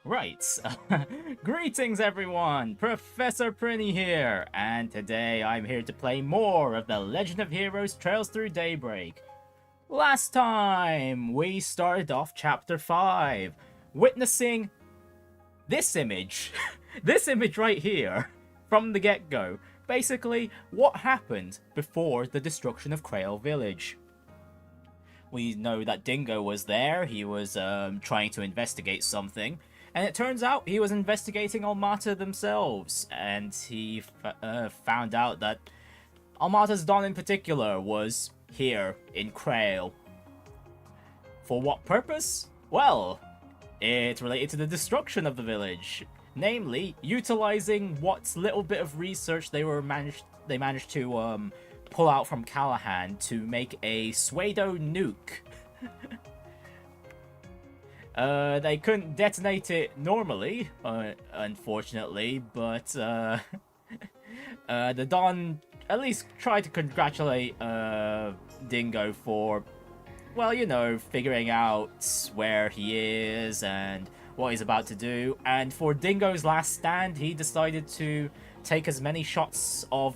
Right. Greetings everyone! Professor Prinny here, and today I'm here to play more of the Legend of Heroes Trails Through Daybreak. Last time, we started off Chapter 5, witnessing this image. This image right here, from the get-go. Basically, what happened before the destruction of Krail Village. We know that Dingo was there, he was trying to investigate something, and it turns out he was investigating Almata themselves, and he found out that Almata's Don in particular was here in Krail. For what purpose? Well, it's related to the destruction of the village, namely, utilizing what little bit of research they managed to pull out from Callahan to make a pseudo nuke. They couldn't detonate it normally, unfortunately, but the Don at least tried to congratulate Dingo for, well, you know, figuring out where he is and what he's about to do. And for Dingo's last stand, he decided to take as many shots of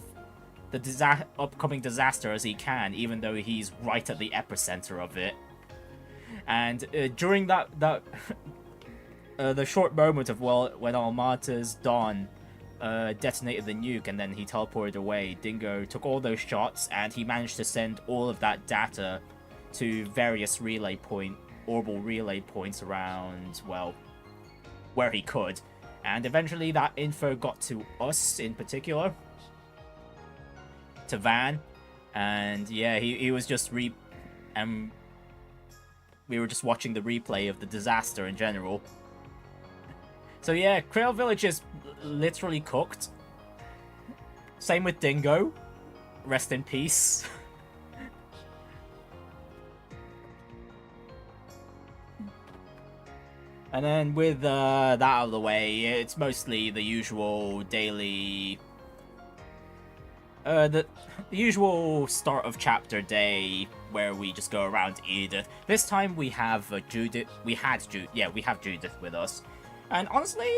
the upcoming disaster as he can, even though he's right at the epicenter of it. And during the short moment of, well, when Almata's Dawn detonated the nuke and then he teleported away, Dingo took all those shots and he managed to send all of that data to various orbital relay points around, well, where he could. And eventually that info got to us in particular, to Van, and yeah, he was just we were just watching the replay of the disaster in general. So yeah, Krail Village is literally cooked. Same with Dingo. Rest in peace. And then with that out of the way, it's mostly the usual daily the usual start of chapter day where we just go around Edith. This time we have Judith. We have Judith with us, and honestly,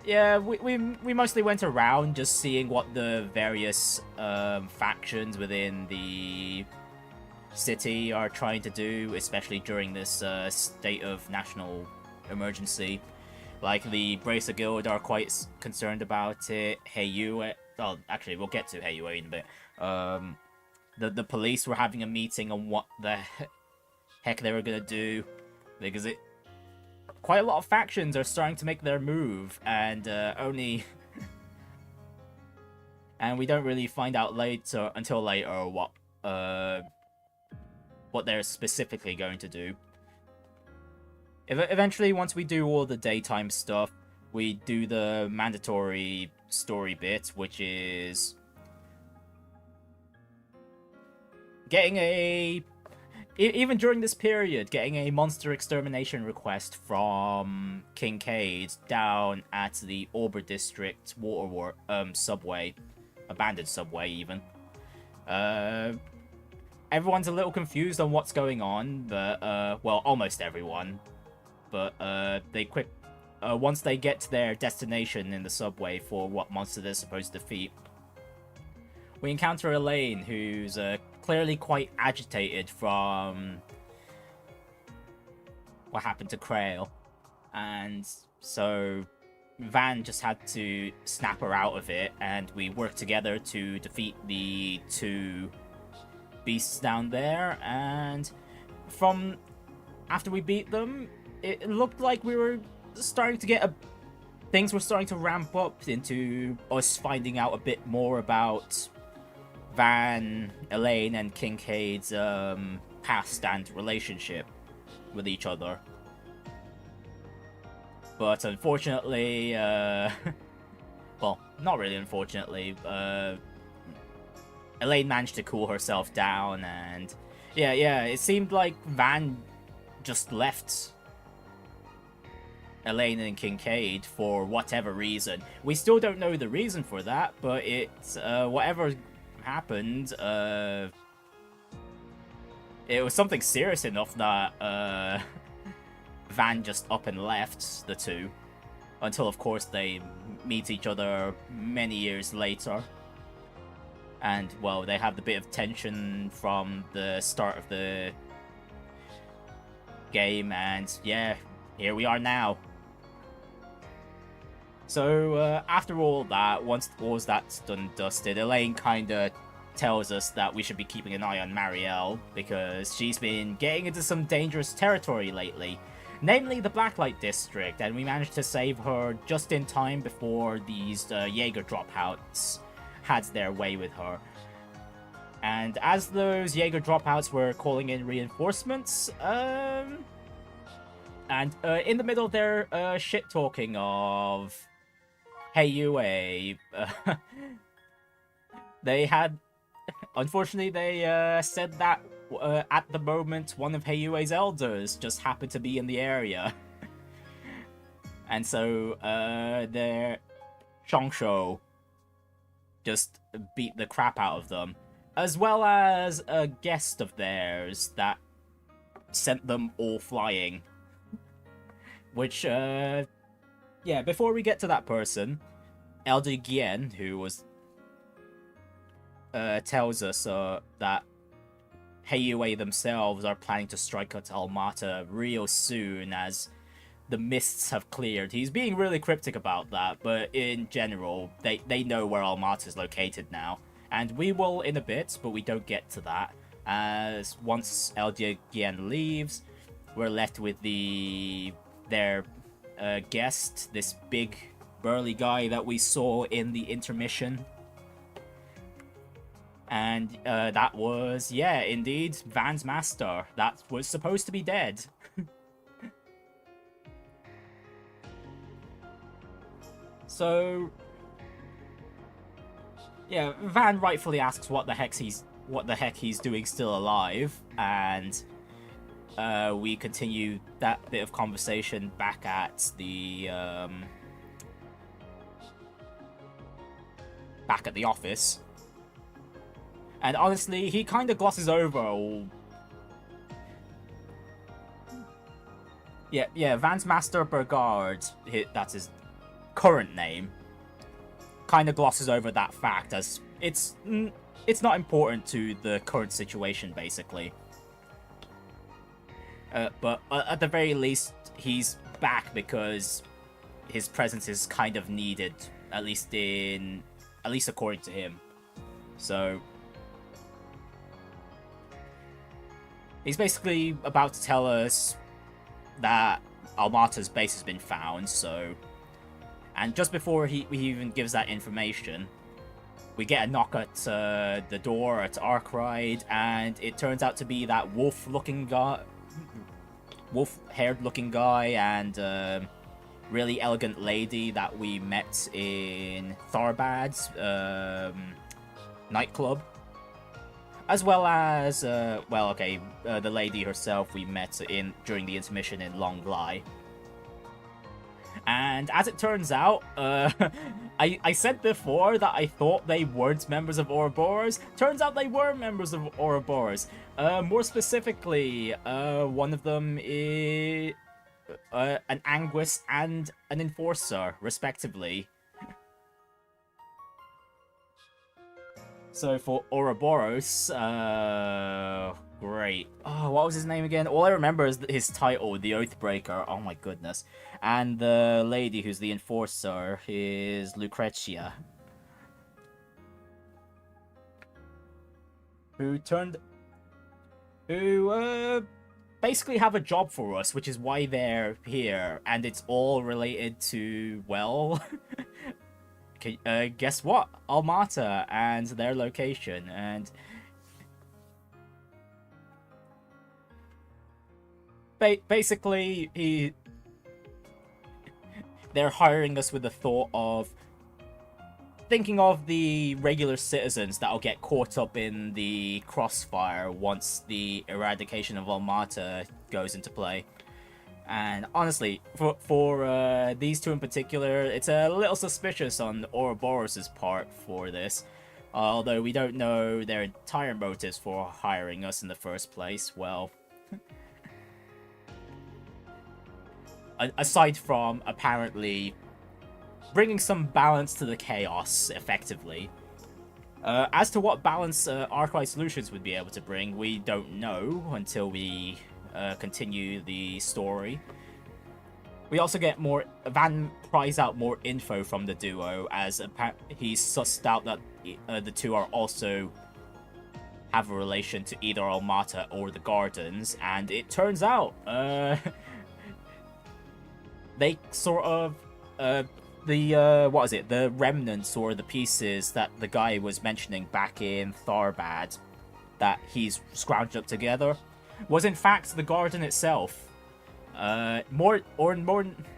yeah, we mostly went around just seeing what the various factions within the city are trying to do, especially during this state of national emergency. Like the Bracer Guild are quite concerned about it. Hey you. Oh, actually, we'll get to Hey You in a bit. The police were having a meeting on what the heck they were gonna do, because quite a lot of factions are starting to make their move, and and we don't really find out until later what they're specifically going to do. Eventually, once we do all the daytime stuff, we do the mandatory story bit, which is getting even during this period, getting a monster extermination request from Kincaid down at the Auber District subway, abandoned subway even. Everyone's a little confused on what's going on, but well, almost everyone. But once they get to their destination in the subway for what monster they're supposed to defeat, we encounter Elaine, who's clearly quite agitated from what happened to Krail. And so Van just had to snap her out of it, and we worked together to defeat the two beasts down there. And after we beat them, it looked like we were starting to get things were starting to ramp up into us finding out a bit more about Van, Elaine, and Kincaid's past and relationship with each other. But unfortunately, well, not really unfortunately, Elaine managed to cool herself down, and yeah, it seemed like Van just left Elaine and Kincaid for whatever reason. We still don't know the reason for that, but it's whatever happened, it was something serious enough that Van just up and left the two. Until, of course, they meet each other many years later. And, well, they have the bit of tension from the start of the game, and yeah, here we are now. So, after all that, once all that's done and dusted, Elaine kinda tells us that we should be keeping an eye on Marielle, because she's been getting into some dangerous territory lately. Namely the Blacklight District, and we managed to save her just in time before these Jaeger dropouts had their way with her. And as those Jaeger dropouts were calling in reinforcements, and in the middle they're shit-talking of Hey Yue, they had, unfortunately they said that at the moment, one of Heiyue's elders just happened to be in the area. And so, their Shongsho just beat the crap out of them. As well as a guest of theirs that sent them all flying. Which, yeah, before we get to that person, Elder Gien, who was, tells us, that Heiyue themselves are planning to strike at Almata real soon as the mists have cleared. He's being really cryptic about that, but in general, they know where Almata is located now. And we will in a bit, but we don't get to that, as once Eldia Gien leaves, we're left with their guest, this big burly guy that we saw in the intermission. And that was, yeah, indeed, Van's master. That was supposed to be dead. So, yeah, Van rightfully asks what the heck he's doing still alive, and we continue that bit of conversation back at the office. And honestly, he kind of glosses over all... Yeah, Van's Master Burgard, that's his current name, kind of glosses over that fact, as it's not important to the current situation, basically. But at the very least, he's back because his presence is kind of needed, at least according to him. So... he's basically about to tell us that Almata's base has been found, so... and just before he even gives that information, we get a knock at the door at Arkride, and it turns out to be that wolf-haired-looking guy and really elegant lady that we met in Tharbad's nightclub. As well as, the lady herself we met during the intermission in Long Lai. And as it turns out, I said before that I thought they weren't members of Ouroboros. Turns out they were members of Ouroboros. More specifically, one of them is an Angès and an Enforcer, respectively. So for Ouroboros, great. Oh, what was his name again? All I remember is his title, the Oathbreaker. Oh my goodness. And the lady who's the Enforcer is Lucretia. Who basically have a job for us, which is why they're here. And it's all related to, well... guess what? Almata and their location, and basically they're hiring us with the thought of thinking of the regular citizens that'll get caught up in the crossfire once the eradication of Almata goes into play. And honestly, for these two in particular, it's a little suspicious on Ouroboros' part for this. Although we don't know their entire motives for hiring us in the first place, well... aside from apparently bringing some balance to the chaos, effectively. As to what balance Arkride Solutions would be able to bring, we don't know until we continue the story. We also get more... Van pries out more info from the duo, as he's sussed out that the two are also have a relation to either Almata or the Gardens, and it turns out they sort of what is it, the remnants or the pieces that the guy was mentioning back in Tharbad that he's scrounged up together was in fact the Garden itself. More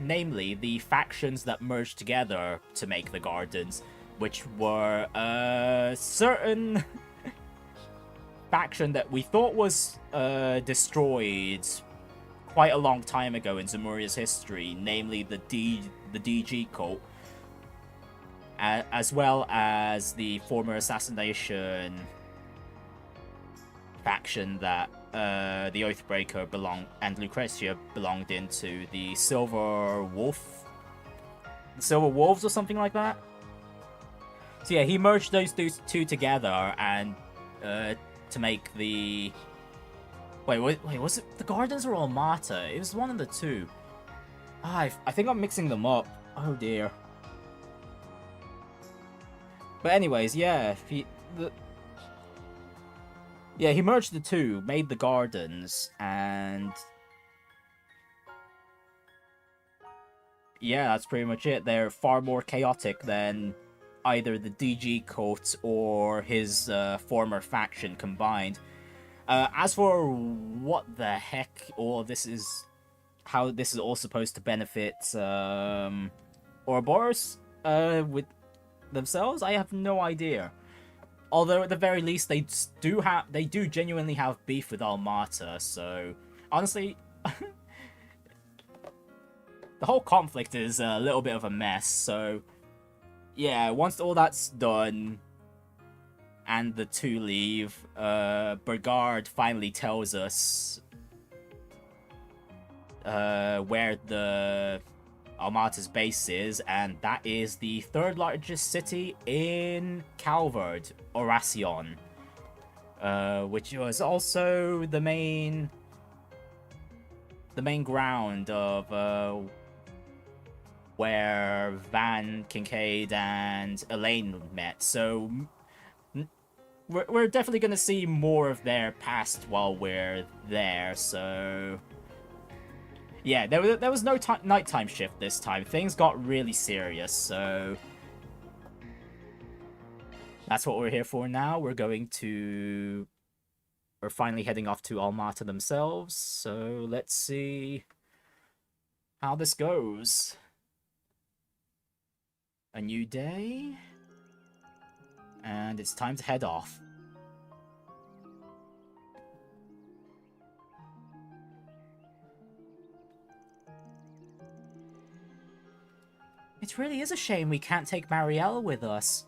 namely the factions that merged together to make the Gardens, which were certain faction that we thought was destroyed quite a long time ago in Zemuria's history, namely the DG cult, as well as the former assassination faction that the Oathbreaker and Lucretia belonged into, the Silver Wolves or something like that. So yeah, he merged those two together and to make the... Wait, was it the Gardens or Almata? It was one of the two. I think I'm mixing them up. Oh dear. But anyways, yeah, he merged the two, made the Gardens, and yeah, that's pretty much it. They're far more chaotic than either the DG cult or his former faction combined. As for what the heck all this is, how this is all supposed to benefit Ouroboros with themselves, I have no idea. Although at the very least they do genuinely have beef with Almata, so honestly the whole conflict is a little bit of a mess. So yeah, once all that's done and the two leave, Burgard finally tells us where the Almata's base is, and that is the third largest city in Calvard, Oración, which was also the main ground of where Van, Kincaid, and Elaine met. So we're definitely going to see more of their past while we're there, so... Yeah, there was no nighttime shift this time. Things got really serious, so... That's what we're here for now. We're finally heading off to Almata themselves, so let's see how this goes. A new day... and it's time to head off. It really is a shame we can't take Marielle with us.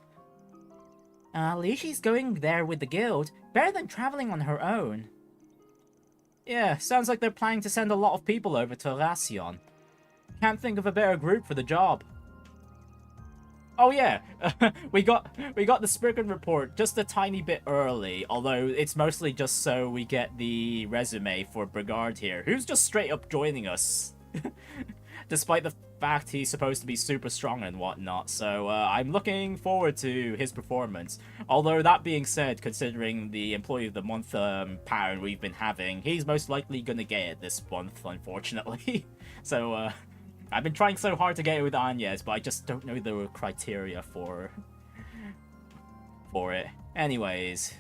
At least she's going there with the guild. Better than traveling on her own. Yeah, sounds like they're planning to send a lot of people over to Oración. Can't think of a better group for the job. Oh yeah, we got the Spriggan report just a tiny bit early, although it's mostly just so we get the resume for Burgard here, who's just straight up joining us. Despite the fact he's supposed to be super strong and whatnot, so I'm looking forward to his performance. Although that being said, considering the Employee of the Month pattern we've been having, he's most likely gonna get it this month, unfortunately. So, I've been trying so hard to get it with Angès, but I just don't know the criteria for it. Anyways,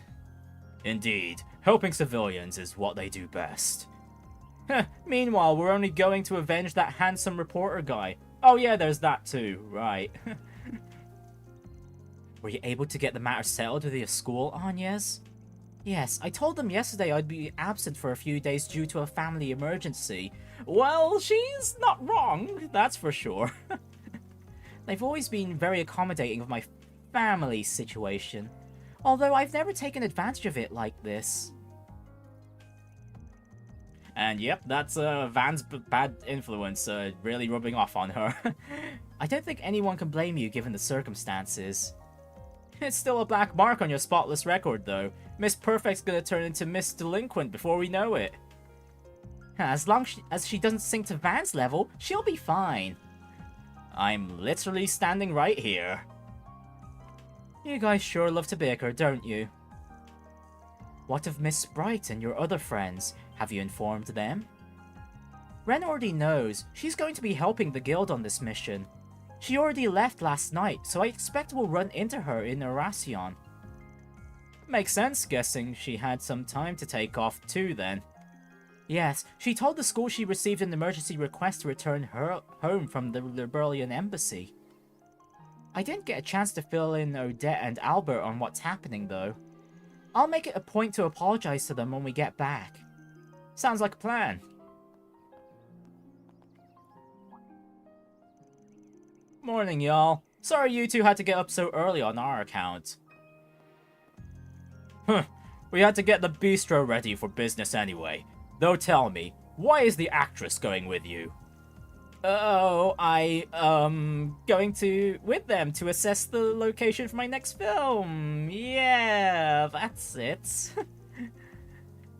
indeed, helping civilians is what they do best. Meanwhile, we're only going to avenge that handsome reporter guy. Oh yeah, there's that too, right. Were you able to get the matter settled with your school, Angès? Yes, I told them yesterday I'd be absent for a few days due to a family emergency. Well, she's not wrong, that's for sure. They've always been very accommodating of my family situation, although I've never taken advantage of it like this. And yep, that's Van's bad influence really rubbing off on her. I don't think anyone can blame you given the circumstances. It's still a black mark on your spotless record, though. Miss Perfect's gonna turn into Miss Delinquent before we know it. As long as she doesn't sink to Van's level, she'll be fine. I'm literally standing right here. You guys sure love to bicker, don't you? What of Miss Sprite and your other friends? Have you informed them? Ren already knows. She's going to be helping the guild on this mission. She already left last night, so I expect we'll run into her in Oración. Makes sense, guessing she had some time to take off too then. Yes, she told the school she received an emergency request to return her home from the Liberalian embassy. I didn't get a chance to fill in Odette and Albert on what's happening though. I'll make it a point to apologize to them when we get back. Sounds like a plan. Morning, y'all. Sorry you two had to get up so early on our account. We had to get the bistro ready for business anyway. Though tell me, why is the actress going with you? Oh, going with them to assess the location for my next film. Yeah, that's it.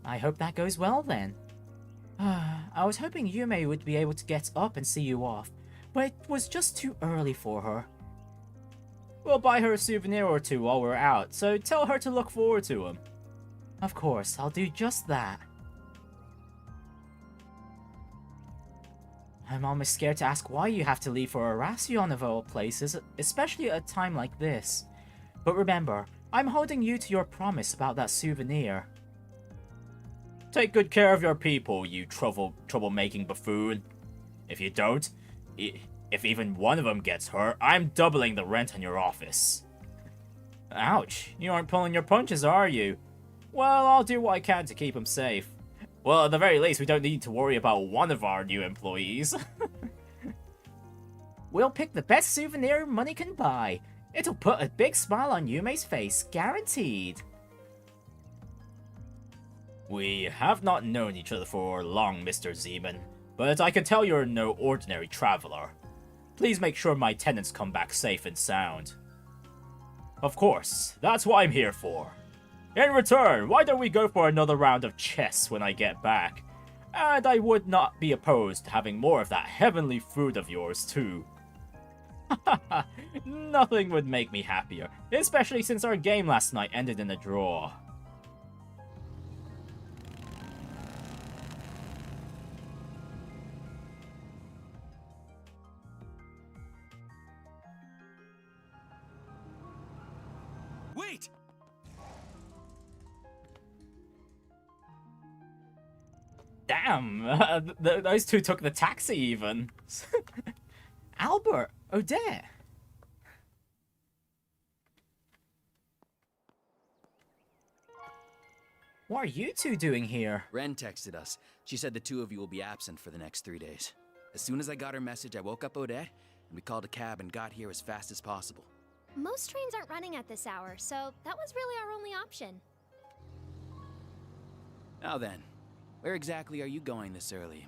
I hope that goes well then. I was hoping Yume would be able to get up and see you off, but it was just too early for her. We'll buy her a souvenir or two while we're out, so tell her to look forward to them. Of course, I'll do just that. I'm almost scared to ask why you have to leave for Oración of all places, especially at a time like this. But remember, I'm holding you to your promise about that souvenir. Take good care of your people, you trouble-making buffoon. If you don't, if even one of them gets hurt, I'm doubling the rent on your office. Ouch, you aren't pulling your punches, are you? Well, I'll do what I can to keep him safe. Well, at the very least, we don't need to worry about one of our new employees. We'll pick the best souvenir money can buy. It'll put a big smile on Yume's face, guaranteed. We have not known each other for long, Mr. Zeman, but I can tell you're no ordinary traveler. Please make sure my tenants come back safe and sound. Of course, that's what I'm here for. In return, why don't we go for another round of chess when I get back? And I would not be opposed to having more of that heavenly food of yours too. Nothing would make me happier, especially since our game last night ended in a draw. Wait! Damn, those two took the taxi even. Albert, Odette. What are you two doing here? Ren texted us. She said the two of you will be absent for the next 3 days. As soon as I got her message, I woke up Odette, and we called a cab and got here as fast as possible. Most trains aren't running at this hour, so that was really our only option. Now then, where exactly are you going this early,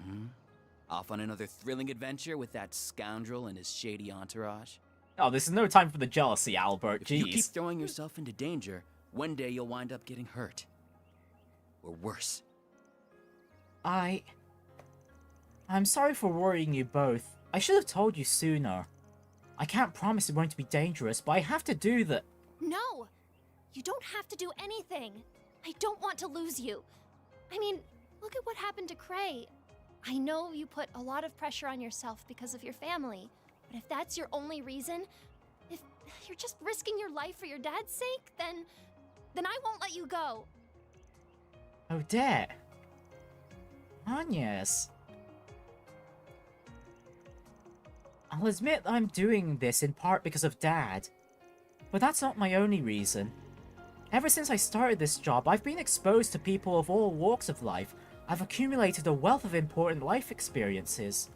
Off on another thrilling adventure with that scoundrel and his shady entourage? Oh, this is no time for the jealousy, Albert. If you keep throwing yourself into danger, one day you'll wind up getting hurt. Or worse. I'm sorry for worrying you both. I should have told you sooner. I can't promise it won't be dangerous, but I have to do the— No! You don't have to do anything. I don't want to lose you. I mean, look at what happened to Cray. I know you put a lot of pressure on yourself because of your family, but if that's your only reason, if you're just risking your life for your dad's sake, then I won't let you go. Odette. Angès. I'll admit I'm doing this in part because of Dad, but that's not my only reason. Ever since I started this job, I've been exposed to people of all walks of life. I've accumulated a wealth of important life experiences,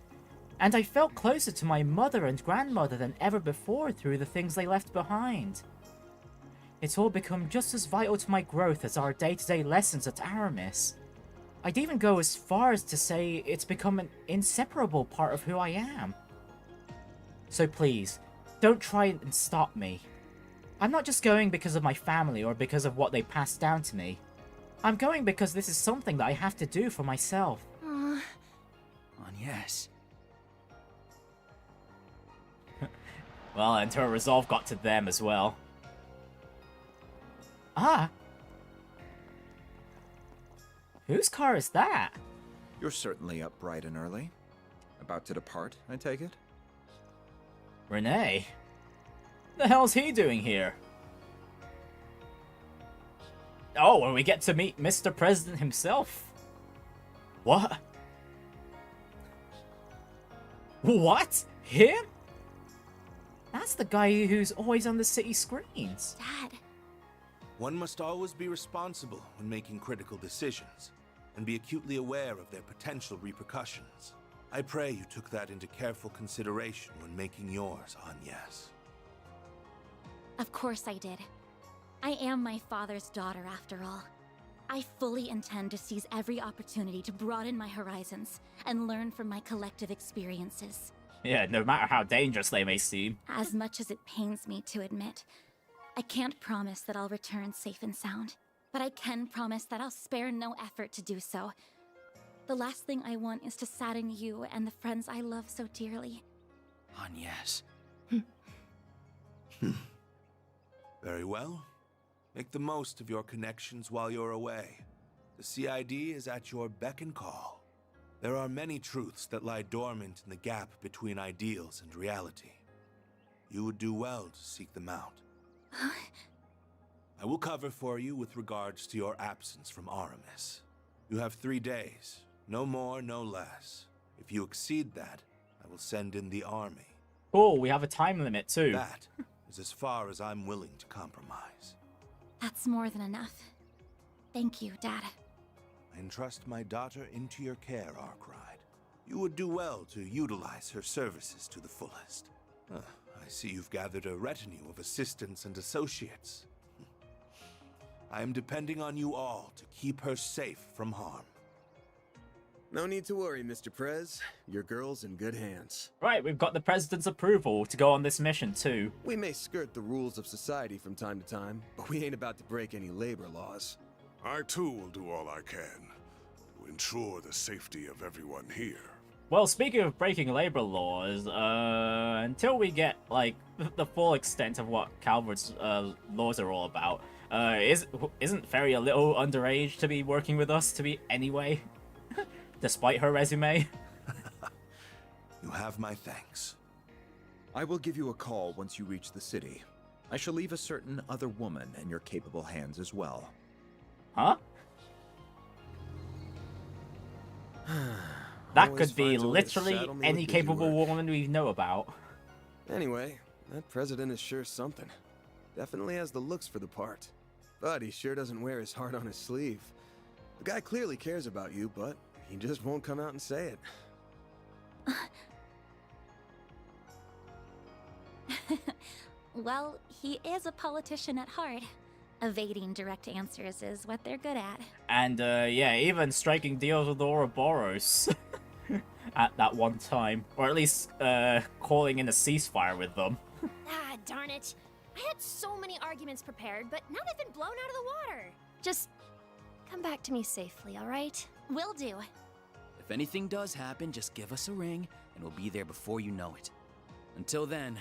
and I felt closer to my mother and grandmother than ever before through the things they left behind. It's all become just as vital to my growth as our day-to-day lessons at Aramis. I'd even go as far as to say it's become an inseparable part of who I am. So please, don't try and stop me. I'm not just going because of my family or because of what they passed down to me. I'm going because this is something that I have to do for myself. Angès. Well, and her resolve got to them as well. Ah! Whose car is that? You're certainly up bright and early. About to depart, I take it? Renee? The hell's he doing here? Oh, and we get to meet Mr. President himself. What? What? Him? That's the guy who's always on the city screens. Dad. One must always be responsible when making critical decisions, and be acutely aware of their potential repercussions. I pray you took that into careful consideration when making yours, Angès. Of course I did. I am my father's daughter, after all. I fully intend to seize every opportunity to broaden my horizons and learn from my collective experiences. Yeah, no matter how dangerous they may seem. As much as it pains me to admit, I can't promise that I'll return safe and sound, but I can promise that I'll spare no effort to do so. The last thing I want is to sadden you and the friends I love so dearly. Angès. Very well. Make the most of your connections while you're away. The CID is at your beck and call. There are many truths that lie dormant in the gap between ideals and reality. You would do well to seek them out. I will cover for you with regards to your absence from Aramis. You have 3 days, no more, no less. If you exceed that, I will send in the army. Oh, we have a time limit too. That is as far as I'm willing to compromise. That's more than enough. Thank you, Dad. I entrust my daughter into your care, Arkride. You would do well to utilize her services to the fullest. I see you've gathered a retinue of assistants and associates. I am depending on you all to keep her safe from harm. No need to worry, Mr. Prez. Your girl's in good hands. Right, we've got the president's approval to go on this mission too. We may skirt the rules of society from time to time, but we ain't about to break any labor laws. I too will do all I can to ensure the safety of everyone here. Well, speaking of breaking labor laws, until we get, like, the full extent of what Calvert's laws are all about, isn't Ferry a little underage to be working with us to be anyway? Despite her resume? You have my thanks. I will give you a call once you reach the city. I shall leave a certain other woman in your capable hands as well. Huh? That Always could be finds a way to literally saddle me any with busy capable work. woman we know about. Anyway, that president is sure something. Definitely has the looks for the part. But he sure doesn't wear his heart on his sleeve. The guy clearly cares about you, but he just won't come out and say it. Well, he is a politician at heart. Evading direct answers is what they're good at. And, yeah, even striking deals with Ouroboros at that one time. Or at least, calling in a ceasefire with them. Ah, darn it. I had so many arguments prepared, but now they've been blown out of the water. Just come back to me safely, all right? Will do. If anything does happen, just give us a ring, and we'll be there before you know it. Until then,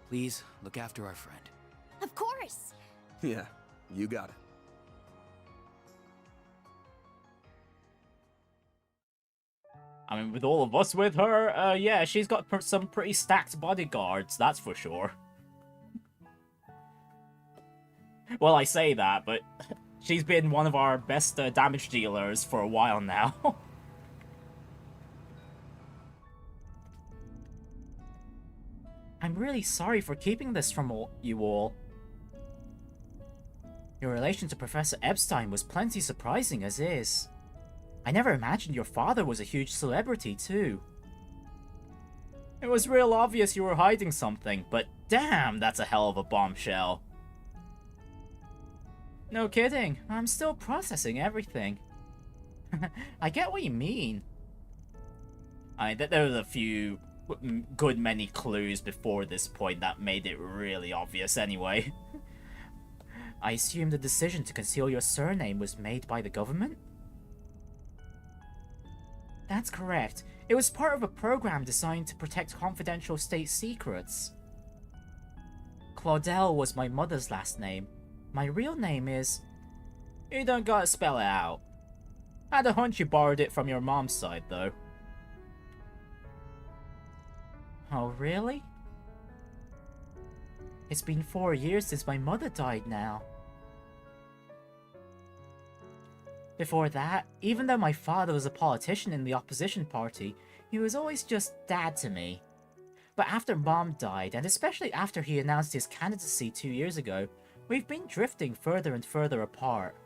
please look after our friend. Of course. Yeah, you got it. I mean, with all of us with her, yeah, she's got some pretty stacked bodyguards, that's for sure. Well, I say that, but she's been one of our best damage dealers for a while now. I'm really sorry for keeping this from you all. Your relation to Professor Epstein was plenty surprising as is. I never imagined your father was a huge celebrity, too. It was real obvious you were hiding something, but damn, that's a hell of a bombshell. No kidding, I'm still processing everything. I get what you mean. There were a few good many clues before this point that made it really obvious anyway. I assume the decision to conceal your surname was made by the government? That's correct. It was part of a program designed to protect confidential state secrets. Claudel was my mother's last name. My real name is... You don't gotta spell it out. Had a hunch you borrowed it from your mom's side, though. Oh, really? It's been 4 years since my mother died now. Before that, even though my father was a politician in the opposition party, he was always just Dad to me. But after Mom died, and especially after he announced his candidacy 2 years ago, we've been drifting further and further apart.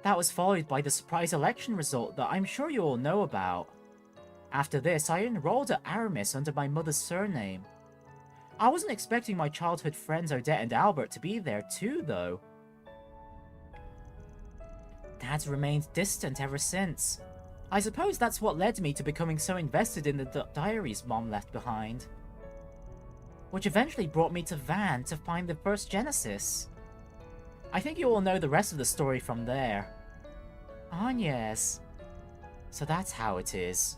That was followed by the surprise election result that I'm sure you all know about. After this, I enrolled at Aramis under my mother's surname. I wasn't expecting my childhood friends Odette and Albert to be there too, though. Dad's remained distant ever since. I suppose that's what led me to becoming so invested in the diaries Mom left behind. Which eventually brought me to Van to find the first Genesis. I think you all know the rest of the story from there. Angès. So that's how it is.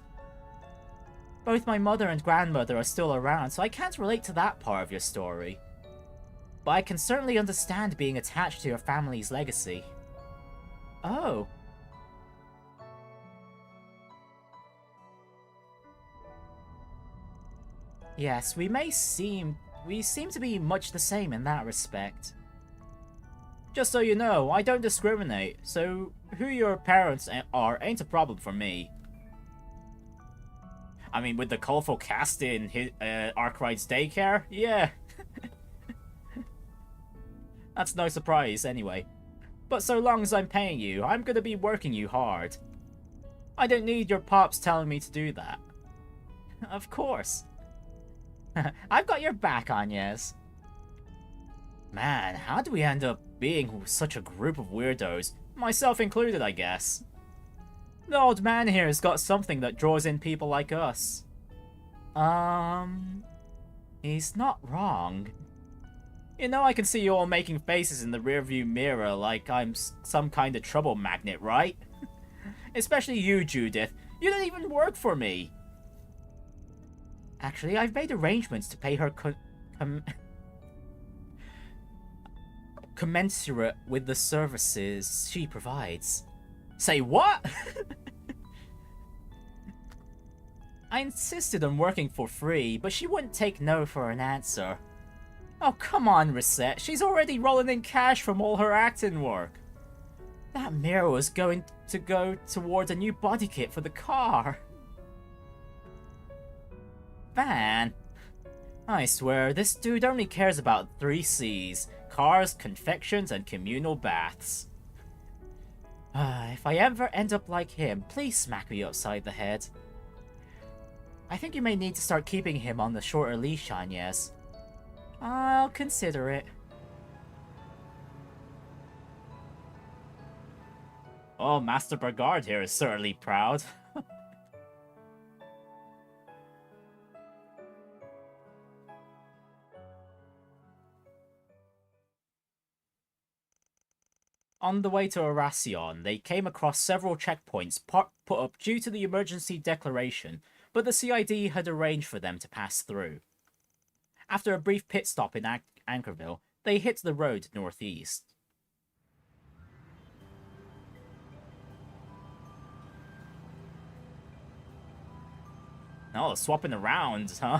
Both my mother and grandmother are still around, so I can't relate to that part of your story. But I can certainly understand being attached to your family's legacy. Oh. Yes, we seem to be much the same in that respect. Just so you know, I don't discriminate, so who your parents are ain't a problem for me. I mean, with the colourful cast in Arkride's daycare, yeah. That's no surprise, anyway. But so long as I'm paying you, I'm gonna be working you hard. I don't need your pops telling me to do that. Of course. I've got your back, Angès. Man, how do we end up being such a group of weirdos? Myself included, I guess. The old man here has got something that draws in people like us. He's not wrong. You know, I can see you all making faces in the rearview mirror like I'm some kind of trouble magnet, right? Especially you, Judith. You don't even work for me. Actually, I've made arrangements to pay her commensurate with the services she provides. Say what? I insisted on working for free, but she wouldn't take no for an answer. Oh, come on, Reset. She's already rolling in cash from all her acting work. That mirror was going to go towards a new body kit for the car. Man, I swear, this dude only cares about 3 C's. Cars, confections, and communal baths. If I ever end up like him, please smack me upside the head. I think you may need to start keeping him on the shorter leash, Angès. I'll consider it. Oh, Master Burgard here is certainly proud. On the way to Oración, they came across several checkpoints put up due to the emergency declaration, but the CID had arranged for them to pass through. After a brief pit stop in Ankerville, they hit the road northeast. Oh, swapping around, huh?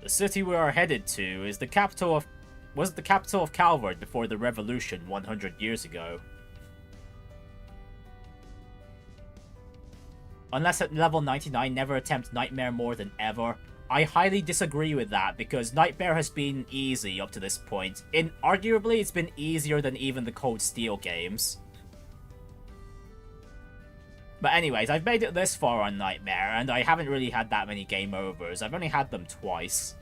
The city we are headed to is the capital of... was the capital of Calvard before the revolution 100 years ago. Unless at level 99 never attempt Nightmare more than ever. I highly disagree with that, because Nightmare has been easy up to this point. Arguably, it's been easier than even the Cold Steel games. But anyways, I've made it this far on Nightmare, and I haven't really had that many game overs. I've only had them twice.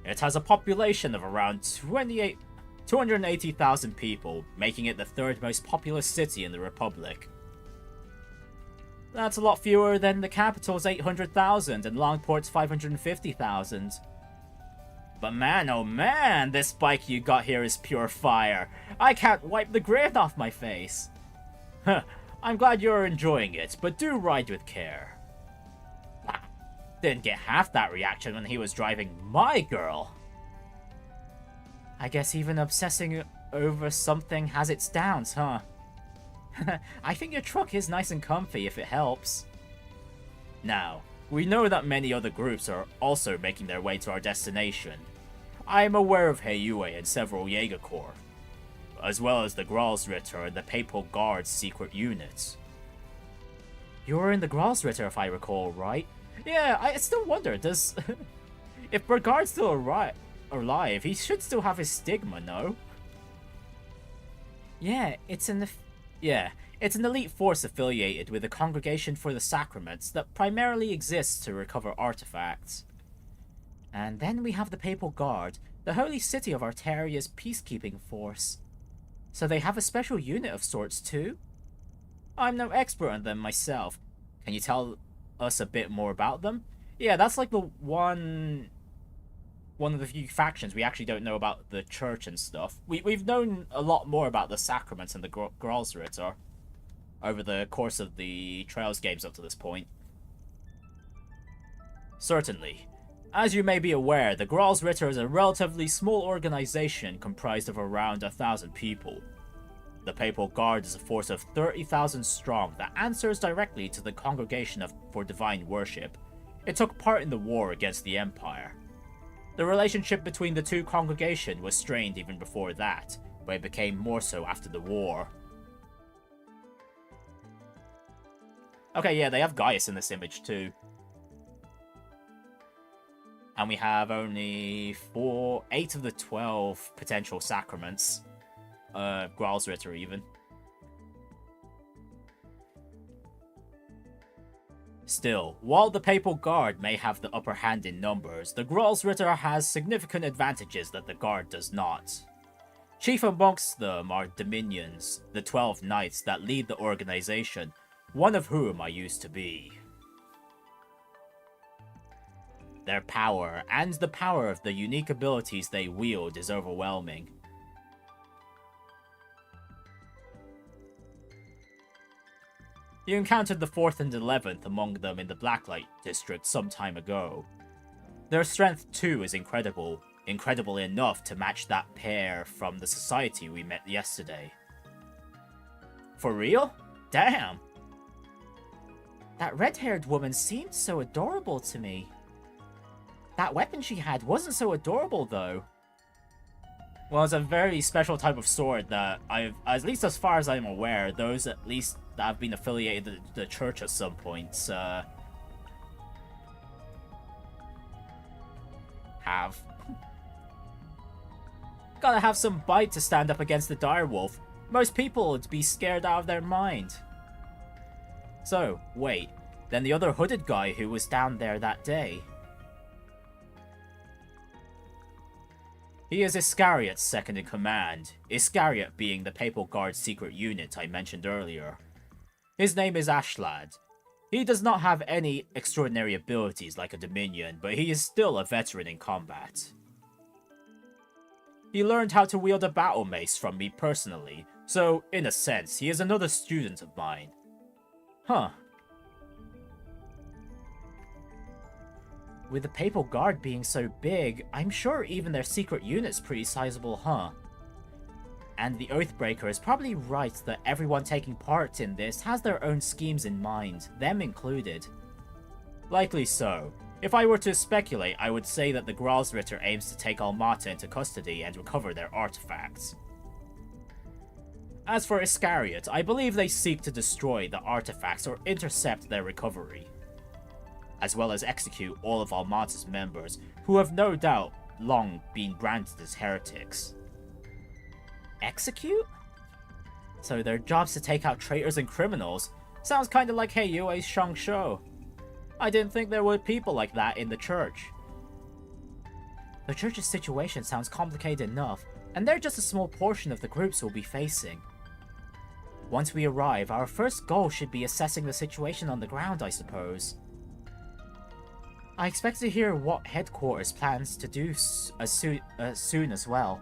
It has a population of around 280,000 people, making it the third most populous city in the Republic. That's a lot fewer than the capital's 800,000 and Longport's 550,000. But man, oh man, this bike you got here is pure fire. I can't wipe the grin off my face. Huh, I'm glad you're enjoying it, but do ride with care. Didn't get half that reaction when he was driving my girl. I guess even obsessing over something has its downs, huh? I think your truck is nice and comfy if it helps. Now, we know that many other groups are also making their way to our destination. I am aware of Heiyue and several Jaeger Corps, as well as the Gralsritter and the Papal Guard's secret units. You were in the Gralsritter if I recall, right? Yeah, I still wonder, does... if Bergard's still alive, he should still have his stigma, no? Yeah, it's an elite force affiliated with the Congregation for the Sacraments that primarily exists to recover artifacts. And then we have the Papal Guard, the holy city of Arteria's peacekeeping force. So they have a special unit of sorts too? I'm no expert on them myself. Can you tell us a bit more about them? Yeah, that's like the one of the few factions we actually don't know about the church and stuff. We've known a lot more about the Sacraments and the Gralsritter over the course of the Trails games up to this point. Certainly. As you may be aware, the Gralsritter is a relatively small organization comprised of around 1,000 people. The Papal Guard is a force of 30,000 strong that answers directly to the Congregation for Divine Worship. It took part in the war against the Empire. The relationship between the two congregations was strained even before that, but it became more so after the war. Okay, yeah, they have Gaius in this image too. And we have only 8 of the 12 potential sacraments. Gralsritter even. Still, while the Papal Guard may have the upper hand in numbers, the Gralsritter has significant advantages that the Guard does not. Chief amongst them are Dominions, the 12 Knights that lead the organization, one of whom I used to be. Their power, and the power of the unique abilities they wield, is overwhelming. You encountered the 4th and 11th among them in the Blacklight district some time ago. Their strength too is incredible enough to match that pair from the society we met yesterday. For real? Damn! That red-haired woman seemed so adorable to me. That weapon she had wasn't so adorable though. Well, it's a very special type of sword that at least as far as I'm aware, those at least that have been affiliated to the church at some points, have. Gotta have some bite to stand up against the direwolf. Most people would be scared out of their mind. So, wait, then the other hooded guy who was down there that day. He is Iscariot's second in command, Iscariot being the Papal Guard's secret unit I mentioned earlier. His name is Ashlad. He does not have any extraordinary abilities like a Dominion, but he is still a veteran in combat. He learned how to wield a battle mace from me personally, so in a sense, he is another student of mine. Huh. With the Papal Guard being so big, I'm sure even their secret unit's pretty sizable, huh? And the Oathbreaker is probably right that everyone taking part in this has their own schemes in mind, them included. Likely so. If I were to speculate, I would say that the Gralsritter aims to take Almata into custody and recover their artifacts. As for Iscariot, I believe they seek to destroy the artifacts or intercept their recovery, as well as execute all of Almata's members, who have no doubt long been branded as heretics. Execute? So their job's to take out traitors and criminals. Sounds kinda like Heiyue's Shangshou. I didn't think there were people like that in the church. The church's situation sounds complicated enough, and they're just a small portion of the groups we'll be facing. Once we arrive, our first goal should be assessing the situation on the ground, I suppose. I expect to hear what headquarters plans to do soon as well.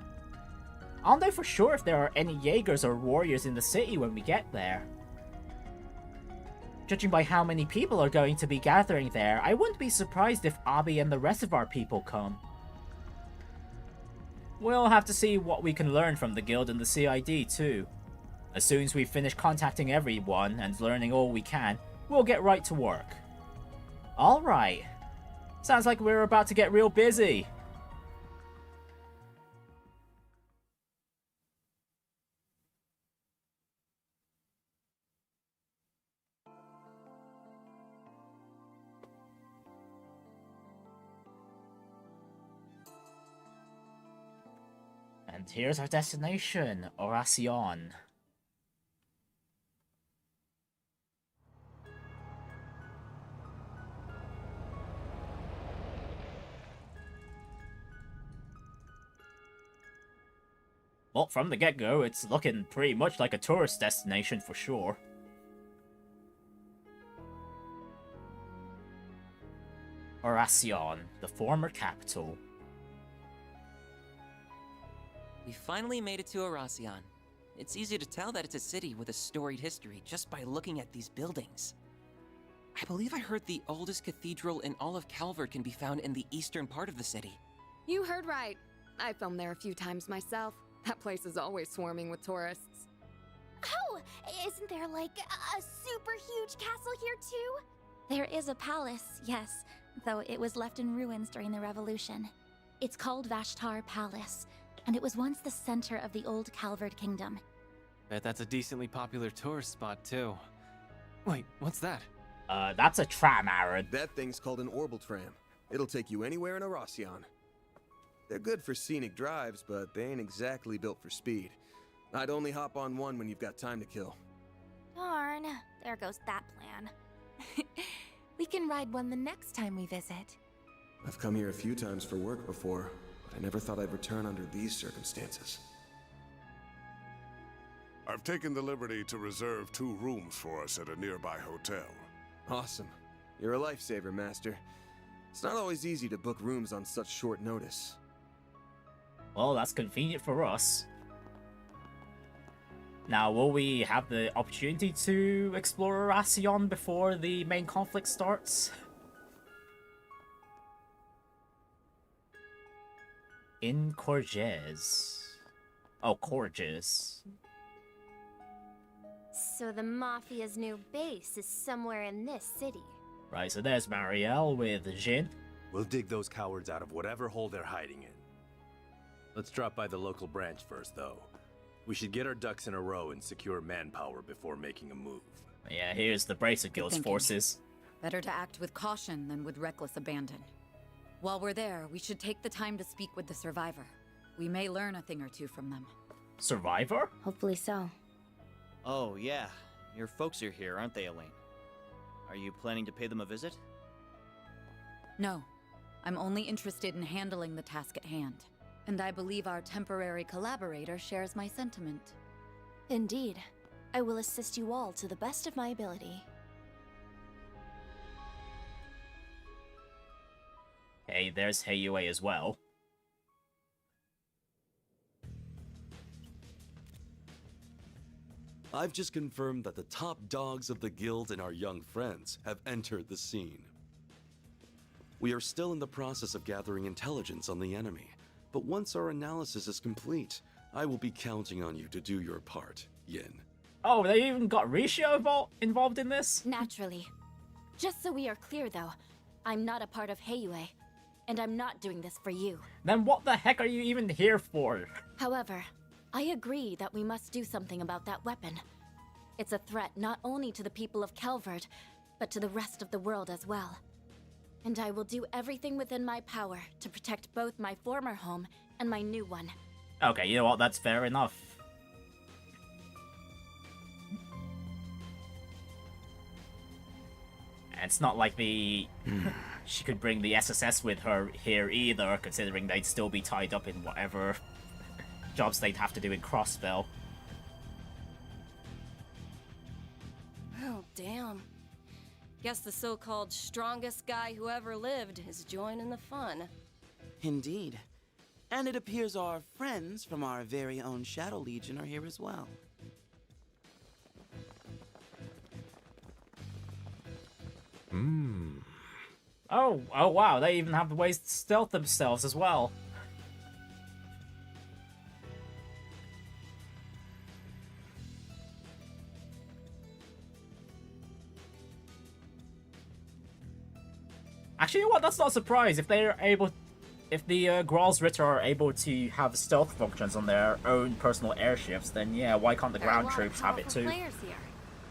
I'll know for sure if there are any Jaegers or warriors in the city when we get there. Judging by how many people are going to be gathering there, I wouldn't be surprised if Abby and the rest of our people come. We'll have to see what we can learn from the guild and the CID too. As soon as we finish contacting everyone and learning all we can, we'll get right to work. Alright. Sounds like we're about to get real busy. And here's our destination, Oración. Well, from the get-go, it's looking pretty much like a tourist destination for sure. Oración, the former capital. We finally made it to Oración. It's easy to tell that it's a city with a storied history just by looking at these buildings. I believe I heard the oldest cathedral in all of Calvert can be found in the eastern part of the city. You heard right. I filmed there a few times myself. That place is always swarming with tourists. Oh, isn't there like a super huge castle here too? There is a palace, yes, though it was left in ruins during the Revolution. It's called Vashtar Palace, and it was once the center of the old Calvert Kingdom. Bet that's a decently popular tourist spot, too. Wait, what's that? That's a tram, Aaron. That thing's called an orbital tram. It'll take you anywhere in Oración. They're good for scenic drives, but they ain't exactly built for speed. I'd only hop on one when you've got time to kill. Darn, there goes that plan. We can ride one the next time we visit. I've come here a few times for work before, but I never thought I'd return under these circumstances. I've taken the liberty to reserve 2 rooms for us at a nearby hotel. Awesome. You're a lifesaver, Master. It's not always easy to book rooms on such short notice. Well, that's convenient for us. Now, will we have the opportunity to explore Oración before the main conflict starts? In Corgès. Oh, Corgès. So the Mafia's new base is somewhere in this city. Right, so there's Marielle with Jin. We'll dig those cowards out of whatever hole they're hiding in. Let's drop by the local branch first, though. We should get our ducks in a row and secure manpower before making a move. Yeah, here's the Bracer Guild's forces. Better to act with caution than with reckless abandon. While we're there, we should take the time to speak with the survivor. We may learn a thing or two from them. Survivor? Hopefully so. Oh, yeah. Your folks are here, aren't they, Elaine? Are you planning to pay them a visit? No. I'm only interested in handling the task at hand. And I believe our temporary collaborator shares my sentiment. Indeed. I will assist you all to the best of my ability. Hey, there's Heiyue as well. I've just confirmed that the top dogs of the guild and our young friends have entered the scene. We are still in the process of gathering intelligence on the enemy, but once our analysis is complete, I will be counting on you to do your part, Yin. Oh, they even got Risho involved in this? Naturally. Just so we are clear, though, I'm not a part of Heiyue, and I'm not doing this for you. Then what the heck are you even here for? However, I agree that we must do something about that weapon. It's a threat not only to the people of Calvert, but to the rest of the world as well. And I will do everything within my power to protect both my former home and my new one. Okay, you know what, that's fair enough. And it's not like the she could bring the SSS with her here either, considering they'd still be tied up in whatever jobs they'd have to do in Crossbell. Oh, damn. Guess the so-called strongest guy who ever lived is joining the fun. Indeed. And it appears our friends from our very own Shadow Legion are here as well. Oh wow, they even have the ways to stealth themselves as well. Actually, you know what? That's not a surprise. If they're able, if the Graal's Ritter are able to have stealth functions on their own personal airships, then yeah, why can't the ground troops have it too? Players here.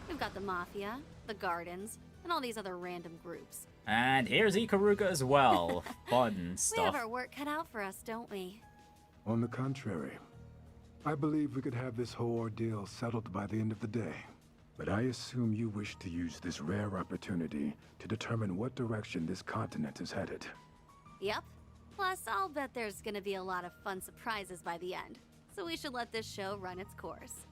We've got the Mafia, the Gardens, and all these other random groups. And here's Kruga as well. Fun stuff. We have our work cut out for us, don't we? On the contrary, I believe we could have this whole ordeal settled by the end of the day. But I assume you wish to use this rare opportunity to determine what direction this continent is headed. Yep. Plus, I'll bet there's gonna be a lot of fun surprises by the end. So we should let this show run its course.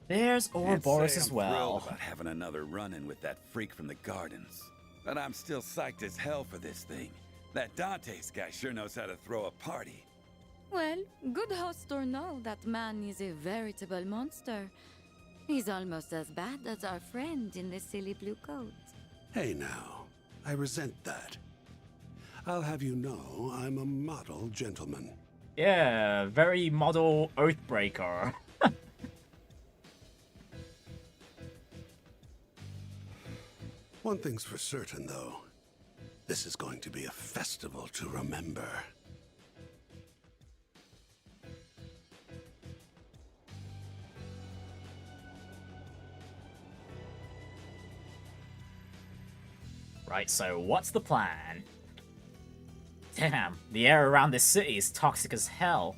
There's Ouroboros as I'm well. thrilled about having another run-in with that freak from the Gardens. But I'm still psyched as hell for this thing. That Dante's guy sure knows how to throw a party. Well, good host or no, that man is a veritable monster. He's almost as bad as our friend in the silly blue coat. Hey now, I resent that. I'll have you know I'm a model gentleman. Yeah, very model Oathbreaker. One thing's for certain, though. This is going to be a festival to remember. Right, so what's the plan? Damn, the air around this city is toxic as hell.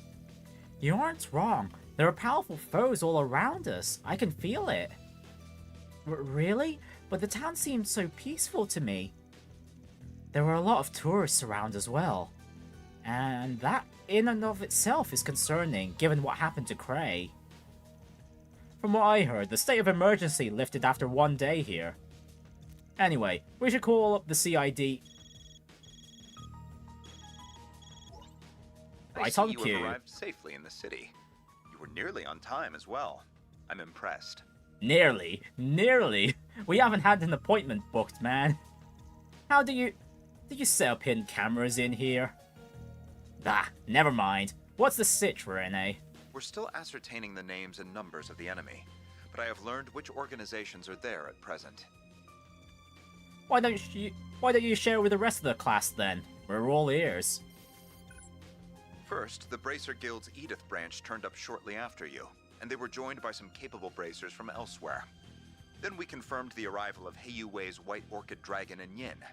You aren't wrong. There are powerful foes all around us. I can feel it. Really? But the town seemed so peaceful to me. There were a lot of tourists around as well. And that in and of itself is concerning, given what happened to Cray. From what I heard, the state of emergency lifted after one day here. Anyway, we should call up the CID. Right on you cue. have arrived safely in the city. You were nearly on time as well. I'm impressed. Nearly. Nearly. We haven't had an appointment booked, man. How do you set up hidden cameras in here? Ah, never mind. What's the sitch, Rene? We're still ascertaining the names and numbers of the enemy, but I have learned which organizations are there at present. Why don't you share with the rest of the class then? We're all ears. First, the Bracer Guild's Edith branch turned up shortly after you, and they were joined by some capable bracers from elsewhere. Then we confirmed the arrival of Heiyu Wei's White Orchid Dragon and Yin,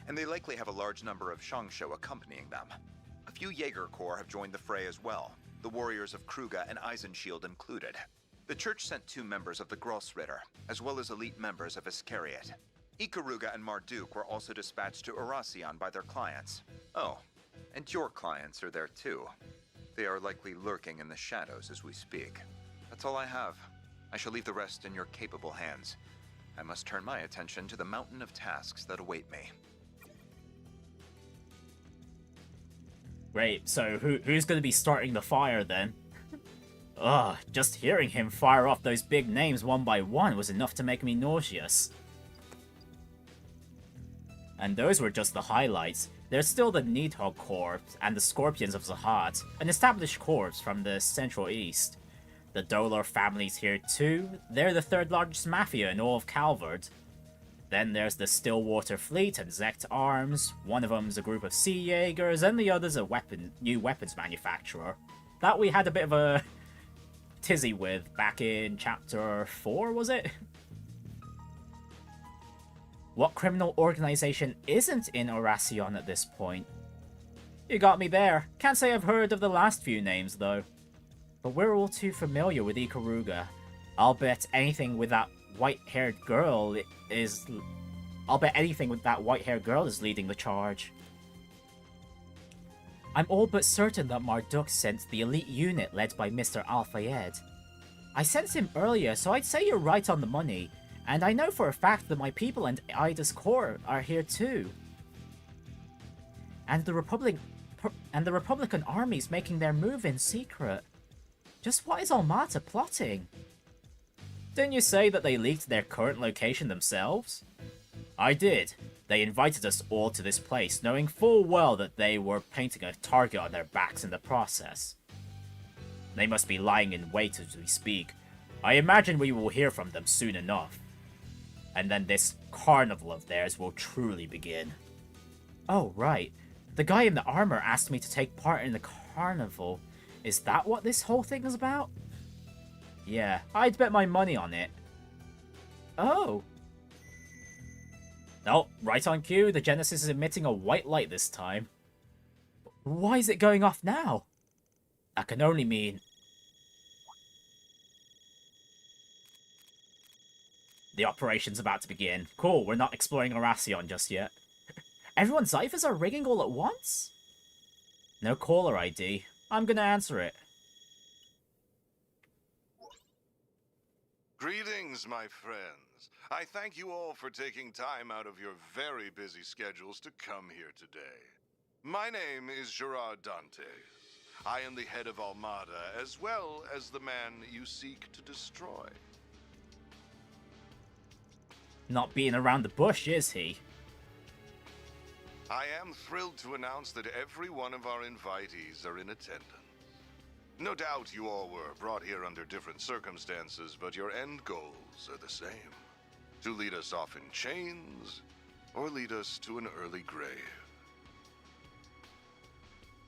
and they likely have a large number of Shangshou accompanying them. A few Jaeger Corps have joined the fray as well, the warriors of Kruga and Eisenschild included. The church sent 2 members of the Grossritter, as well as elite members of Iscariot. Ikaruga and Marduk were also dispatched to Oración by their clients. Oh, and your clients are there too. They are likely lurking in the shadows as we speak. That's all I have. I shall leave the rest in your capable hands. I must turn my attention to the mountain of tasks that await me. Great, so who's going to be starting the fire then? Ugh, just hearing him fire off those big names one by one was enough to make me nauseous. And those were just the highlights. There's still the Needhog Corps and the Scorpions of Zahat, an established corps from the Central East. The Dolar family's here too. They're the 3rd largest mafia in all of Calvard. Then there's the Stillwater Fleet and Zect Arms. One of them's a group of Sea Jaegers, and the other's a new weapons manufacturer. That we had a bit of a tizzy with back in chapter 4, was it? What criminal organization isn't in Oración at this point? You got me there. Can't say I've heard of the last few names, though. But we're all too familiar with Kruga. I'll bet anything with that white-haired girl is... I'll bet anything with that white-haired girl is leading the charge. I'm all but certain that Marduk sent the elite unit led by Mr. Al-Fayed. I sensed him earlier, so I'd say you're right on the money. And I know for a fact that my people and Ida's core are here too. And the Republican army's making their move in secret. Just what is Almata plotting? Didn't you say that they leaked their current location themselves? I did. They invited us all to this place, knowing full well that they were painting a target on their backs in the process. They must be lying in wait as we speak. I imagine we will hear from them soon enough. And then this carnival of theirs will truly begin. Oh, right. The guy in the armor asked me to take part in the carnival. Is that what this whole thing is about? Yeah, I'd bet my money on it. Oh. Oh, right on cue, the Genesis is emitting a white light this time. Why is it going off now? That can only mean... The operation's about to begin. Cool, we're not exploring Oración just yet. Everyone's ciphers are ringing all at once? No caller ID. I'm gonna answer it. Greetings, my friends. I thank you all for taking time out of your very busy schedules to come here today. My name is Gerard Dantes. I am the head of Almata, as well as the man you seek to destroy. Not beating around the bush, is he? I am thrilled to announce that every one of our invitees are in attendance. No doubt you all were brought here under different circumstances, but your end goals are the same. To lead us off in chains, or lead us to an early grave.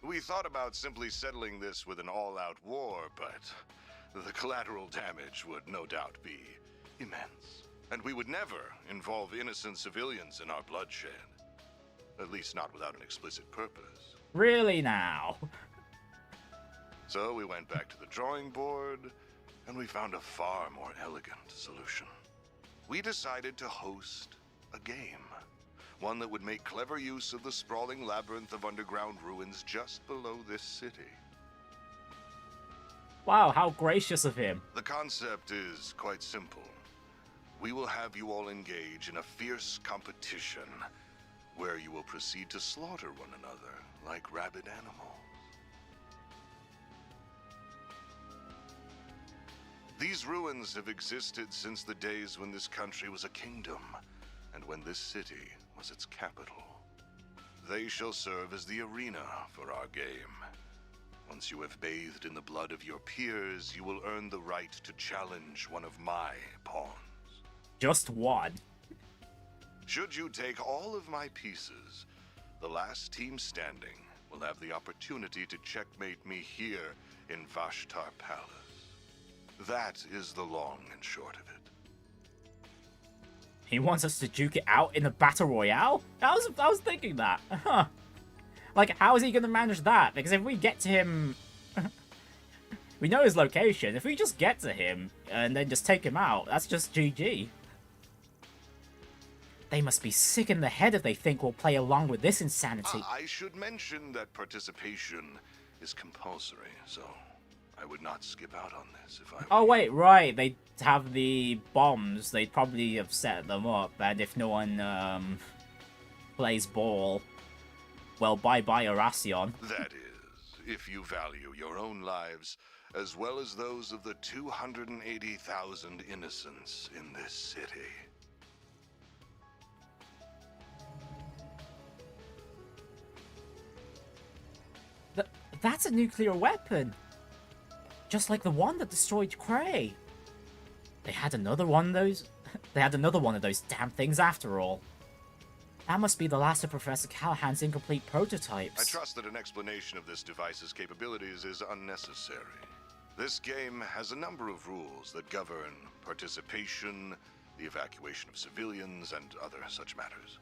We thought about simply settling this with an all-out war, but the collateral damage would no doubt be immense. And we would never involve innocent civilians in our bloodshed. At least not without an explicit purpose. Really now? So we went back to the drawing board, and we found a far more elegant solution. We decided to host a game. One that would make clever use of the sprawling labyrinth of underground ruins just below this city. Wow, how gracious of him. The concept is quite simple. We will have you all engage in a fierce competition where you will proceed to slaughter one another like rabid animals. These ruins have existed since the days when this country was a kingdom, and when this city was its capital. They shall serve as the arena for our game. Once you have bathed in the blood of your peers, you will earn the right to challenge one of my pawns. Just one. Should you take all of my pieces, the last team standing will have the opportunity to checkmate me here in Vashtar Palace. That is the long and short of it. He wants us to duke it out in a battle royale? I was thinking that. Huh. Like, how is he going to manage that? Because if we get to him... we know his location. If we just get to him and then just take him out, that's just GG. They must be sick in the head if they think we'll play along with this insanity. I should mention that participation is compulsory, so I would not skip out on this if I were. Oh wait, right, they have the bombs, they'd probably have set them up, and if no one plays ball, well, bye-bye Oración. That is, if you value your own lives, as well as those of the 280,000 innocents in this city. That's a nuclear weapon! Just like the one that destroyed Cray. They had another one of those... They had another one of those damn things after all. That must be the last of Professor Callahan's incomplete prototypes. I trust that an explanation of this device's capabilities is unnecessary. This game has a number of rules that govern participation, the evacuation of civilians, and other such matters.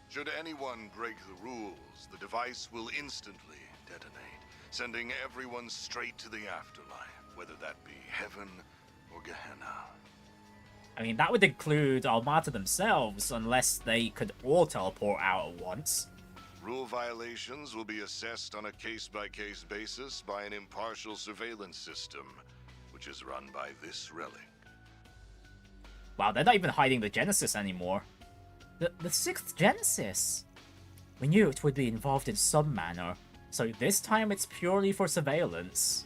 Should anyone break the rules, the device will instantly detonate, sending everyone straight to the afterlife. whether that be heaven or Gehenna. I mean, that would include Almata themselves, unless they could all teleport out at once. Rule violations will be assessed on a case-by-case basis by an impartial surveillance system, which is run by this relic. Wow, they're not even hiding the Genesis anymore. The sixth Genesis! We knew it would be involved in some manner, so this time it's purely for surveillance.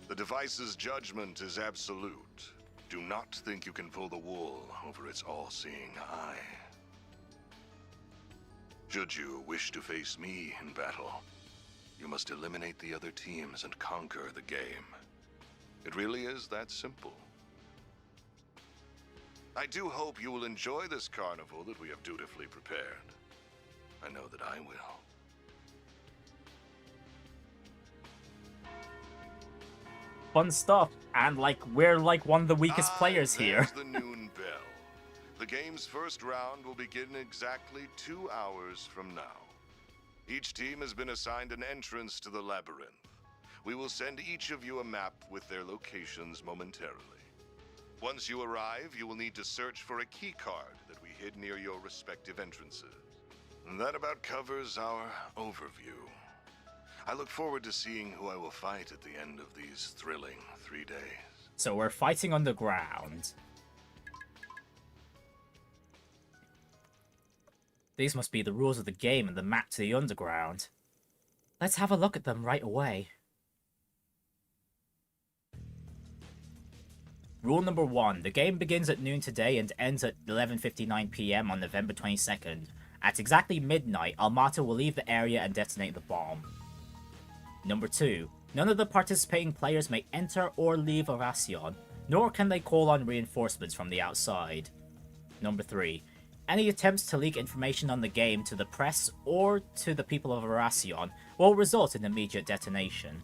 The device's judgment is absolute. Do not think you can pull the wool over its all-seeing eye. Should you wish to face me in battle, you must eliminate the other teams and conquer the game. It really is that simple. I do hope you will enjoy this carnival that we have dutifully prepared. I know that I will. Fun stuff, and we're one of the weakest players here. There's the noon bell. The game's first round will begin exactly 2 hours from now. Each team has been assigned an entrance to the labyrinth. We will send each of you a map with their locations momentarily. Once you arrive, you will need to search for a keycard that we hid near your respective entrances. And that about covers our overview. I look forward to seeing who I will fight at the end of these thrilling 3 days. So we're fighting underground. These must be the rules of the game and the map to the underground. Let's have a look at them right away. Rule number 1. The game begins at noon today and ends at 11:59 PM on November 22nd. At exactly midnight, Almata will leave the area and detonate the bomb. Number 2. None of the participating players may enter or leave Oración, nor can they call on reinforcements from the outside. Number 3. Any attempts to leak information on the game to the press or to the people of Oración will result in immediate detonation.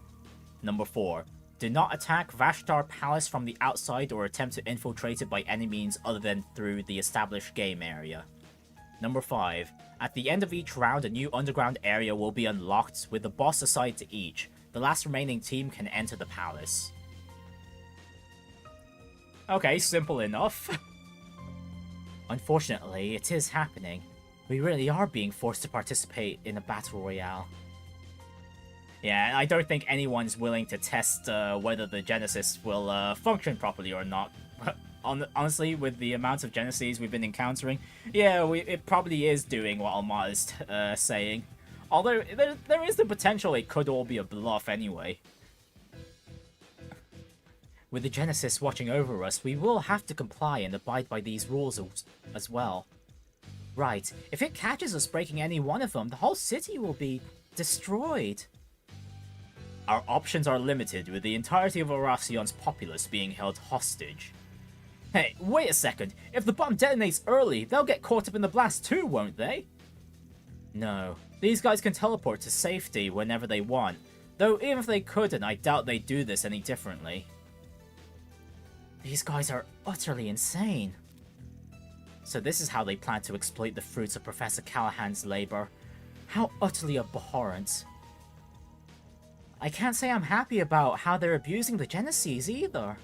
Number 4. Do not attack Vashtar Palace from the outside or attempt to infiltrate it by any means other than through the established game area. Number 5. At the end of each round, a new underground area will be unlocked with the boss assigned to each. The last remaining team can enter the palace. Okay, simple enough. Unfortunately, it is happening. We really are being forced to participate in a battle royale. Yeah, I don't think anyone's willing to test whether the Genesis will function properly or not. Honestly, with the amount of Genesis we've been encountering, yeah, it probably is doing what Almata's saying. Although, there is the potential it could all be a bluff anyway. With the Genesis watching over us, we will have to comply and abide by these rules as well. Right, if it catches us breaking any one of them, the whole city will be destroyed. Our options are limited, with the entirety of Oración's populace being held hostage. Hey, wait a second. If the bomb detonates early, they'll get caught up in the blast too, won't they? No. These guys can teleport to safety whenever they want. Though even if they couldn't, I doubt they'd do this any differently. These guys are utterly insane. So this is how they plan to exploit the fruits of Professor Callahan's labor. How utterly abhorrent. I can't say I'm happy about how they're abusing the Genesis either.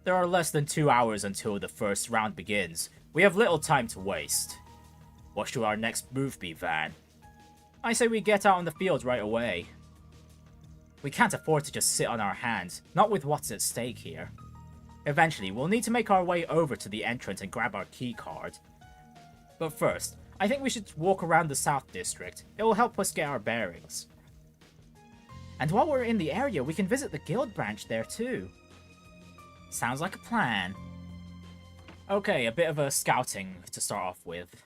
There are less than 2 hours until the first round begins. We have little time to waste. What should our next move be, Van? I say we get out on the field right away. We can't afford to just sit on our hands, not with what's at stake here. Eventually, we'll need to make our way over to the entrance and grab our keycard. But first, I think we should walk around the South District. It will help us get our bearings. And while we're in the area, we can visit the guild branch there too. Sounds like a plan. Okay, a bit of a scouting to start off with.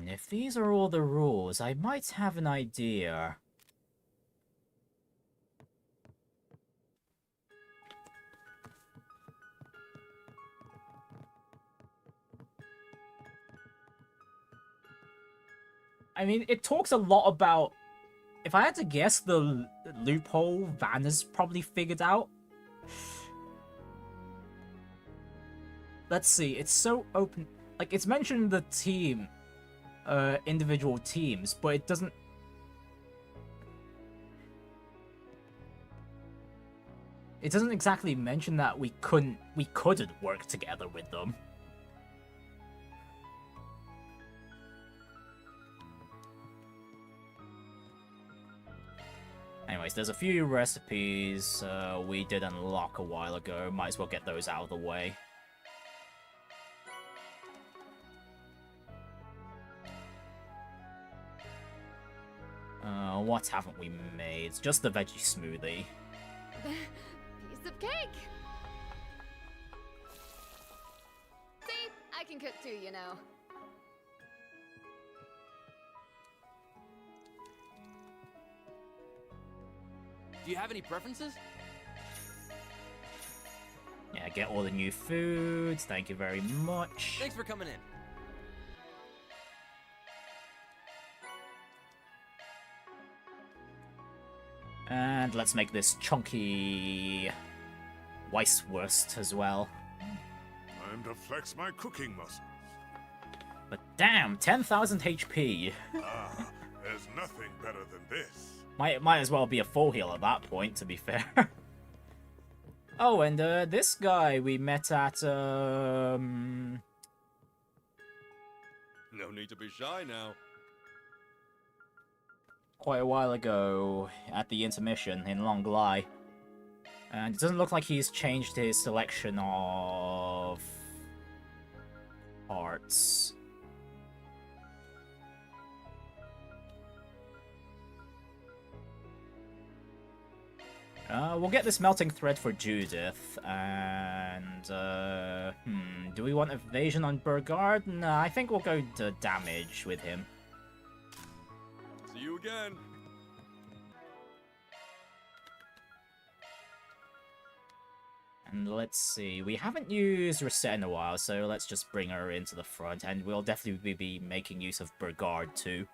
If these are all the rules, I might have an idea. I mean, it talks a lot about... If I had to guess, the loophole Van has probably figured out. Let's see, it's so open... Like, it's mentioned the team... individual teams, but it doesn't... It doesn't exactly mention that we couldn't work together with them. Anyways, there's a few recipes we did unlock a while ago. Might as well get those out of the way. What haven't we made? Just the veggie smoothie. Piece of cake! See? I can cook too, you know. Do you have any preferences? Yeah, get all the new foods. Thank you very much. Thanks for coming in. And let's make this chunky Weisswurst as well. Time to flex my cooking muscles. But damn, 10,000 HP. Ah, there's nothing better than this. Might as well be a full heal at that point, to be fair. Oh, and this guy we met at No need to be shy now. quite a while ago at the intermission in Long Lai. And it doesn't look like he's changed his selection of parts. We'll get this melting thread for Judith, and do we want evasion on Burgard? No, I think we'll go to damage with him. See you again. And let's see, we haven't used Reset in a while, so let's just bring her into the front, and we'll definitely be making use of Burgard too.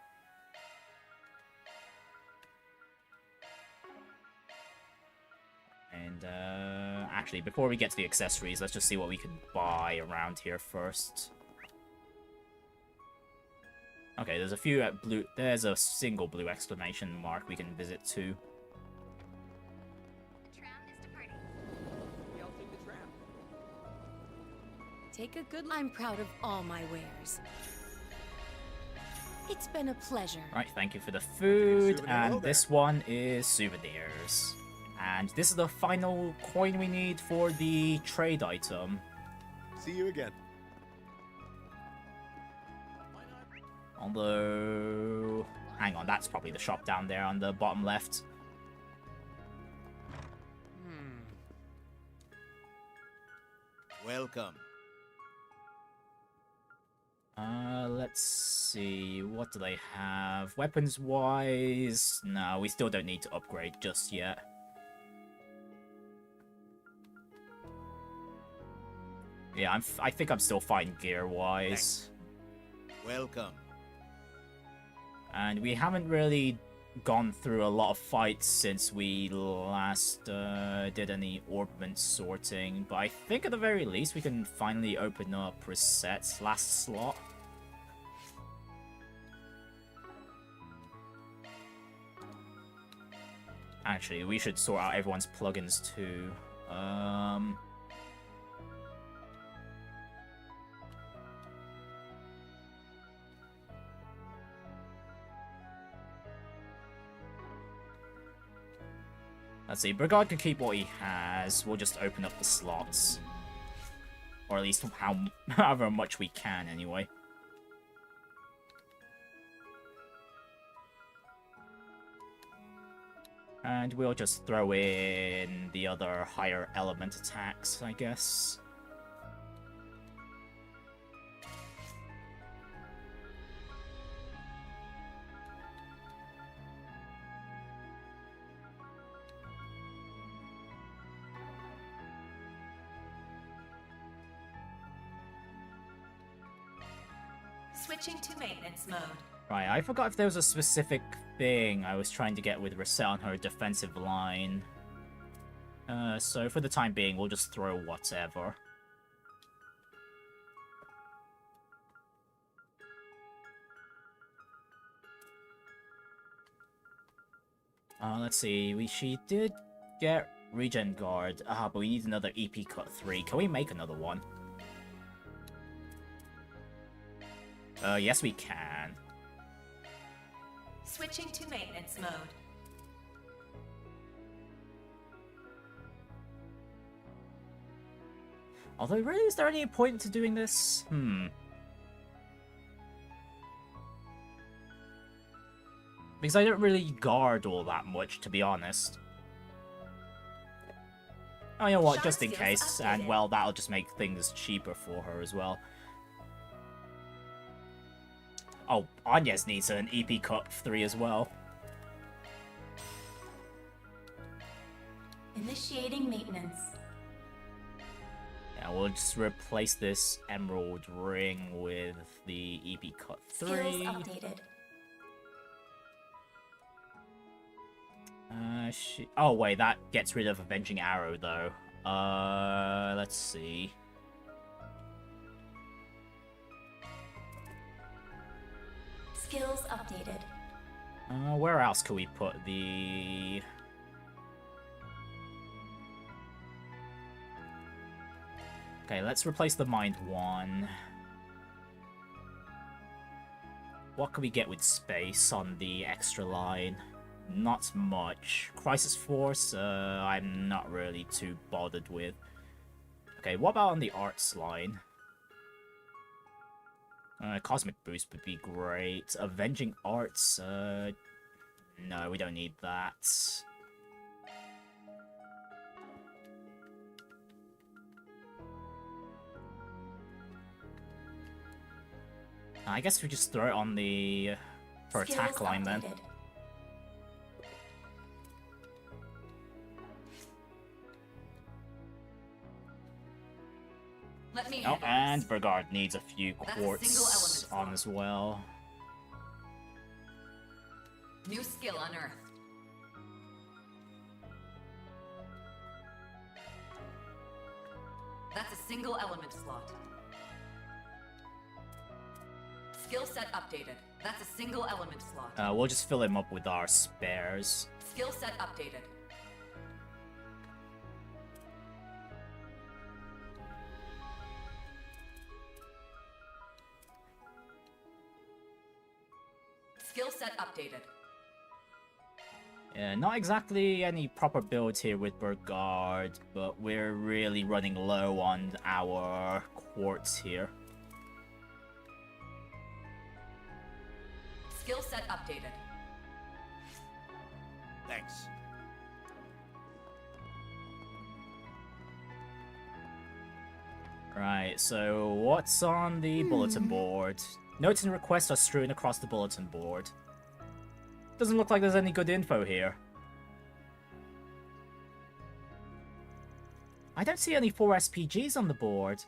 And, actually, before we get to the accessories, let's just see what we can buy around here first. Okay, there's a few blue... There's a single blue exclamation mark we can visit too. Take a good... I'm proud of all my wares. It's been a pleasure. Right, thank you for the food, and this one is souvenirs. And this is the final coin we need for the trade item. See you again. Although... Hang on, that's probably the shop down there on the bottom left. Welcome. Let's see, what do they have? Weapons-wise, no, we still don't need to upgrade just yet. Yeah, I think I'm still fine gear-wise. Welcome. And we haven't really gone through a lot of fights since we last did any orbment sorting, but I think at the very least we can finally open up Reset's last slot. Actually, we should sort out everyone's plugins too. Let's see, Brigard can keep what he has. We'll just open up the slots. Or at least however much we can, anyway. And we'll just throw in the other higher element attacks, I guess. Switching to maintenance mode. Right, I forgot if there was a specific thing I was trying to get with Reset on her defensive line. So for the time being, we'll just throw whatever. Let's see, she did get Regen guard. Ah, but we need another EP cut 3. Can we make another one? Yes we can. Switching to maintenance mode. Although, really, is there any point to doing this? Because I don't really guard all that much, to be honest. Oh, you know what, just in case, and well, that'll just make things cheaper for her as well. Oh, Angès needs an EP cut 3 as well. Initiating maintenance. Yeah, we'll just replace this emerald ring with the EP cut 3. Skills updated. Oh wait, that gets rid of Avenging Arrow though. Let's see. Skills updated. Where else could we put the... Okay, let's replace the Mind 1. What can we get with space on the extra line? Not much. Crisis Force, I'm not really too bothered with. Okay, what about on the arts line? Cosmic Boost would be great. Avenging Arts, no, we don't need that. I guess we just throw it on the per attack line then. Let me Oh, and Burgard needs a few quartz on as well. New skill unearthed. That's a single element slot. Skill set updated. That's a single element slot. We'll just fill him up with our spares. Skill set updated. Skill set updated. Yeah, not exactly any proper builds here with Burgard, but we're really running low on our quartz here. Skill set updated. Thanks. Right, so what's on the bulletin board? Notes and requests are strewn across the bulletin board. Doesn't look like there's any good info here. I don't see any 4 SPGs on the board.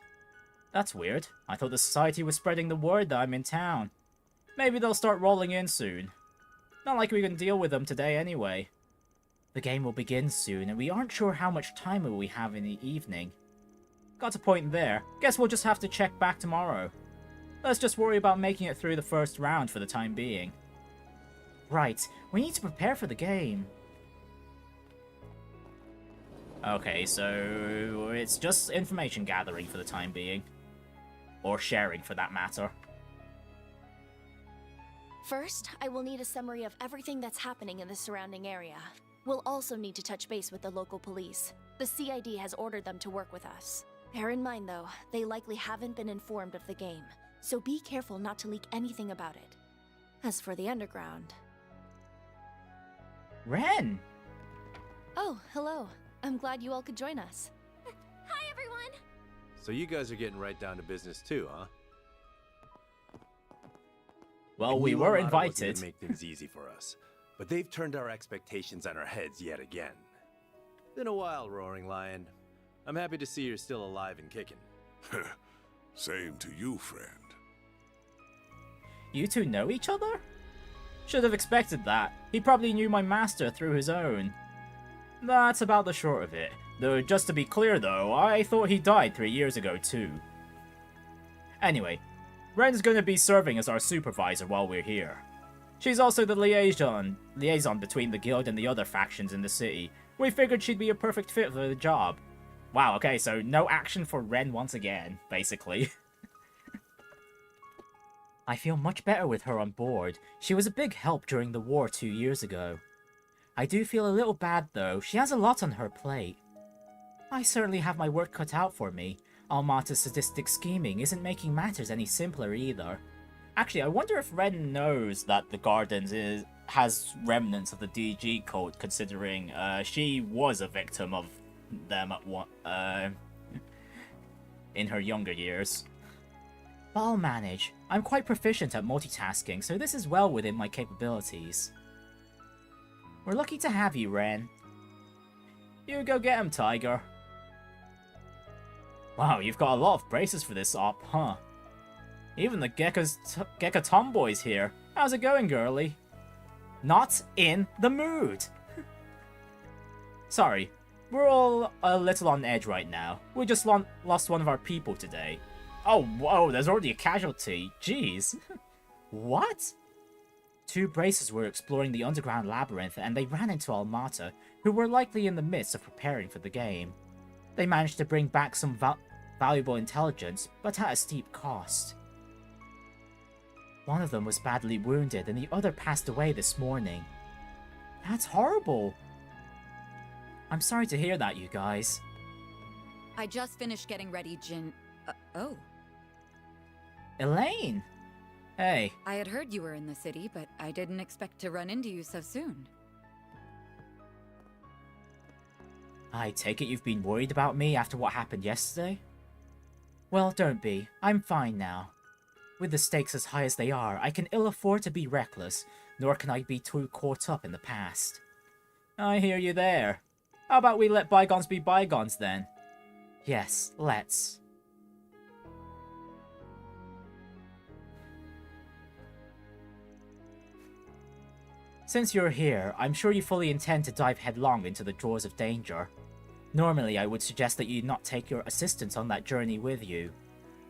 That's weird. I thought the society was spreading the word that I'm in town. Maybe they'll start rolling in soon. Not like we can deal with them today anyway. The game will begin soon, and we aren't sure how much time we have in the evening. Got a point there. Guess we'll just have to check back tomorrow. Let's just worry about making it through the first round for the time being. Right, we need to prepare for the game. Okay, so it's just information gathering for the time being. Or sharing, for that matter. First, I will need a summary of everything that's happening in the surrounding area. We'll also need to touch base with the local police. The CID has ordered them to work with us. Bear in mind, though, they likely haven't been informed of the game, so be careful not to leak anything about it. As for the underground... Ren! Oh, hello. I'm glad you all could join us. Hi, everyone! So you guys are getting right down to business too, huh? Well, we were invited. To make things easy for us, but they've turned our expectations on our heads yet again. Been a while, Roaring Lion. I'm happy to see you're still alive and kicking. Same to you, friend. You two know each other? Should have expected that. He probably knew my master through his own. That's about the short of it. Though, just to be clear though, I thought he died 3 years ago too. Anyway, Ren's gonna be serving as our supervisor while we're here. She's also the liaison between the guild and the other factions in the city, We figured she'd be a perfect fit for the job. Wow, okay, so no action for Ren once again, basically. I feel much better with her on board. She was a big help during the war 2 years ago. I do feel a little bad though, she has a lot on her plate. I certainly have my work cut out for me. Almata's sadistic scheming isn't making matters any simpler either. Actually, I wonder if Ren knows that the Gardens has remnants of the DG cult, considering she was a victim of them at one, in her younger years. But I'll manage. I'm quite proficient at multitasking, so this is well within my capabilities. We're lucky to have you, Ren. You go get him, Tiger. Wow, you've got a lot of braces for this op, huh? Even the Gekka tomboy's here. How's it going, girly? Not in the mood. Sorry, we're all a little on edge right now. We just lost one of our people today. Oh, whoa, there's already a casualty. Jeez. What? 2 braces were exploring the underground labyrinth and they ran into Almata, who were likely in the midst of preparing for the game. They managed to bring back some valuable intelligence, but at a steep cost. One of them was badly wounded and the other passed away this morning. That's horrible. I'm sorry to hear that, you guys. I just finished getting ready, Jin. Oh. Elaine! Hey. I had heard you were in the city, but I didn't expect to run into you so soon. I take it you've been worried about me after what happened yesterday? Well, don't be. I'm fine now. With the stakes as high as they are, I can ill afford to be reckless, nor can I be too caught up in the past. I hear you there. How about we let bygones be bygones then? Yes, let's. Since you're here, I'm sure you fully intend to dive headlong into the jaws of danger. Normally, I would suggest that you not take your assistants on that journey with you.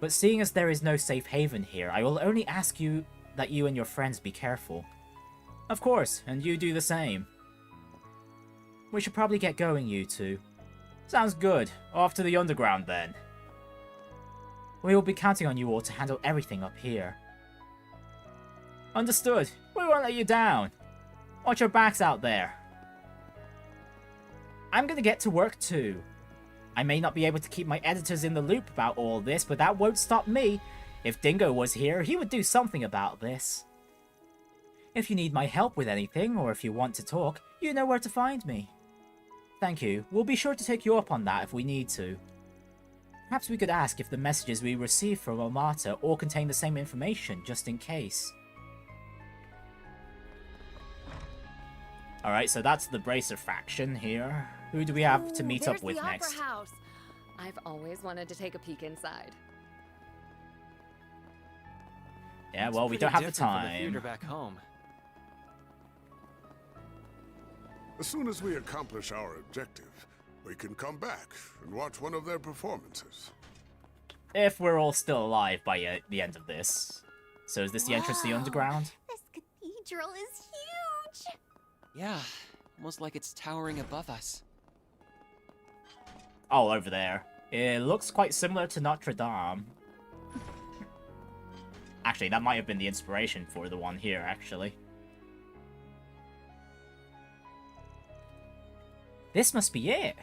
But seeing as there is no safe haven here, I will only ask you that you and your friends be careful. Of course, and you do the same. We should probably get going, you two. Sounds good. Off to the underground then. We will be counting on you all to handle everything up here. Understood. We won't let you down. Watch your backs out there. I'm gonna get to work too. I may not be able to keep my editors in the loop about all this, but that won't stop me. If Dingo was here, he would do something about this. If you need my help with anything, or if you want to talk, you know where to find me. Thank you. We'll be sure to take you up on that if we need to. Perhaps we could ask if the messages we receive from Almata all contain the same information, just in case. Alright, so that's the Bracer faction here. Who do we have to meet up with next? Opera House. I've always wanted to take a peek inside. Yeah, well, we don't have the From the time. theater back home. As soon as we accomplish our objective, we can come back and watch one of their performances. If we're all still alive by the end of this. So is this the entrance to the underground? This cathedral is huge! Yeah, almost like it's towering above us. Oh, over there. It looks quite similar to Notre Dame. Actually, that might have been the inspiration for the one here, actually. This must be it.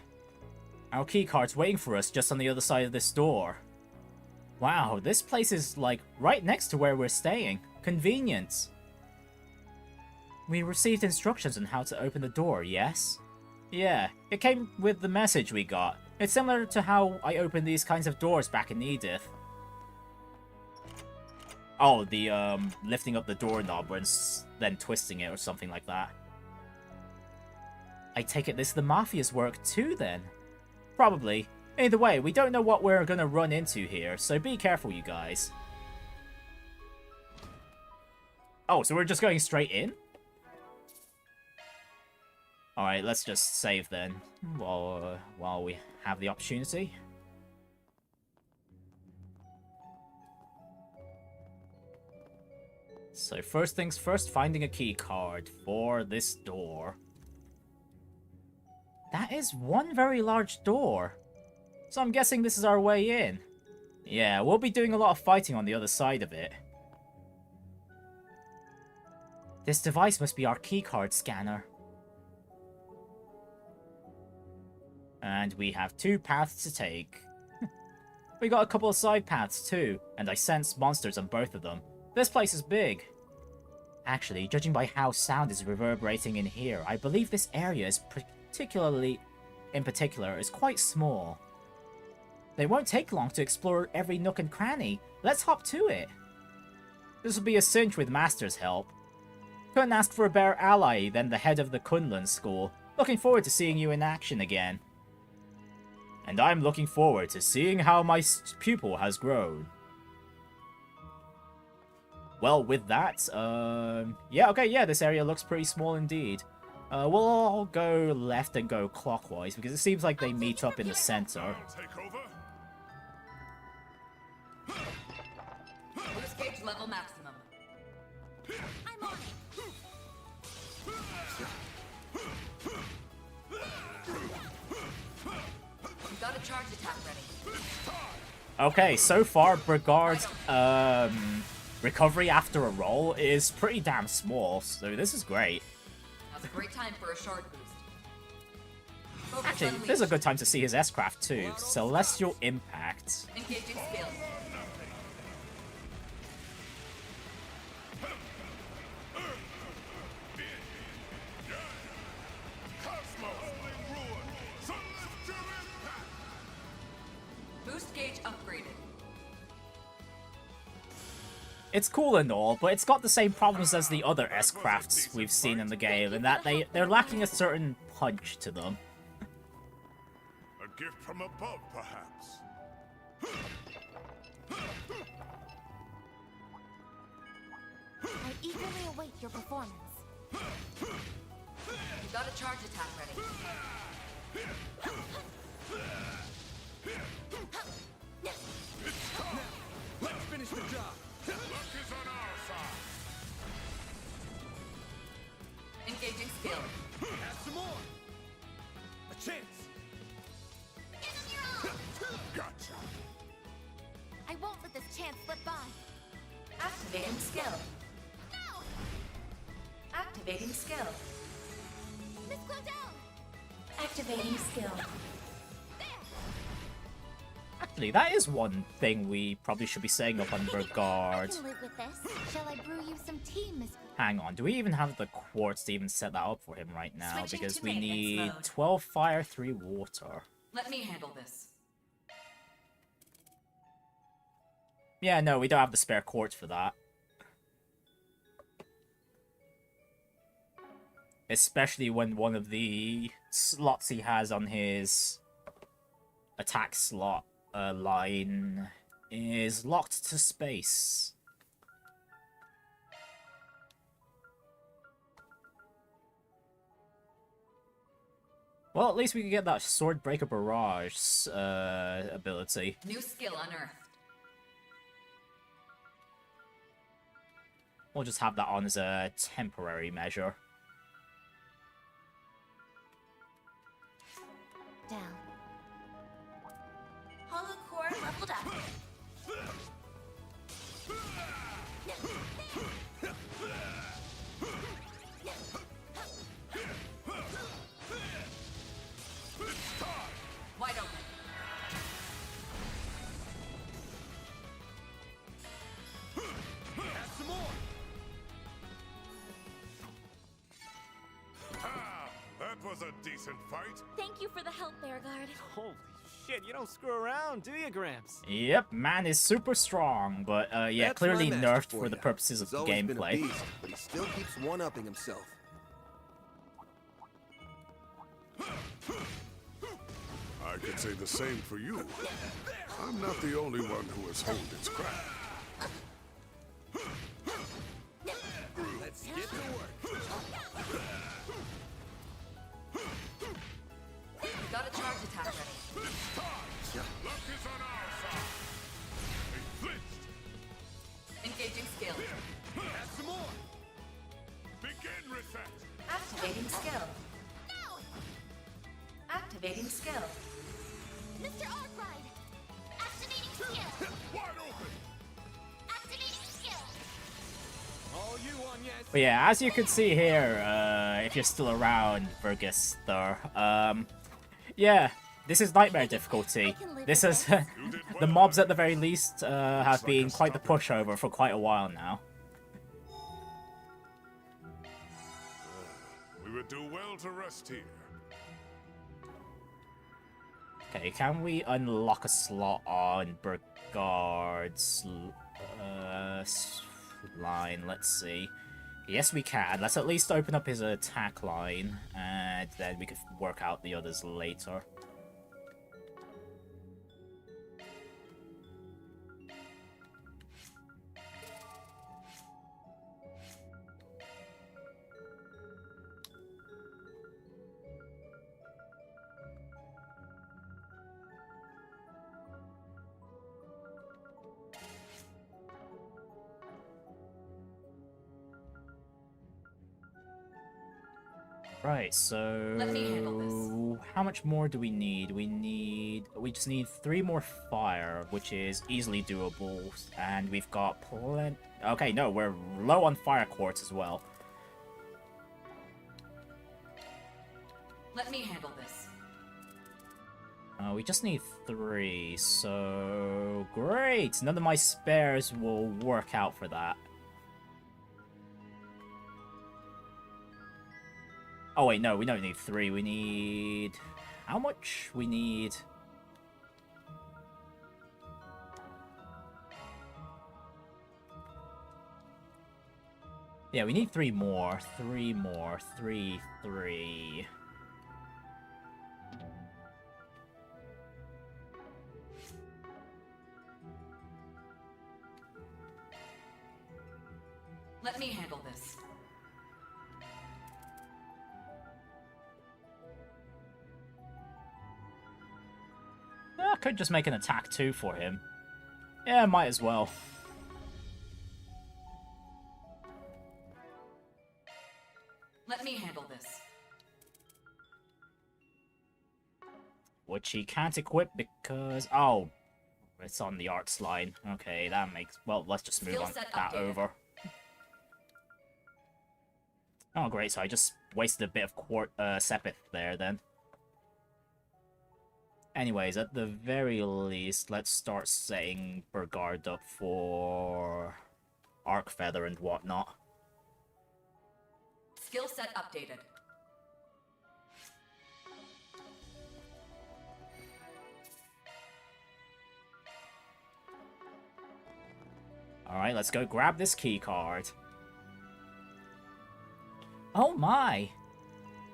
Our keycard's waiting for us just on the other side of this door. Wow, this place is, like, right next to where we're staying. Convenient. We received instructions on how to open the door, yes? Yeah, it came with the message we got. It's similar to how I opened these kinds of doors back in Edith. Oh, the, lifting up the doorknob and then twisting it or something like that. I take it this is the Mafia's work too, then? Probably. Either way, we don't know what we're gonna run into here, so be careful, you guys. Oh, so we're just going straight in? Alright, let's just save then, while we have the opportunity. So first things first, finding a key card for this door. That is one very large door. So I'm guessing this is our way in. Yeah, we'll be doing a lot of fighting on the other side of it. This device must be our keycard scanner. And we have 2 paths to take. We got a couple of side paths too, and I sense monsters on both of them. This place is big. Actually, judging by how sound is reverberating in here, I believe this area is in particular is quite small. It won't take long to explore every nook and cranny. Let's hop to it. This will be a cinch with Master's help. Couldn't ask for a better ally than the head of the Kunlun school. Looking forward to seeing you in action again. And I'm looking forward to seeing how my pupil has grown. Well, with that, yeah, this area looks pretty small indeed. We'll all go left and go clockwise, because it seems like they meet up in the center. Boost gauge level maximum. I'm on it. Got a charge attack ready. Okay, so far, Brigard's recovery after a roll is pretty damn small, so this is great. That's a great time for a shard boost. Focus Actually, unleashed. this is a good time to see his S-Craft too. Celestial Impact. Engaging skills. Boost gauge upgraded. It's cool and all, but it's got the same problems as the other S-Crafts we've seen in the game, in that they're lacking a certain punch to them. A gift from above, perhaps. I eagerly await your performance. You got a charge attack ready. Let's finish the job. Luck is on our side. Engaging skill. Have some more. A chance. Gotcha. I won't let this chance slip by. Activating skill. No! Activating skill. Miss Claudel! Activating skill. Actually, that is one thing we probably should be saying up on Brigard. I can live with this. Shall I brew you some tea, Miss? Hang on, do we even have the quartz to even set that up for him right now? Switching Because to we maintenance need mode. 12 fire, 3 water. Let me handle this. Yeah, no, we don't have the spare quartz for that. Especially when one of the slots he has on his attack slot line is locked to space. Well, at least we can get that Swordbreaker Barrage ability. New skill unearthed. We'll just have that on as a temporary measure. Down. Hollow core leveled up. Wide open. Have some more. Ah, that was a decent fight. Thank you for the help, Beauregard. Holy shit, you don't screw around, do you, Gramps? Yep, man is super strong, but yeah, That's clearly my master nerfed for for the ya. purposes of He's the always been a gameplay. beast, but he still keeps one-upping himself. I could say the same for you. I'm not the only one who has honed its craft. Let's get to work. Got a charge attack ready. Luck is on our side. They flinched. Engaging skill. Have some more. Begin reset. Activating skill. No! But yeah, as you can see here, if you're still around, Burgester, yeah, this is nightmare difficulty. This is the mobs at the very least have been quite the pushover for quite a while now. We would do well to rest here. Okay, can we unlock a slot on Burgard's line? Let's see. Yes, we can. Let's at least open up his attack line, and then we can work out the others later. Right, so Let me handle this. How much more do we need? We just need 3 more fire, which is easily doable, and we've got plenty. Okay, no, we're low on fire quartz as well. Let me handle this. We just need 3, so great. None of my spares will work out for that. Oh wait, no, we don't need 3, we need... How much? We need... Yeah, we need 3 more. 3 more. 3. Let me handle this. I could just make an attack 2 for him. Yeah, might as well. Let me handle this. Which he can't equip because... Oh, it's on the arts line. Okay, that makes... Well, let's just move on that over. Oh, great, so I just wasted a bit of Sepith there, then. Anyways, at the very least, let's start setting Burgard up for Arc Feather and whatnot. Skill set updated. Alright, let's go grab this keycard. Oh my!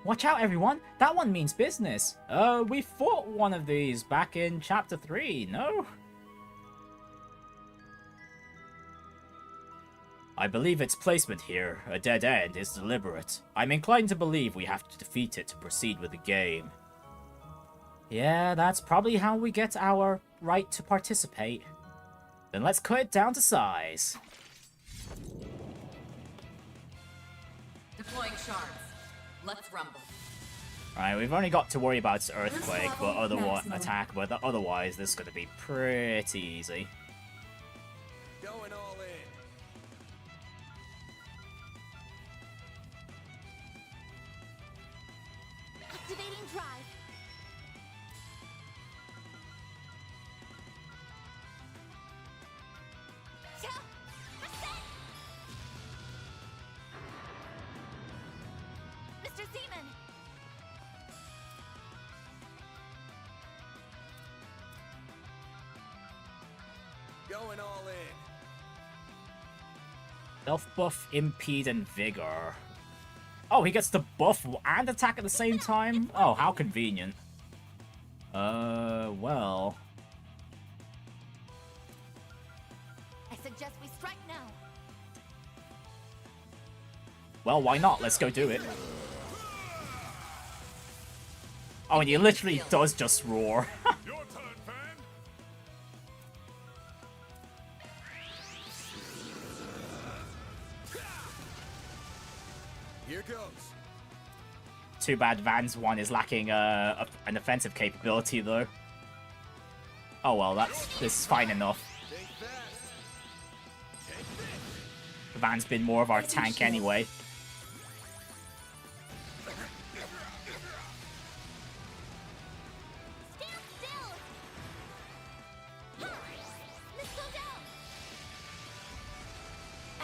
Watch out, everyone! That one means business! We fought one of these back in Chapter 3, no? I believe its placement here, a dead end, is deliberate. I'm inclined to believe we have to defeat it to proceed with the game. Yeah, that's probably how we get our right to participate. Then let's cut it down to size. Deploying shards. Let's rumble. Alright, we've only got to worry about its earthquake, but otherwise this is going to be pretty easy. Going all in. Activating drive. Mr. Zeman! Going all in. Self buff, impede, and vigor. Oh, he gets to buff and attack at the same time? Oh, how convenient. Well. I suggest we strike now. Well, why not? Let's go do it. Oh, and he literally does just roar. Here goes. Too bad Van's one is lacking an offensive capability, though. Oh well, this is fine enough. Van's been more of our tank anyway.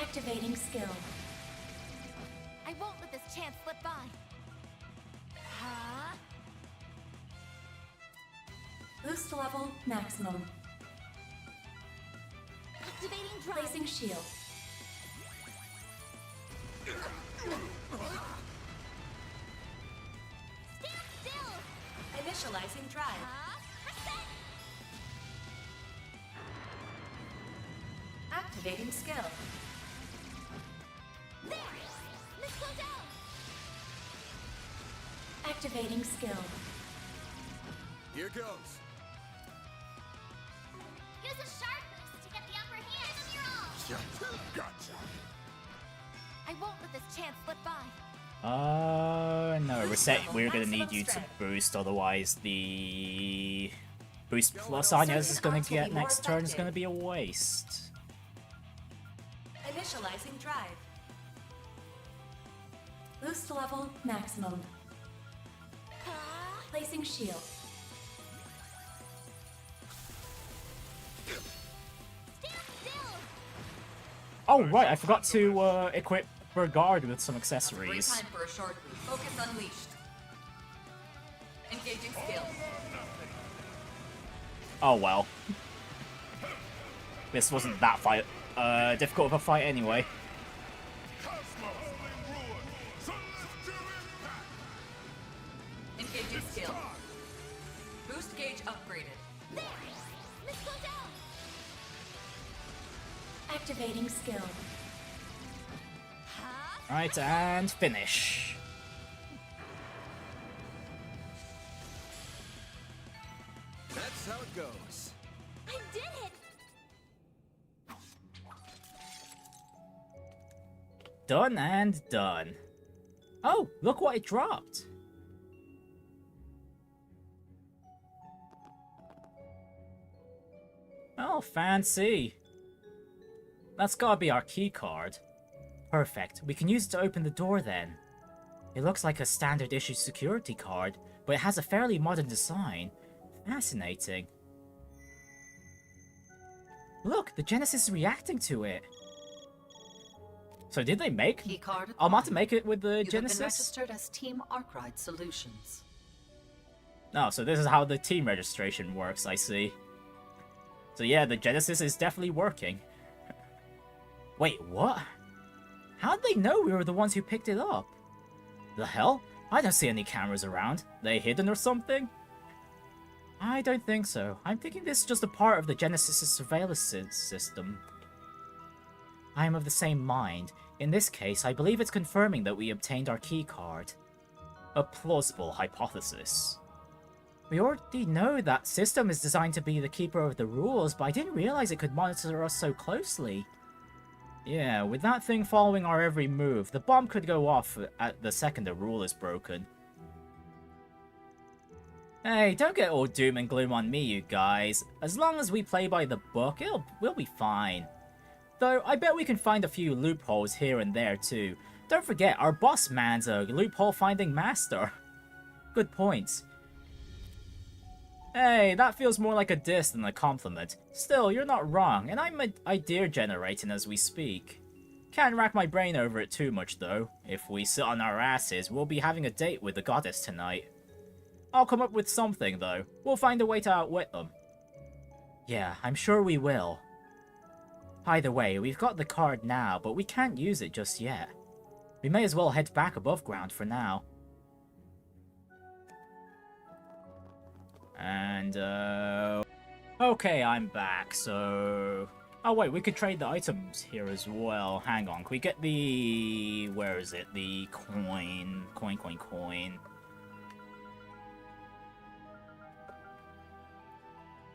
Activating skill. I won't let this chance slip by. Huh? Boost level maximum. Activating drive. Placing shield. Stand still. Initializing drive. Activating skill. There! Missile down! Activating skill. Here goes. Use a sharp boost to get the upper hand of your own! Gotcha. I won't let this chance slip by. No, we're gonna need you to boost, otherwise the boost plus Angès is gonna get next turn is gonna be a waste. Initializing drive. Boost level maximum. Placing shield. Oh right, I forgot to equip Brigard with some accessories. Time for a short boost. Focus unleashed. Engaging skill. Oh well. This wasn't that difficult of a fight anyway. Engaging skill. Boost gauge upgraded. Missile down. Activating skill. Right, and finish. That's how it goes. I did it! Done and done. Oh, look what it dropped. Oh, fancy. That's gotta be our keycard. Perfect. We can use it to open the door then. It looks like a standard issue security card, but it has a fairly modern design. Fascinating. Look, the Genesis is reacting to it. So did they make Almata make it with the Genesis? You've been registered as Team Arkride Solutions. No, so this is how the team registration works, I see. So yeah, the Genesis is definitely working. Wait, what? How'd they know we were the ones who picked it up? The hell? I don't see any cameras around. They hidden or something? I don't think so. I'm thinking this is just a part of the Genesis' surveillance system. I am of the same mind. In this case, I believe it's confirming that we obtained our keycard. A plausible hypothesis. We already know that system is designed to be the keeper of the rules, but I didn't realize it could monitor us so closely. Yeah, with that thing following our every move, the bomb could go off at the second the rule is broken. Hey, don't get all doom and gloom on me, you guys. As long as we play by the book, we'll be fine. Though, I bet we can find a few loopholes here and there too. Don't forget, our boss man's a loophole-finding master. Good points. Hey, that feels more like a diss than a compliment. Still, you're not wrong, and I'm idea generating as we speak. Can't rack my brain over it too much though. If we sit on our asses, we'll be having a date with the goddess tonight. I'll come up with something though. We'll find a way to outwit them. Yeah, I'm sure we will. Either way, we've got the card now, but we can't use it just yet. We may as well head back above ground for now. And, okay, I'm back, so... Oh wait, we could trade the items here as well. Hang on, can we get the... Where is it? The coin. Coin.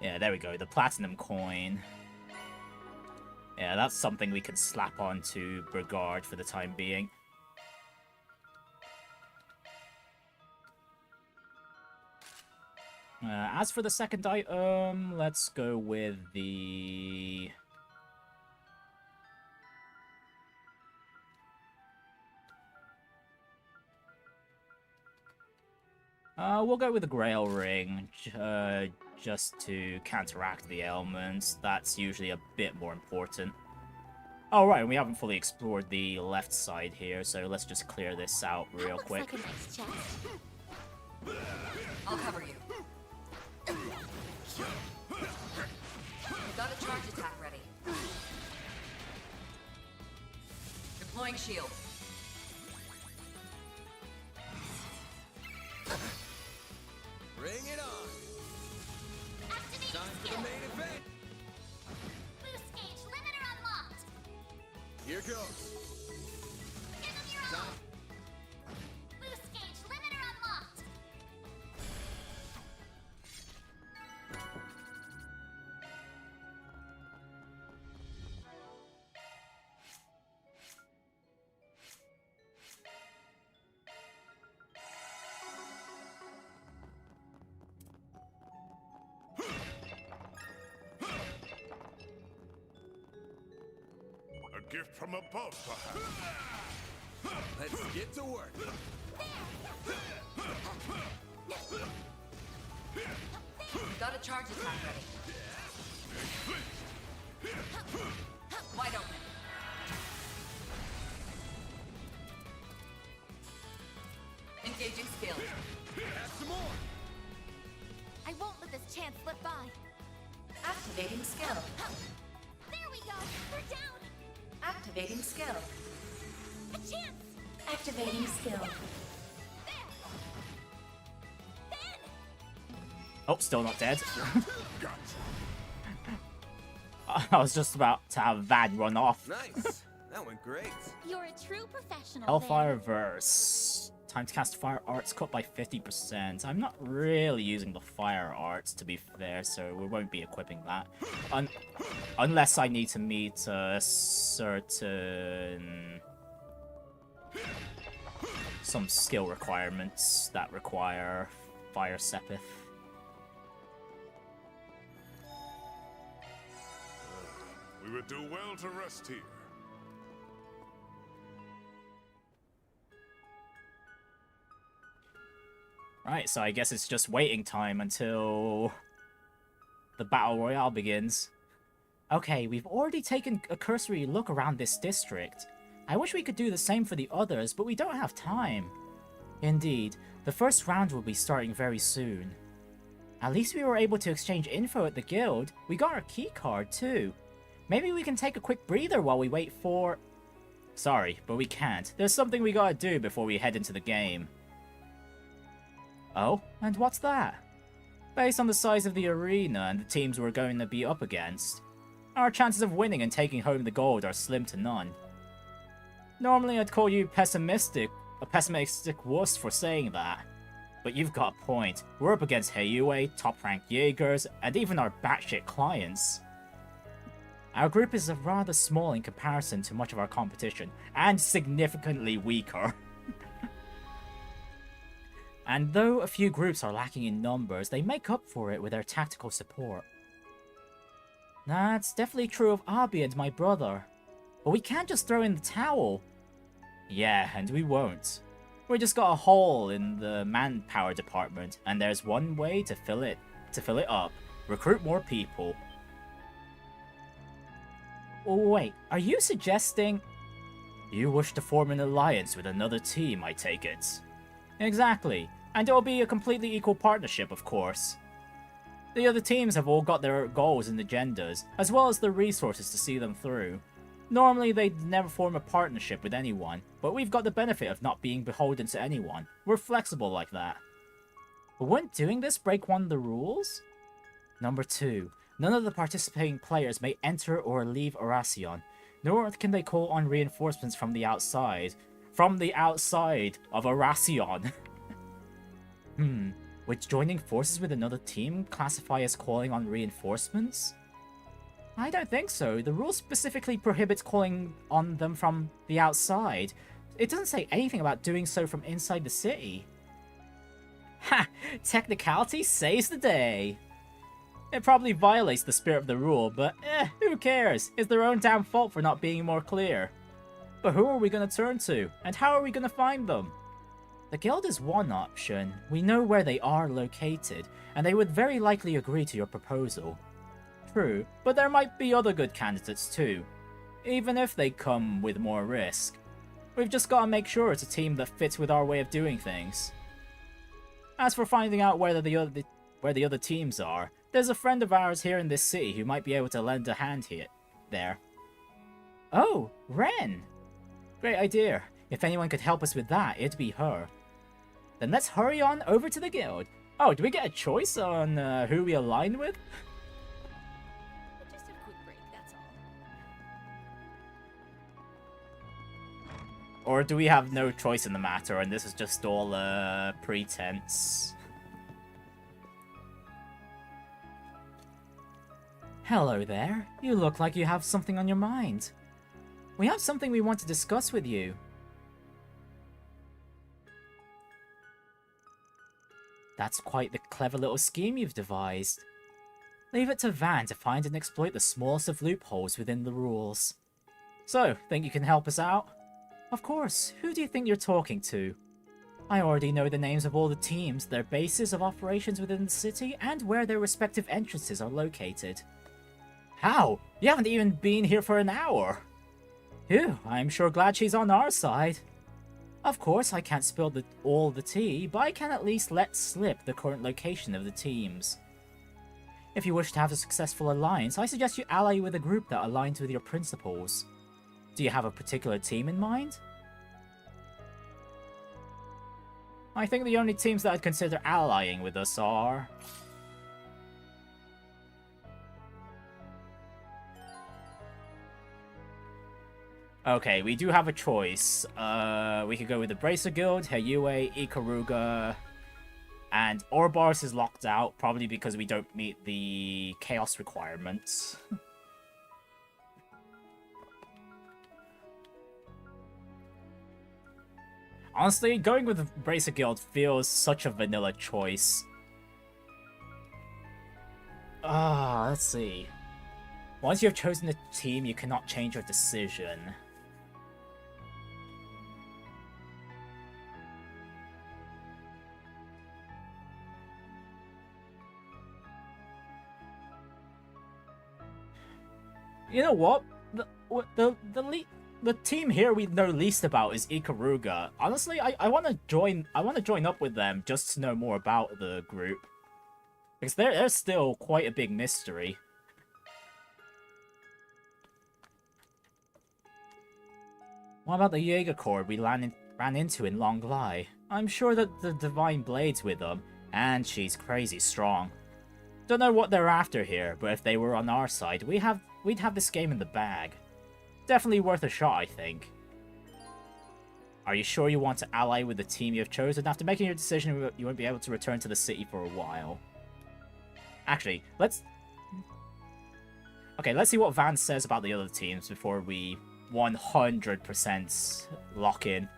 Yeah, there we go, the platinum coin. Yeah, that's something we can slap onto Brigard for the time being. As for the second item, let's go with the... We'll go with the Grail Ring, just to counteract the ailments. That's usually a bit more important. Oh, right, we haven't fully explored the left side here, so let's just clear this out real quick. Like a nice chest. I'll cover you. I've got a charge attack ready. Deploying shield. Bring it on! Time for the main event! Boost gauge limiter unlocked. Here goes. Give them your all. Boost gauge limiter unlocked. A gift from above, perhaps. Let's get to work. Got a charge attack ready. Wide open. Engaging skill. Add some more. I won't let this chance slip by. Activating skill. There we go. We're down. Activating skill. A chance. Activating skill. Oh, still not dead. I was just about to have Vad run off. Nice. That went great. You're a true professional. Hellfire Verse. Time to cast Fire Arts cut by 50%. I'm not really using the Fire Arts, to be fair, so we won't be equipping that. Unless I need to meet a certain... some skill requirements that require Fire Sepith. We would do well to rest here. Right, so I guess it's just waiting time until the Battle Royale begins. Okay, we've already taken a cursory look around this district. I wish we could do the same for the others, but we don't have time. Indeed, the first round will be starting very soon. At least we were able to exchange info at the guild. We got our keycard too. Maybe we can take a quick breather while we wait for... Sorry, but we can't. There's something we gotta do before we head into the game. Oh, and what's that? Based on the size of the arena and the teams we're going to be up against, our chances of winning and taking home the gold are slim to none. Normally I'd call you a pessimistic wuss for saying that. But you've got a point. We're up against Heiyue, top-ranked Jaegers, and even our batshit clients. Our group is rather small in comparison to much of our competition, and significantly weaker. And though a few groups are lacking in numbers, they make up for it with their tactical support. That's definitely true of Abi and my brother. But we can't just throw in the towel. Yeah, and we won't. We just got a hole in the manpower department, and there's one way to fill it up. Recruit more people. Wait, are you suggesting... You wish to form an alliance with another team, I take it? Exactly, and it'll be a completely equal partnership, of course. The other teams have all got their goals and agendas, as well as the resources to see them through. Normally, they'd never form a partnership with anyone, but we've got the benefit of not being beholden to anyone. We're flexible like that. But wouldn't doing this break one of the rules? Number 2. None of the participating players may enter or leave Oración, nor can they call on reinforcements from the outside. From the outside of Oración. Would joining forces with another team classify as calling on reinforcements? I don't think so. The rule specifically prohibits calling on them from the outside. It doesn't say anything about doing so from inside the city. Ha! Technicality saves the day! It probably violates the spirit of the rule, but who cares? It's their own damn fault for not being more clear. But who are we going to turn to? And how are we going to find them? The guild is one option. We know where they are located, and they would very likely agree to your proposal. True, but there might be other good candidates too, even if they come with more risk. We've just got to make sure it's a team that fits with our way of doing things. As for finding out where the other teams are, there's a friend of ours here in this city who might be able to lend a hand there. Oh, Ren! Great idea. If anyone could help us with that, it'd be her. Then let's hurry on over to the guild. Oh, do we get a choice on who we align with? Just a quick break, that's all. Or do we have no choice in the matter and this is just all pretense? Hello there. You look like you have something on your mind. We have something we want to discuss with you. That's quite the clever little scheme you've devised. Leave it to Van to find and exploit the smallest of loopholes within the rules. So, think you can help us out? Of course. Who do you think you're talking to? I already know the names of all the teams, their bases of operations within the city, and where their respective entrances are located. How? You haven't even been here for an hour. Phew, I'm sure glad she's on our side. Of course, I can't spill all the tea, but I can at least let slip the current location of the teams. If you wish to have a successful alliance, I suggest you ally with a group that aligns with your principles. Do you have a particular team in mind? I think the only teams that I'd consider allying with us are... Okay, we do have a choice. We could go with the Bracer Guild, Heyue, Ikaruga, and Ouroboros is locked out, probably because we don't meet the Chaos requirements. Honestly, going with the Bracer Guild feels such a vanilla choice. Let's see. Once you have chosen a team, you cannot change your decision. You know what? The team here we know least about is Ikaruga. Honestly, I want to join up with them just to know more about the group, because they're still quite a big mystery. What about the Jaeger Corps we ran into in Long Lai? I'm sure that the Divine Blade's with them, and she's crazy strong. Don't know what they're after here, but if they were on our side, we'd have this game in the bag. Definitely worth a shot, I think. Are you sure you want to ally with the team you have chosen? After making your decision, you won't be able to return to the city for a while. Actually, let's see what Van says about the other teams before we 100% lock in.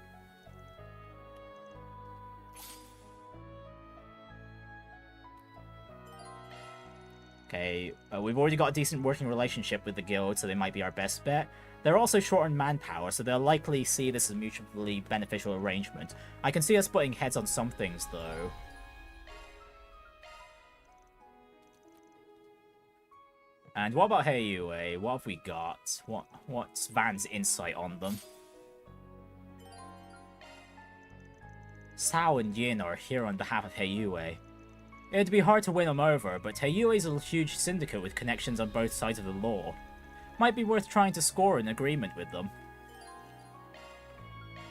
Okay, we've already got a decent working relationship with the guild, so they might be our best bet. They're also short on manpower, so they'll likely see this as a mutually beneficial arrangement. I can see us butting heads on some things, though. And what about Heyue? What have we got? What's Van's insight on them? Sao and Yin are here on behalf of Heyue. It'd be hard to win them over, but Heyue's a huge syndicate with connections on both sides of the law. Might be worth trying to score an agreement with them.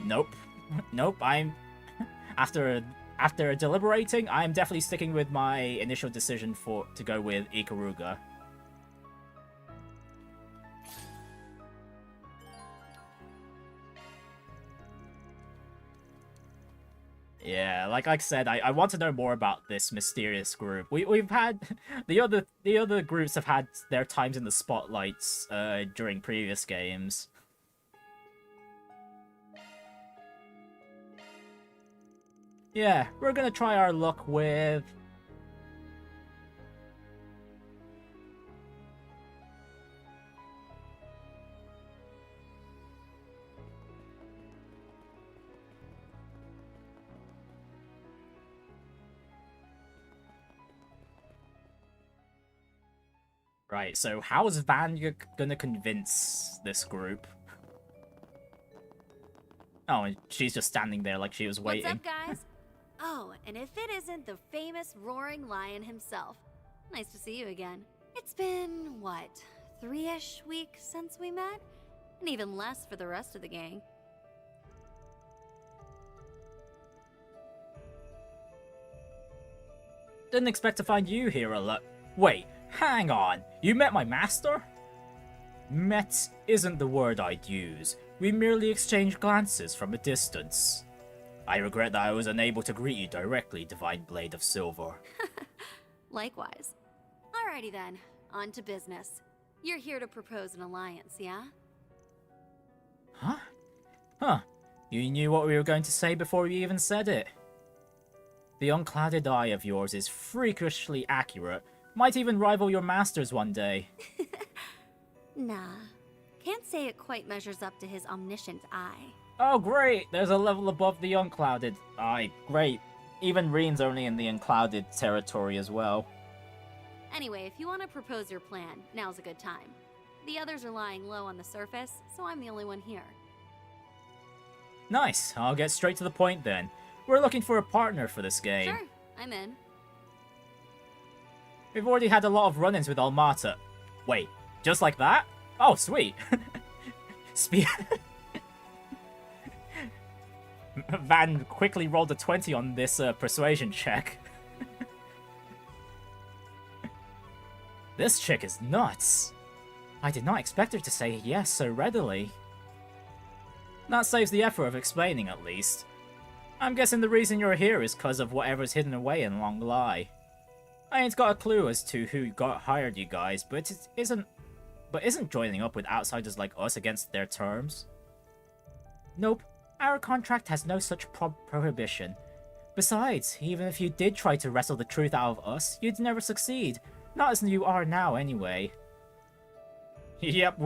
Nope. Nope, after deliberating, I'm definitely sticking with my initial decision to go with Ikaruga. Yeah, like I said, I want to know more about this mysterious group. We've had the other groups have had their times in the spotlights during previous games. Yeah, we're gonna try our luck with... Right, so how is Van gonna convince this group? Oh, and she's just standing there like she was waiting. What's up, guys? Oh, and if it isn't the famous roaring lion himself. Nice to see you again. It's been, what, 3-ish weeks since we met? And even less for the rest of the gang. Didn't expect to find you here Wait, hang on. You met my master? Met isn't the word I'd use. We merely exchanged glances from a distance. I regret that I was unable to greet you directly, Divine Blade of Silver. Likewise. Alrighty then, on to business. You're here to propose an alliance, yeah? Huh. You knew what we were going to say before we even said it. The unclouded eye of yours is freakishly accurate. Might even rival your master's one day. Nah. Can't say it quite measures up to his omniscient eye. Oh great, there's a level above the unclouded eye. Great. Even Reen's only in the unclouded territory as well. Anyway, if you want to propose your plan, now's a good time. The others are lying low on the surface, so I'm the only one here. Nice, I'll get straight to the point then. We're looking for a partner for this game. Sure, I'm in. We've already had a lot of run-ins with Almata. Wait, just like that? Oh, sweet. Van quickly rolled a 20 on this persuasion check. This chick is nuts. I did not expect her to say yes so readily. That saves the effort of explaining, at least. I'm guessing the reason you're here is because of whatever's hidden away in Long Lie. I ain't got a clue as to who hired you guys, but isn't joining up with outsiders like us against their terms? Nope, our contract has no such prohibition. Besides, even if you did try to wrestle the truth out of us, you'd never succeed. Not as you are now, anyway. Yep,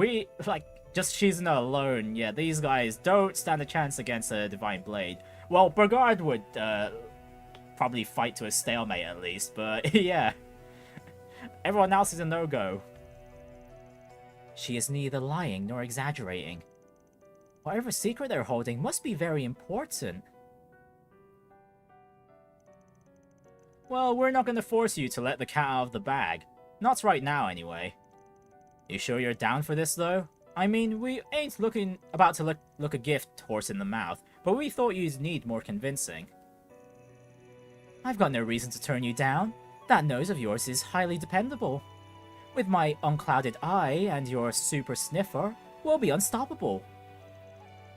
just Shizuna alone, yeah, these guys don't stand a chance against a Divine Blade. Well, Burgard would, probably fight to a stalemate at least, but yeah. Everyone else is a no-go. She is neither lying nor exaggerating. Whatever secret they're holding must be very important. Well, we're not going to force you to let the cat out of the bag. Not right now, anyway. You sure you're down for this, though? I mean, we ain't about to look a gift horse in the mouth, but we thought you'd need more convincing. I've got no reason to turn you down. That nose of yours is highly dependable. With my unclouded eye and your super sniffer, we'll be unstoppable.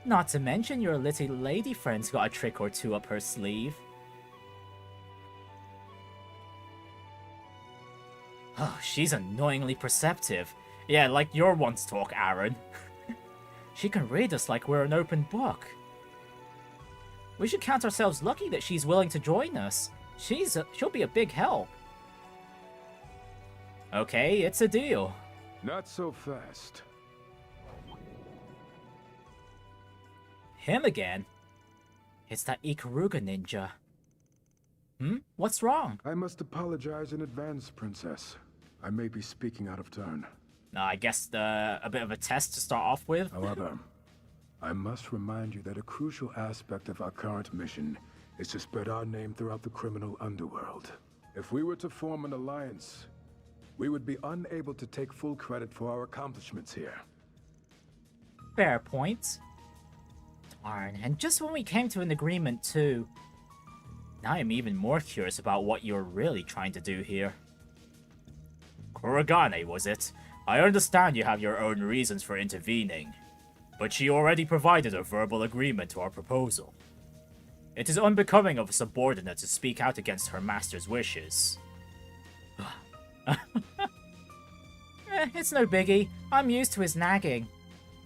Not to mention your little lady friend's got a trick or two up her sleeve. Oh, she's annoyingly perceptive. Yeah, like your once talk, Aaron. She can read us like we're an open book. We should count ourselves lucky that she's willing to join us. She'll be a big help. Okay, it's a deal. Not so fast. Him again? It's that Kruga ninja. What's wrong? I must apologize in advance, Princess. I may be speaking out of turn. I guess a bit of a test to start off with. However, I must remind you that a crucial aspect of our current mission is to spread our name throughout the criminal underworld. If we were to form an alliance, we would be unable to take full credit for our accomplishments here. Fair point. Darn, and just when we came to an agreement too. Now I'm even more curious about what you're really trying to do here. Kuragane, was it? I understand you have your own reasons for intervening, but she already provided a verbal agreement to our proposal. It is unbecoming of a subordinate to speak out against her master's wishes. It's no biggie. I'm used to his nagging.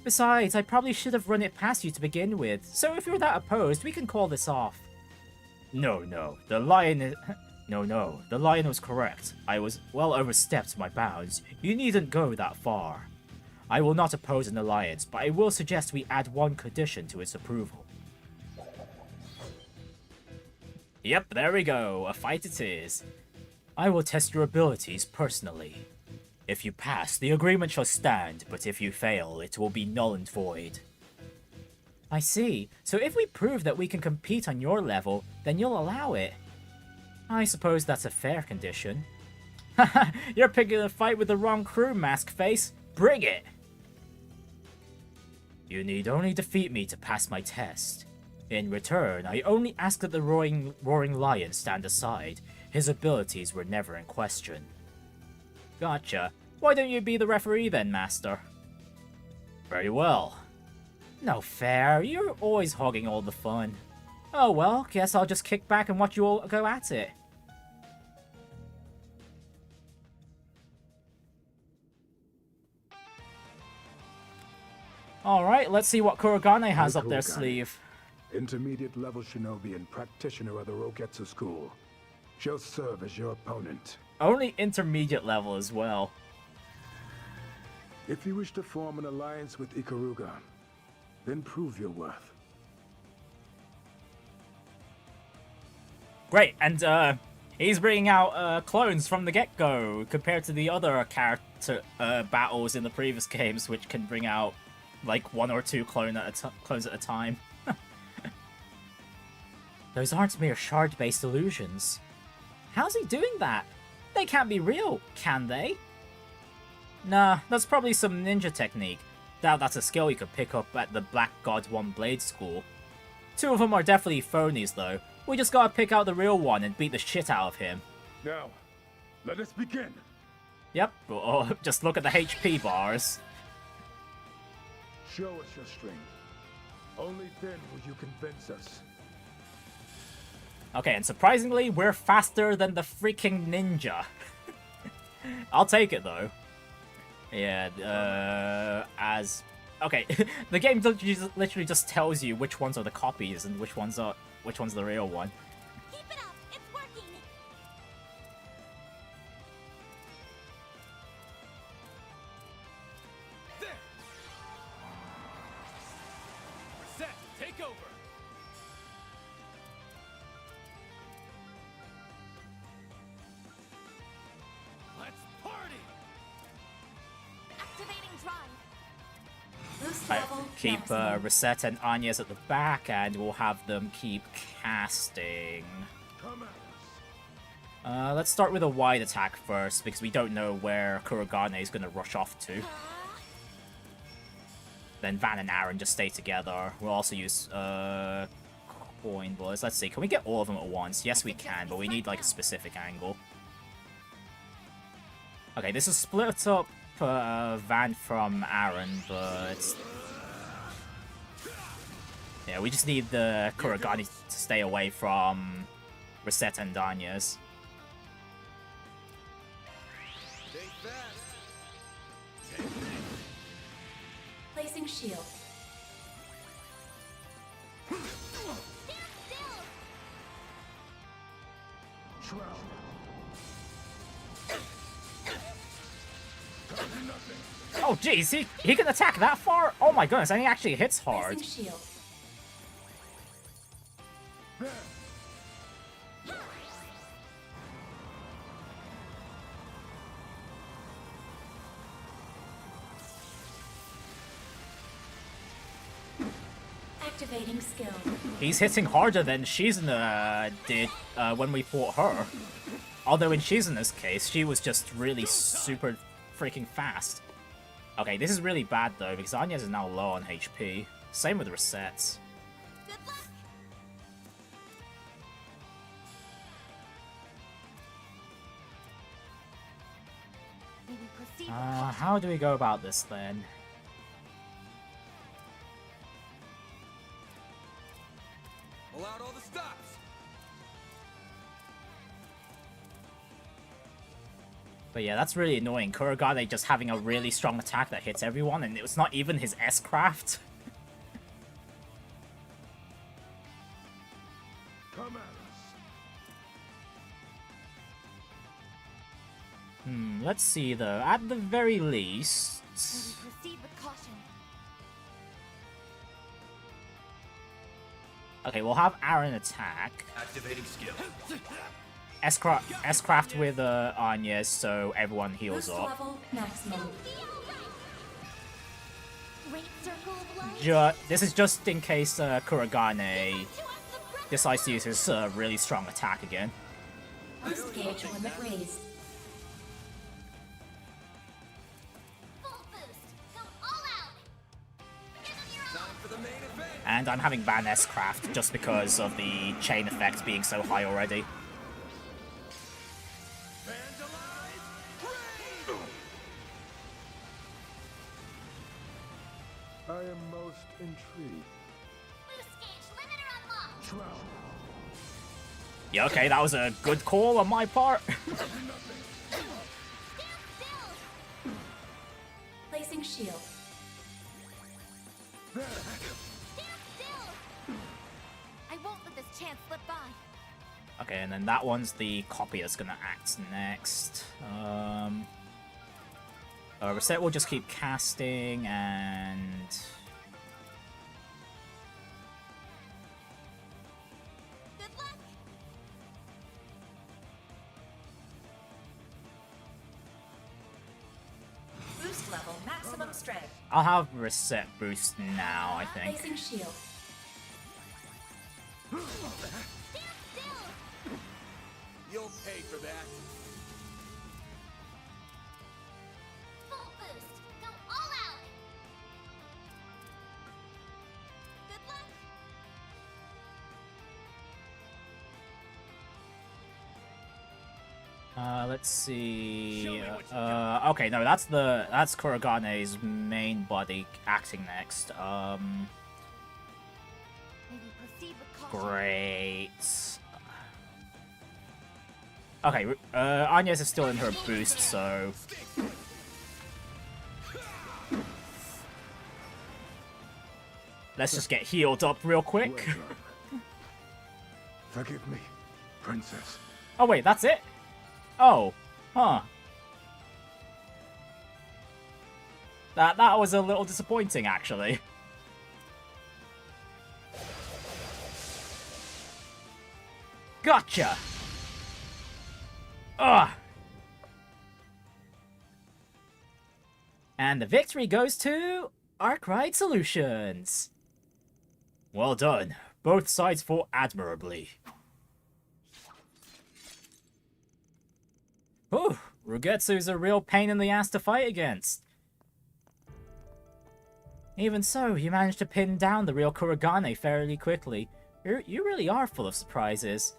Besides, I probably should have run it past you to begin with, so if you're that opposed, we can call this off. No, the lion the lion was correct. I was well overstepped my bounds. You needn't go that far. I will not oppose an alliance, but I will suggest we add one condition to its approval. Yep, there we go. A fight it is. I will test your abilities personally. If you pass, the agreement shall stand, but if you fail, it will be null and void. I see. So if we prove that we can compete on your level, then you'll allow it. I suppose that's a fair condition. Haha, you're picking a fight with the wrong crew, Mask Face. Bring it! You need only defeat me to pass my test. In return, I only ask that the roaring lion stand aside. His abilities were never in question. Gotcha. Why don't you be the referee then, Master? Very well. No fair, you're always hogging all the fun. Oh well, guess I'll just kick back and watch you all go at it. Alright, let's see what Kurogane has up their sleeve. Intermediate level shinobi and practitioner of the Roketsu school. She'll serve as your opponent. Only intermediate level as well. If you wish to form an alliance with Ikaruga, then prove your worth. Great, and he's bringing out clones from the get-go, compared to the other character battles in the previous games, which can bring out like 1 or 2 clones at a time. Those aren't mere shard-based illusions. How's he doing that? They can't be real, can they? Nah, that's probably some ninja technique. Doubt that's a skill you could pick up at the Black God 1 Blade School. 2 of them are definitely phonies though. We just gotta pick out the real one and beat the shit out of him. Now, let us begin. Yep, oh, just look at the HP bars. Show us your strength. Only then will you convince us. Okay, and surprisingly, we're faster than the freaking ninja. I'll take it though. Yeah, okay, the game literally just tells you which ones are the copies and which one's the real one. Keep it up, it's working. There. Set, take over. Let's party. Activating drive. Right, keep Reset and Angès at the back, and we'll have them keep casting. Let's start with a wide attack first, because we don't know where Kurogane is going to rush off to. Then Van and Aaron just stay together. We'll also use Coin Bloods. Let's see, can we get all of them at once? Yes, we can, but we need like a specific angle. Okay, this is split up Van from Aaron, but yeah, we just need the Kurogane to stay away from Reset and Angès. Placing shield. Oh jeez, he can attack that far? Oh my goodness, and he actually hits hard. Activating skill. He's hitting harder than Shizuna did when we fought her. Although in Shizuna's case, she was just really super freaking fast. Okay, this is really bad though, because Angès is now low on HP. Same with Resets. How do we go about this then? Pull out all the stops. But yeah, that's really annoying. Kurogane just having a really strong attack that hits everyone, and it was not even his S-craft. Come at us. Let's see though. At the very least... Proceed with caution. Okay, we'll have Aaron attack. Activating skill. S-craft with Angès, so everyone heals Boost up. level maximum. Great circle of light. This is just in case Kuragane decides to use his really strong attack again. Boost gauge limit raised. And I'm having ban S-craft just because of the chain effect being so high already. I am most intrigued. Yeah, okay, that was a good call on my part. Placing shield. I won't let this chance slip by. Okay, and then that one's the copy that's gonna act next. Reset will just keep casting, and Boost level maximum strength. I'll have reset boost now, I think. Placing shield. You'll pay for that. Full boost. Go all out. Good luck. Let's see. Okay, no, that's Kuragane's main body acting next. Maybe proceed with caution. Great. Okay, Angès is still in her boost, so let's just get healed up real quick. Forgive me, princess. Oh wait, that's it? Oh, huh. That was a little disappointing, actually. Gotcha! Ugh! And the victory goes to Arkride Solutions. Well done. Both sides fought admirably. Whew, Rugetsu's a real pain in the ass to fight against. Even so, you managed to pin down the real Kuragane fairly quickly. You really are full of surprises.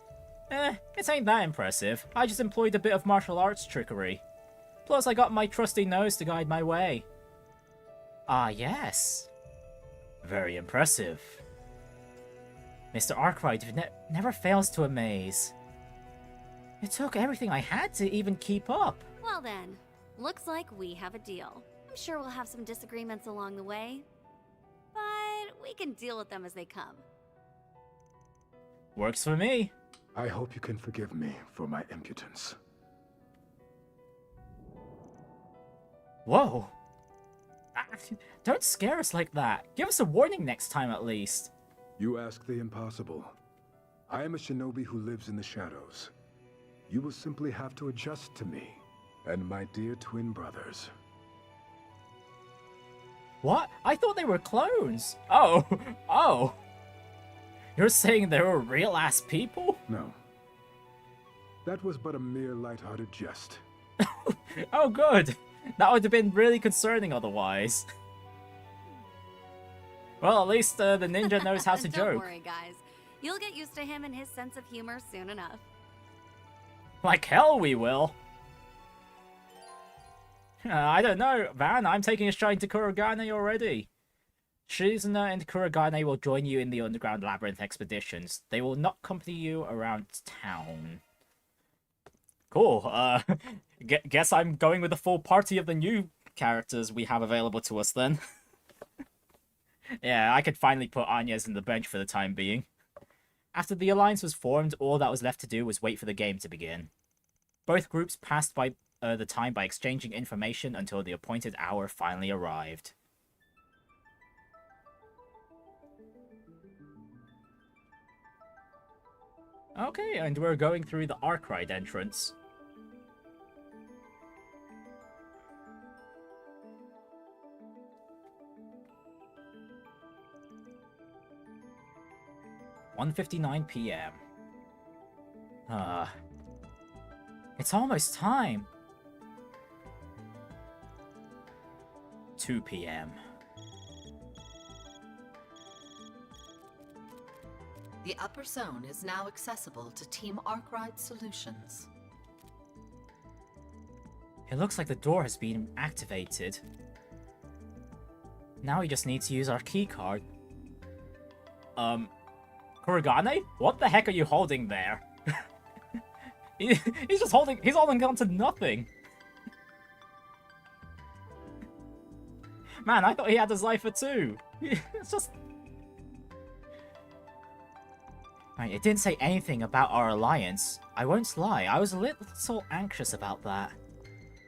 It ain't that impressive. I just employed a bit of martial arts trickery. Plus, I got my trusty nose to guide my way. Ah, yes. Very impressive. Mr. Arkride never fails to amaze. It took everything I had to even keep up. Well then, looks like we have a deal. I'm sure we'll have some disagreements along the way, but we can deal with them as they come. Works for me. I hope you can forgive me for my impudence. Whoa. Don't scare us like that. Give us a warning next time at least. You ask the impossible. I am a shinobi who lives in the shadows. You will simply have to adjust to me and my dear twin brothers. What? I thought they were clones. Oh. Oh. You're saying they were real-ass people? No. That was but a mere light-hearted jest. Oh, good. That would have been really concerning otherwise. Well, at least the ninja knows how to joke. Don't worry, guys. You'll get used to him and his sense of humor soon enough. Like hell we will. I don't know, Van. I'm taking a shine to Kuragane already. Shizuna and Kuragane will join you in the Underground Labyrinth expeditions. They will not accompany you around town. Cool. Guess I'm going with the full party of the new characters we have available to us then. Yeah, I could finally put Angès in the bench for the time being. After the alliance was formed, all that was left to do was wait for the game to begin. Both groups passed by the time by exchanging information until the appointed hour finally arrived. Okay, and we're going through the Arkride entrance. "1:59 p.m. It's almost time. 2 p.m. The upper zone is now accessible to Team Arkride Solutions. It looks like the door has been activated. Now we just need to use our keycard. Kurugane? What the heck are you holding there? He's holding on to nothing. Man, I thought he had a Zypher too. It's just... Right, it didn't say anything about our alliance. I won't lie, I was a little anxious about that.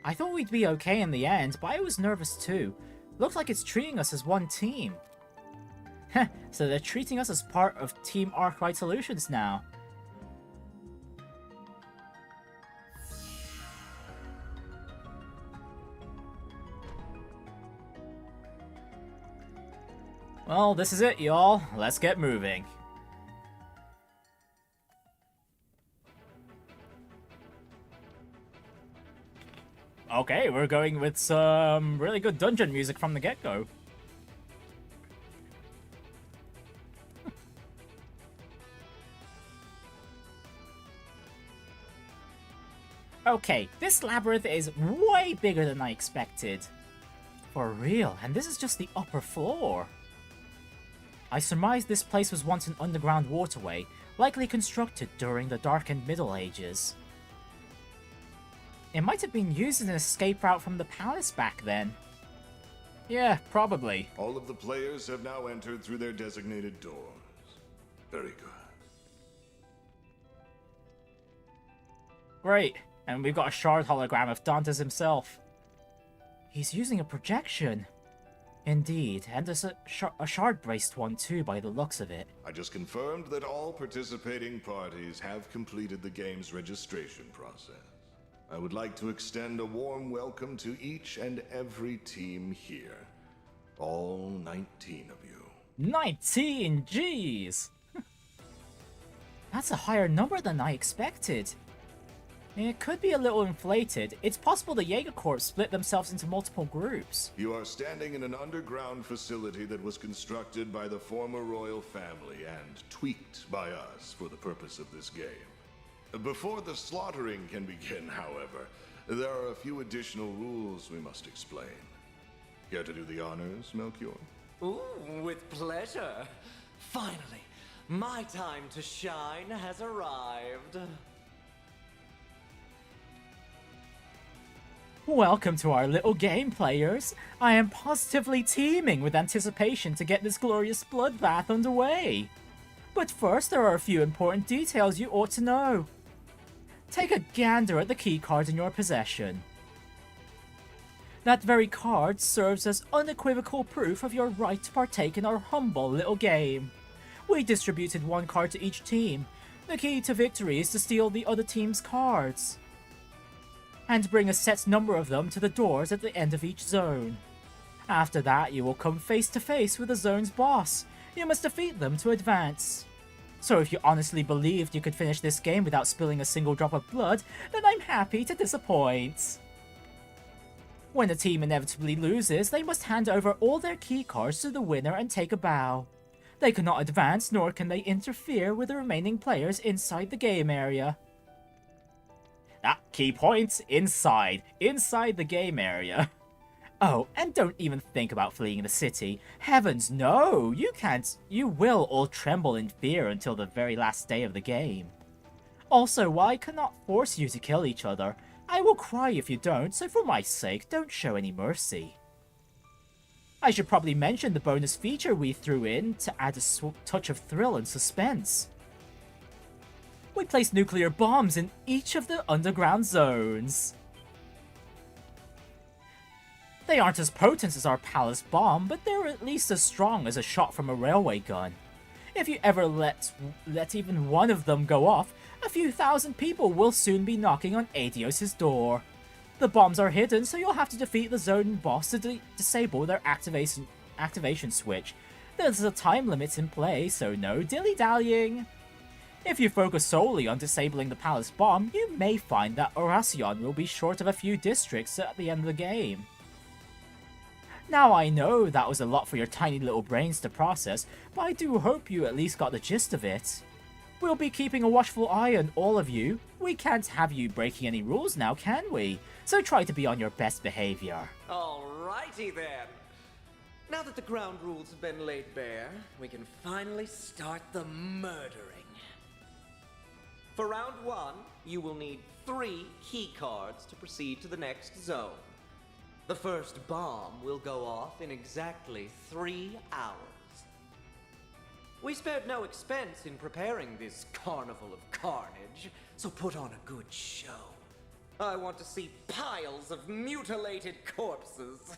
I thought we'd be okay in the end, but I was nervous too. Looks like it's treating us as one team. Heh, so they're treating us as part of Team Arkride Solutions now. Well, this is it, y'all. Let's get moving. Okay, we're going with some really good dungeon music from the get-go. Okay, this labyrinth is way bigger than I expected. For real, and this is just the upper floor. I surmise this place was once an underground waterway, likely constructed during the Darkened Middle Ages. It might have been used as an escape route from the palace back then. Yeah, probably. All of the players have now entered through their designated doors. Very good. Great, and we've got a shard hologram of Dantes himself. He's using a projection. Indeed, and there's a shard-braced one too by the looks of it. I just confirmed that all participating parties have completed the game's registration process. I would like to extend a warm welcome to each and every team here. All 19 of you. 19, jeez! That's a higher number than I expected. It could be a little inflated. It's possible the Jaeger Corps split themselves into multiple groups. You are standing in an underground facility that was constructed by the former royal family and tweaked by us for the purpose of this game. Before the slaughtering can begin, however, there are a few additional rules we must explain. Care to do the honors, Melchior? Ooh, with pleasure. Finally, my time to shine has arrived. Welcome to our little game, players. I am positively teeming with anticipation to get this glorious bloodbath underway. But first, there are a few important details you ought to know. Take a gander at the keycard in your possession. That very card serves as unequivocal proof of your right to partake in our humble little game. We distributed one card to each team. The key to victory is to steal the other team's cards and bring a set number of them to the doors at the end of each zone. After that, you will come face to face with the zone's boss. You must defeat them to advance. So if you honestly believed you could finish this game without spilling a single drop of blood, then I'm happy to disappoint. When a team inevitably loses, they must hand over all their keycards to the winner and take a bow. They cannot advance, nor can they interfere with the remaining players inside the game area. Key points, inside the game area. Oh, and don't even think about fleeing the city. Heavens, no! You can't. You will all tremble in fear until the very last day of the game. Also, while I cannot force you to kill each other, I will cry if you don't, so for my sake, don't show any mercy. I should probably mention the bonus feature we threw in to add a touch of thrill and suspense. We placed nuclear bombs in each of the underground zones. They aren't as potent as our palace bomb, but they're at least as strong as a shot from a railway gun. If you ever let even one of them go off, a few thousand people will soon be knocking on Adios' door. The bombs are hidden, so you'll have to defeat the zone boss to disable their activation switch. There's a time limit in play, so no dilly-dallying. If you focus solely on disabling the palace bomb, you may find that Oración will be short of a few districts at the end of the game. Now I know that was a lot for your tiny little brains to process, but I do hope you at least got the gist of it. We'll be keeping a watchful eye on all of you. We can't have you breaking any rules now, can we? So try to be on your best behavior. Alrighty then. Now that the ground rules have been laid bare, we can finally start the murdering. For round 1, you will need 3 keycards to proceed to the next zone. The first bomb will go off in exactly 3 hours. We spared no expense in preparing this carnival of carnage, so put on a good show. I want to see piles of mutilated corpses.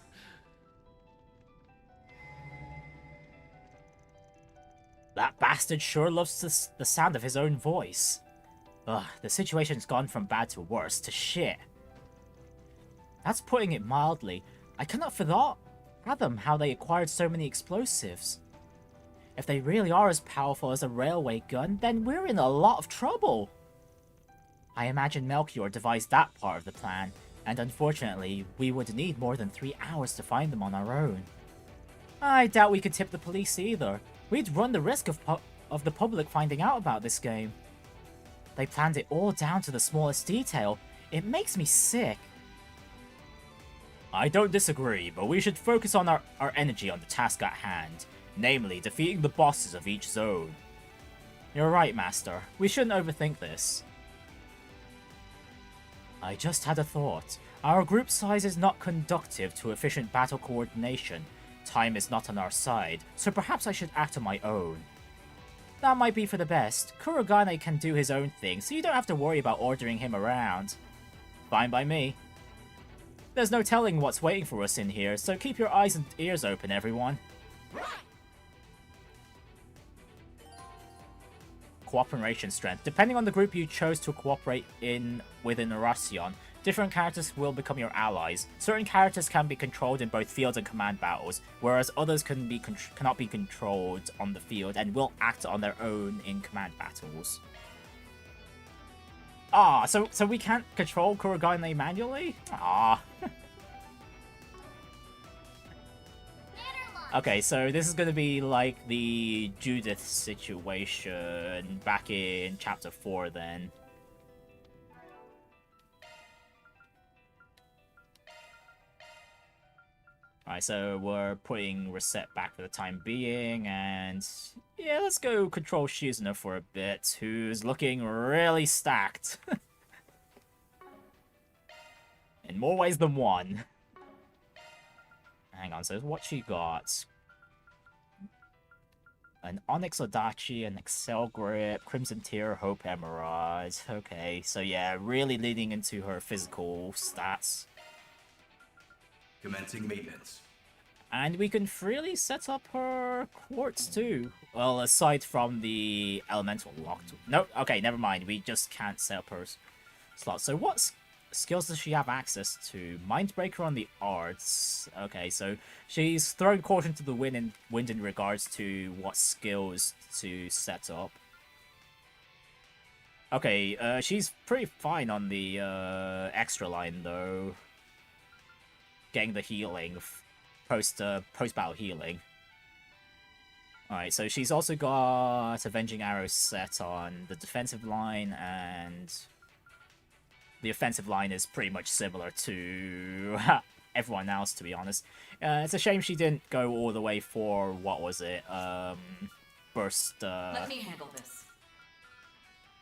That bastard sure loves the sound of his own voice. Ugh, the situation's gone from bad to worse to shit. That's putting it mildly. I cannot fathom how they acquired so many explosives. If they really are as powerful as a railway gun, then we're in a lot of trouble. I imagine Melchior devised that part of the plan, and unfortunately, we would need more than 3 hours to find them on our own. I doubt we could tip the police either. We'd run the risk of the public finding out about this game. They planned it all down to the smallest detail. It makes me sick. I don't disagree, but we should focus on our energy on the task at hand, namely defeating the bosses of each zone. You're right, Master. We shouldn't overthink this. I just had a thought. Our group size is not conducive to efficient battle coordination. Time is not on our side, so perhaps I should act on my own. That might be for the best. Kurogane can do his own thing, so you don't have to worry about ordering him around. Fine by me. There's no telling what's waiting for us in here, so keep your eyes and ears open, everyone. Cooperation strength. Depending on the group you chose to cooperate within Oración, different characters will become your allies. Certain characters can be controlled in both field and command battles, whereas others cannot be controlled on the field and will act on their own in command battles. Ah, so we can't control Kurogane manually? Ah. Okay, so this is going to be like the Judith situation back in Chapter 4 then. Alright, so we're putting Reset back for the time being, and yeah, let's go control Shizuna for a bit, who's looking really stacked. In more ways than one. Hang on, so what she got? An Onyx Odachi, an Excel Grip, Crimson Tear, Hope Emerald. Okay, so yeah, really leading into her physical stats. Commencing maintenance. And we can freely set up her quartz too. Well, aside from the elemental lock. No, okay, never mind. We just can't set up her slot. So what skills does she have access to? Mindbreaker on the arts. Okay, so she's thrown caution to the wind in regards to what skills to set up. Okay, she's pretty fine on the extra line though. Getting the healing, post-battle healing. Alright, so she's also got Avenging Arrow set on the defensive line, and the offensive line is pretty much similar to everyone else, to be honest. It's a shame she didn't go all the way for, what was it, burst, Let me handle this.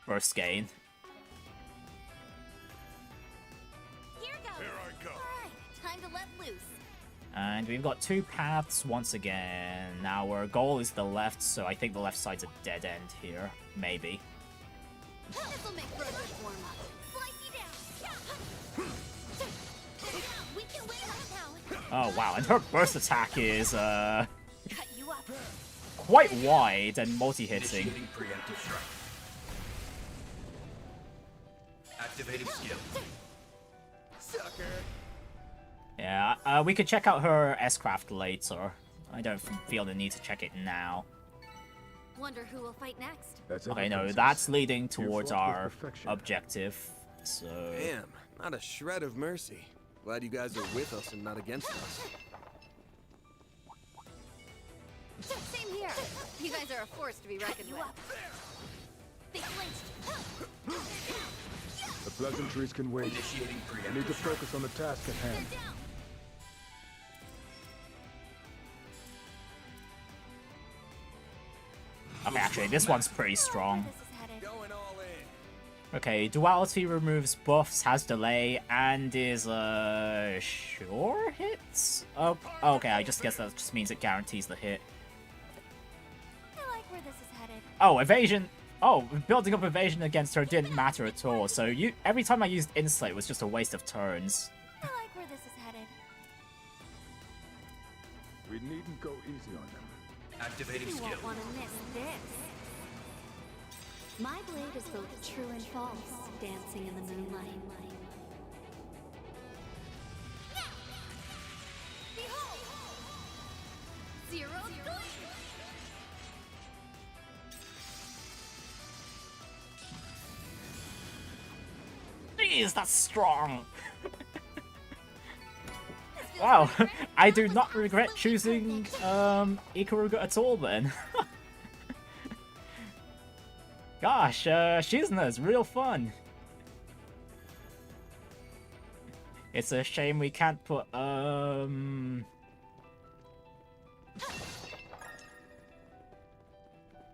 Burst gain. Time to let loose. And we've got 2 paths once again. Now our goal is the left, so I think the left side's a dead end here. Maybe. This'll make for a good warm-up. Slice you down. We can win right now. Oh wow, and her burst attack is Cut you up. quite wide and multi-hitting. Initiating preemptive strike. Activating skill. Sucker. Yeah, we could check out her S-Craft later. I don't feel the need to check it now. Wonder who will fight next. Okay, no, that's leading towards our objective, so... Damn, not a shred of mercy. Glad you guys are with us and not against us. Same here. You guys are a force to be reckoned with. They flinched. The pleasantries can wait. Initiating I need to focus on the task at hand. Okay, actually, this one's pretty strong. Okay, duality removes buffs, has delay, and is sure hits? Oh, okay, I just guess that just means it guarantees the hit. I like where this is headed. Oh, evasion. Oh, building up evasion against her didn't matter at all. So every time I used Insulate was just a waste of turns. I like where this is headed. We needn't go easy on them. Activating You skill. won't want to miss this. My blade is both true and false, dancing in the moonlight. Behold! Zero Gleam! Jeez, that's strong. Wow, I do not regret choosing Kruga at all then. Gosh, Shizna is real fun. It's a shame we can't put our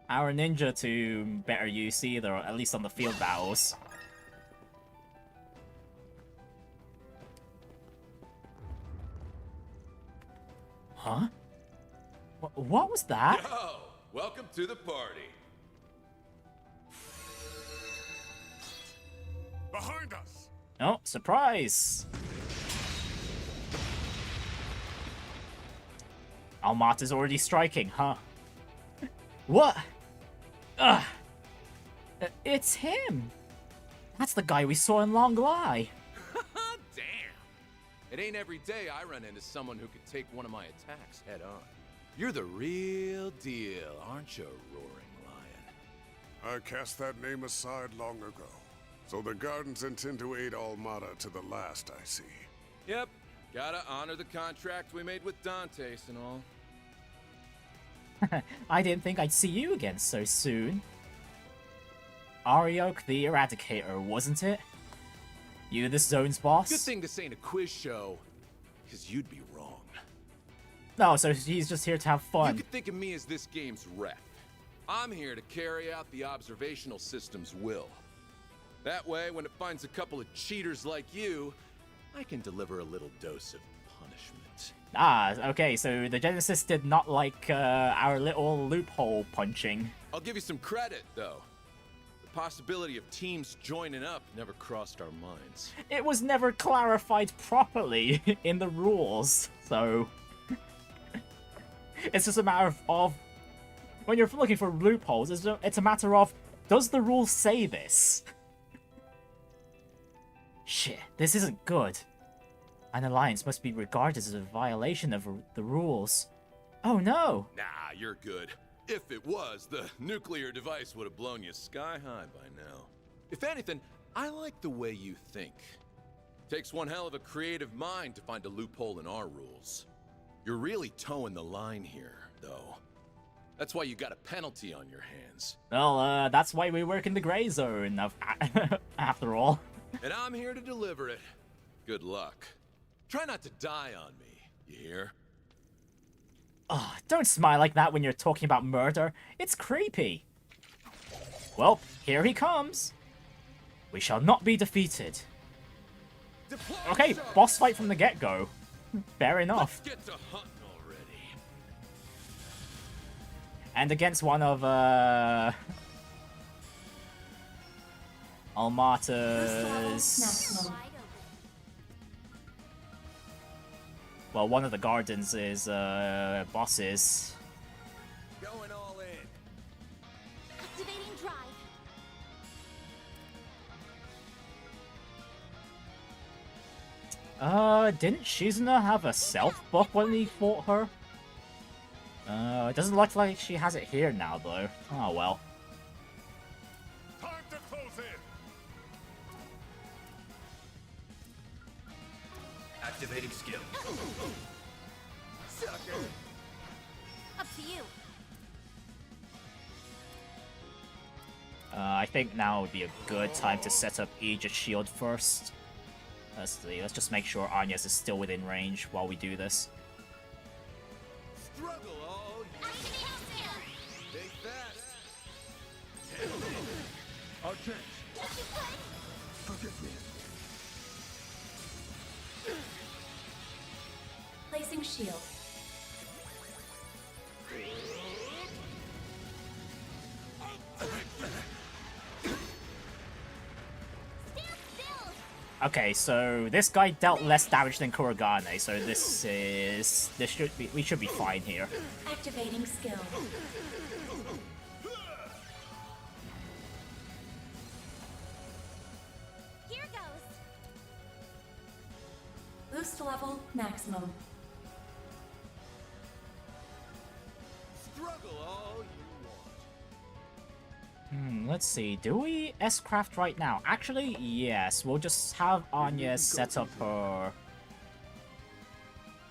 ninja to better use either, or at least on the field battles. Huh? What was that? Yo, welcome to the party. Behind us! Oh, surprise! Almata's already striking, huh? What? Ugh! It's him! That's the guy we saw in Long Lie! Damn! It ain't every day I run into someone who could take one of my attacks head on. You're the real deal, aren't you, Roaring Lion? I cast that name aside long ago. So the Gardens intend to aid Almata to the last, I see. Yep. Gotta honor the contract we made with Dantes and all. I didn't think I'd see you again so soon. Ariok the Eradicator, wasn't it? You this zone's boss? Good thing this ain't a quiz show, because you'd be wrong. No, so he's just here to have fun. You could think of me as this game's ref. I'm here to carry out the observational system's will. That way, when it finds a couple of cheaters like you, I can deliver a little dose of punishment. Ah, okay, so the Genesis did not like our little loophole punching. I'll give you some credit, though. The possibility of teams joining up never crossed our minds. It was never clarified properly in the rules, so... It's just a matter of... When you're looking for loopholes, it's a matter of, does the rule say this? Shit, this isn't good. An alliance must be regarded as a violation of the rules. Oh no! Nah, you're good. If it was, the nuclear device would have blown you sky high by now. If anything, I like the way you think. Takes one hell of a creative mind to find a loophole in our rules. You're really towing the line here, though. That's why you got a penalty on your hands. Well, that's why we work in the gray zone, after all. And I'm here to deliver it. Good luck. Try not to die on me, you hear? Oh, don't smile like that when you're talking about murder. It's creepy. Well, here he comes. We shall not be defeated. Okay, boss fight from the get-go. Fair enough. Let's get to hunting already. And against one of, Almata's... Well, one of the Gardens is, bosses. Going all Didn't Shizuna have a self-buff when he fought her? It doesn't look like she has it here now, though. Oh, well. Time to close in. Activating skill. Sucker. Up to you. I think now would be a good time to set up Aegis Shield first. Let's see, let's just make sure Angès is still within range while we do this. Struggle all you Take that. Angès. Forgive me. Placing shield. Okay, so this guy dealt less damage than Kurogane, so we should be fine here. Activating skill. Here goes. Boost level maximum. Struggle all you Let's see, do we S-craft right now? Actually, yes, we'll just have Angès set up her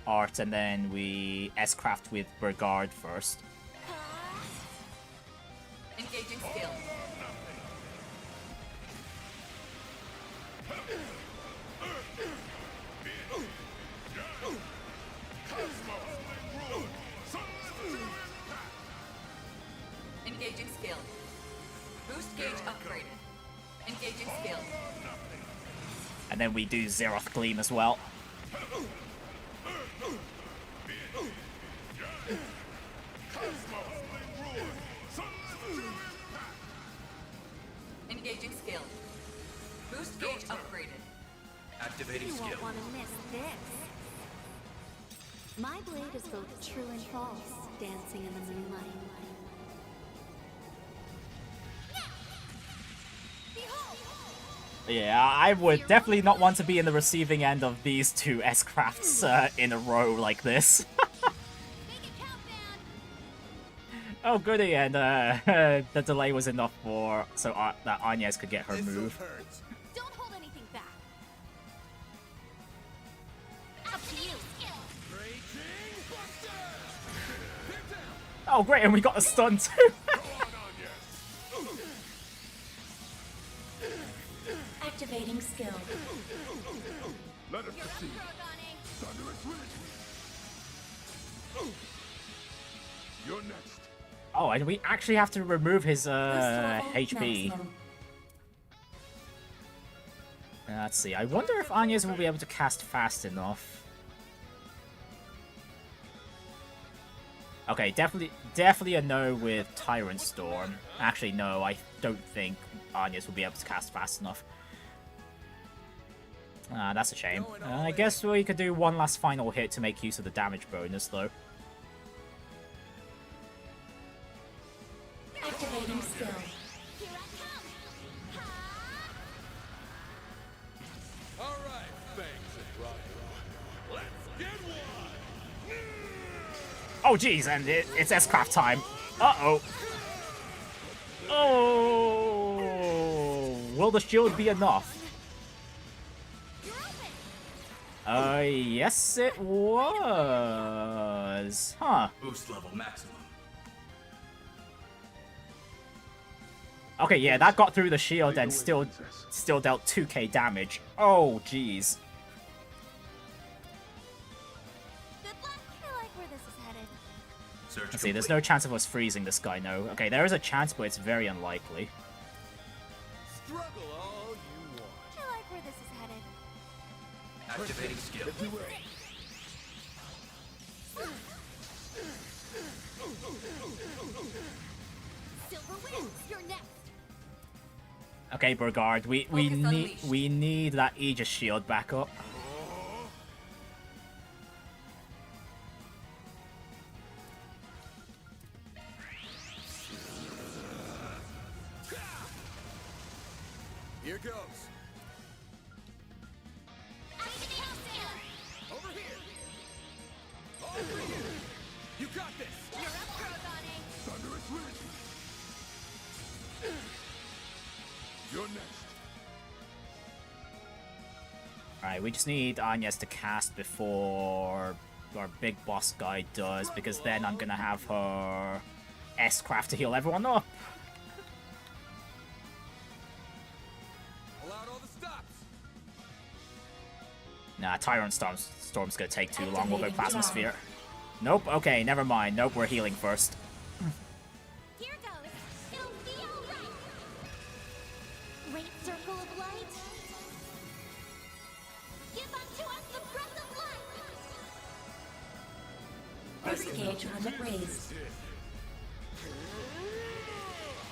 art and then we S-craft with Burgard first. Engaging skill. Engaging skill. Boost gauge upgraded. Engaging skill. And then we do Zeroth Gleam as well. Engaging skill. Boost gauge upgraded. Activating You skill. won't want to miss this. My blade is both true and false, dancing in the moonlight. Yeah, I would definitely not want to be in the receiving end of these two S-crafts in a row like this. Oh goody, and the delay was enough for that Angès could get her move. Don't hold anything back. Up to you. Oh great, and we got a stun too. Activating skill. Let us proceed. Thunderous Ridge. You're next. Oh, and we actually have to remove his HP. Let's see. I wonder if Angès will be able to cast fast enough. Okay, definitely a no with Tyrant Storm. Actually, no, I don't think Angès will be able to cast fast enough. That's a shame. I guess we could do one last final hit to make use of the damage bonus, though. Activating skill. All right, thanks, Rocco. Let's get one. Oh, jeez, and it's S-craft time. Uh-oh. Oh, will the shield be enough? Yes it was. Huh. Boost level maximum. Okay, yeah, that got through the shield and still dealt 2k damage. Oh, jeez. Good luck. I like where this is headed. Let's see, there's no chance of us freezing this guy, no. Okay, there is a chance, but it's very unlikely. Struggle all you want. I like where this is headed. Activating skill. Silver wins. You're next. Okay, Burgard, we need that Aegis shield back up. Here goes. Okay, we just need Angès to cast before our big boss guy does, because then I'm gonna have her S-Craft to heal everyone up. Nah, Tyrant Storm's gonna take too long. We'll go Plasma Sphere. Nope, okay, never mind. Nope, we're healing first. Here goes. It'll be all right. Great circle of light. Give unto us the breath of life. First gauge limit raised.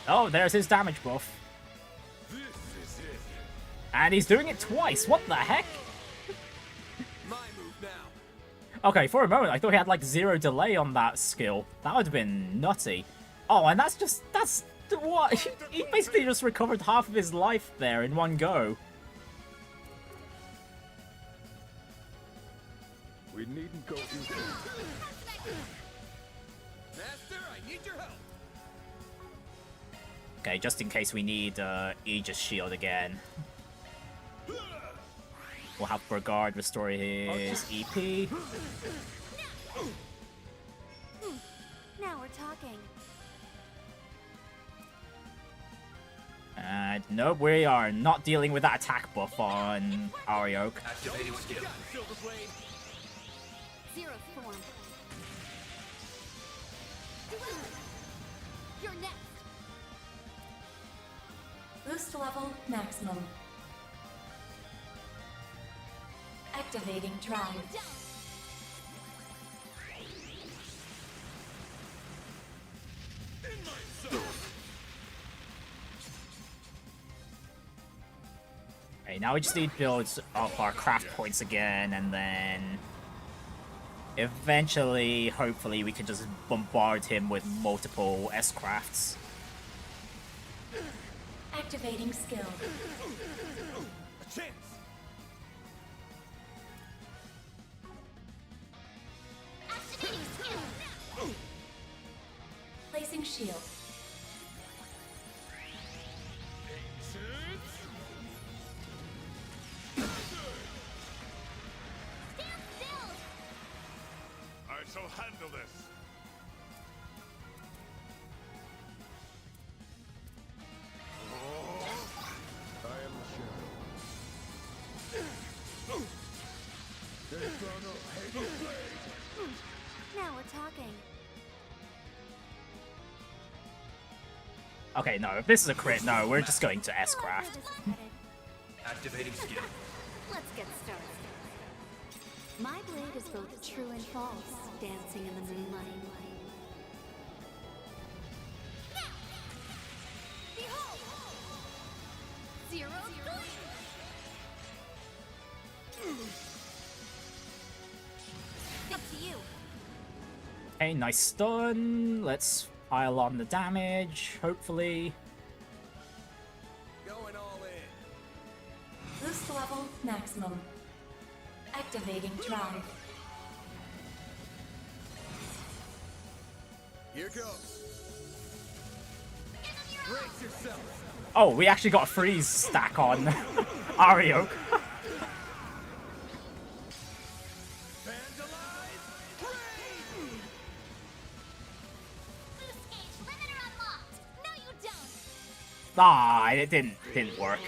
Oh, there's his damage buff. And he's doing it twice. What the heck? Okay, for a moment, I thought he had, like, 0 delay on that skill. That would have been nutty. Oh, and that's what? He basically just recovered half of his life there in one go. We needn't go easy. Master, I need your help. Okay, just in case we need Aegis Shield again. We'll have Brigard restore his EP. Now we're talking. And nope, we are not dealing with that attack buff on Ariok. Activating skill. Zero form. You're next. Boost level maximum. Activating drive. Okay, now we just need to build up our craft points again, and then eventually, hopefully, we can just bombard him with multiple S-Crafts. Activating skill. A chance. Activating skill. Placing shield. Stand still. I shall handle this. I am the shadow. Now we're talking. Okay, no, if this is a crit, no, we're just going to S-Craft. Activating skill. Let's get started. My blade is both true and false, dancing in the moonlight. Behold. Zero good. Up to you. Okay, nice stun. Let's pile on the damage, hopefully. Going all in. Boost level maximum. Activating drive. Here goes. Brace yourself. Oh, we actually got a freeze stack on Ariok. Ah, it didn't work.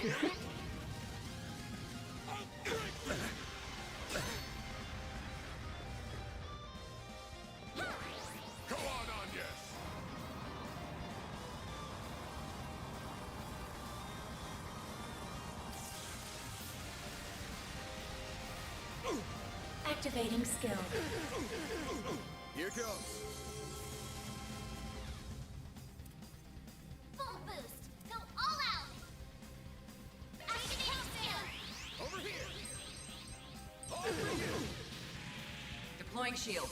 Go on, Angès. Activating skill. Here goes. Full boost. Go all out. Activating skill. Over here. All for you. Deploying shield.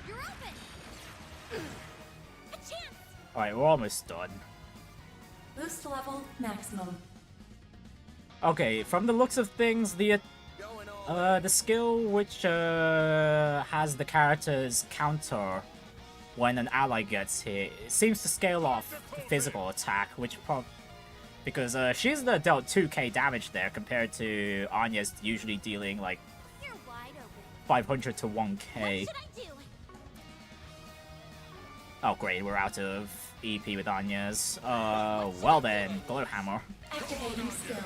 You're open. A chance. Alright, we're almost done. Boost level maximum. Okay, from the looks of things, the skill which has the character's counter when an ally gets hit, it seems to scale off physical attack, which because she's dealt 2k damage there compared to Angès usually dealing like 500 to 1k. Oh great, we're out of EP with Angès. Well then, Glowhammer. Activating skill.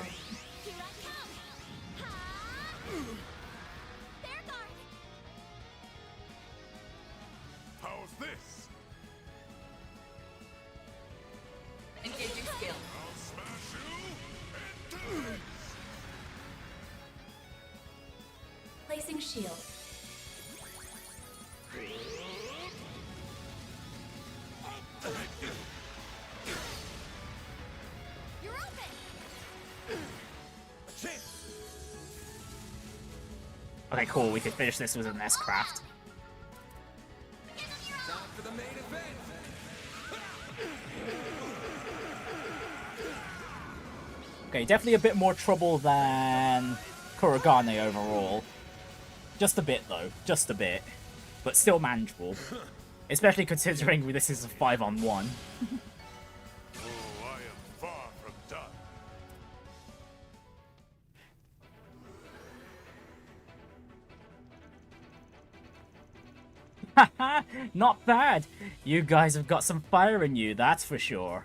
How's this? Engaging skill. I'll smash you into bits. Placing shield. You're open. Okay, cool, we can finish this with an S-Craft. Time for the main event. Okay, definitely a bit more trouble than Kurogane overall. Just a bit though, just a bit. But still manageable. Especially considering this is a 5-on-1. Oh, I am far from done. Haha, not bad. You guys have got some fire in you, that's for sure.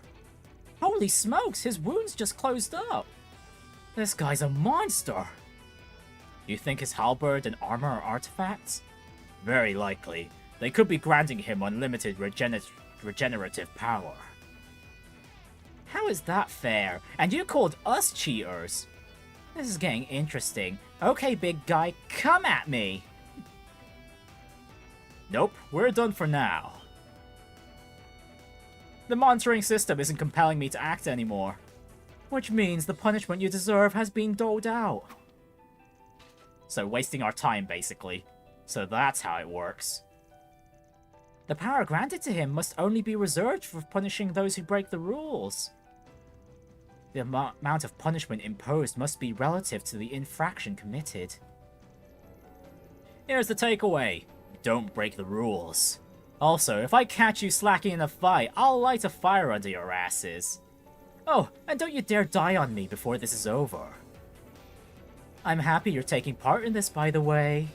Holy smokes, his wounds just closed up. This guy's a monster. You think his halberd and armor are artifacts? Very likely. They could be granting him unlimited regenerative power. How is that fair? And you called us cheaters? This is getting interesting. Okay, big guy, come at me! Nope, we're done for now. The monitoring system isn't compelling me to act anymore. Which means the punishment you deserve has been doled out. So wasting our time, basically. So that's how it works. The power granted to him must only be reserved for punishing those who break the rules. The amount of punishment imposed must be relative to the infraction committed. Here's the takeaway. Don't break the rules. Also, if I catch you slacking in a fight, I'll light a fire under your asses. Oh, and don't you dare die on me before this is over. I'm happy you're taking part in this, by the way.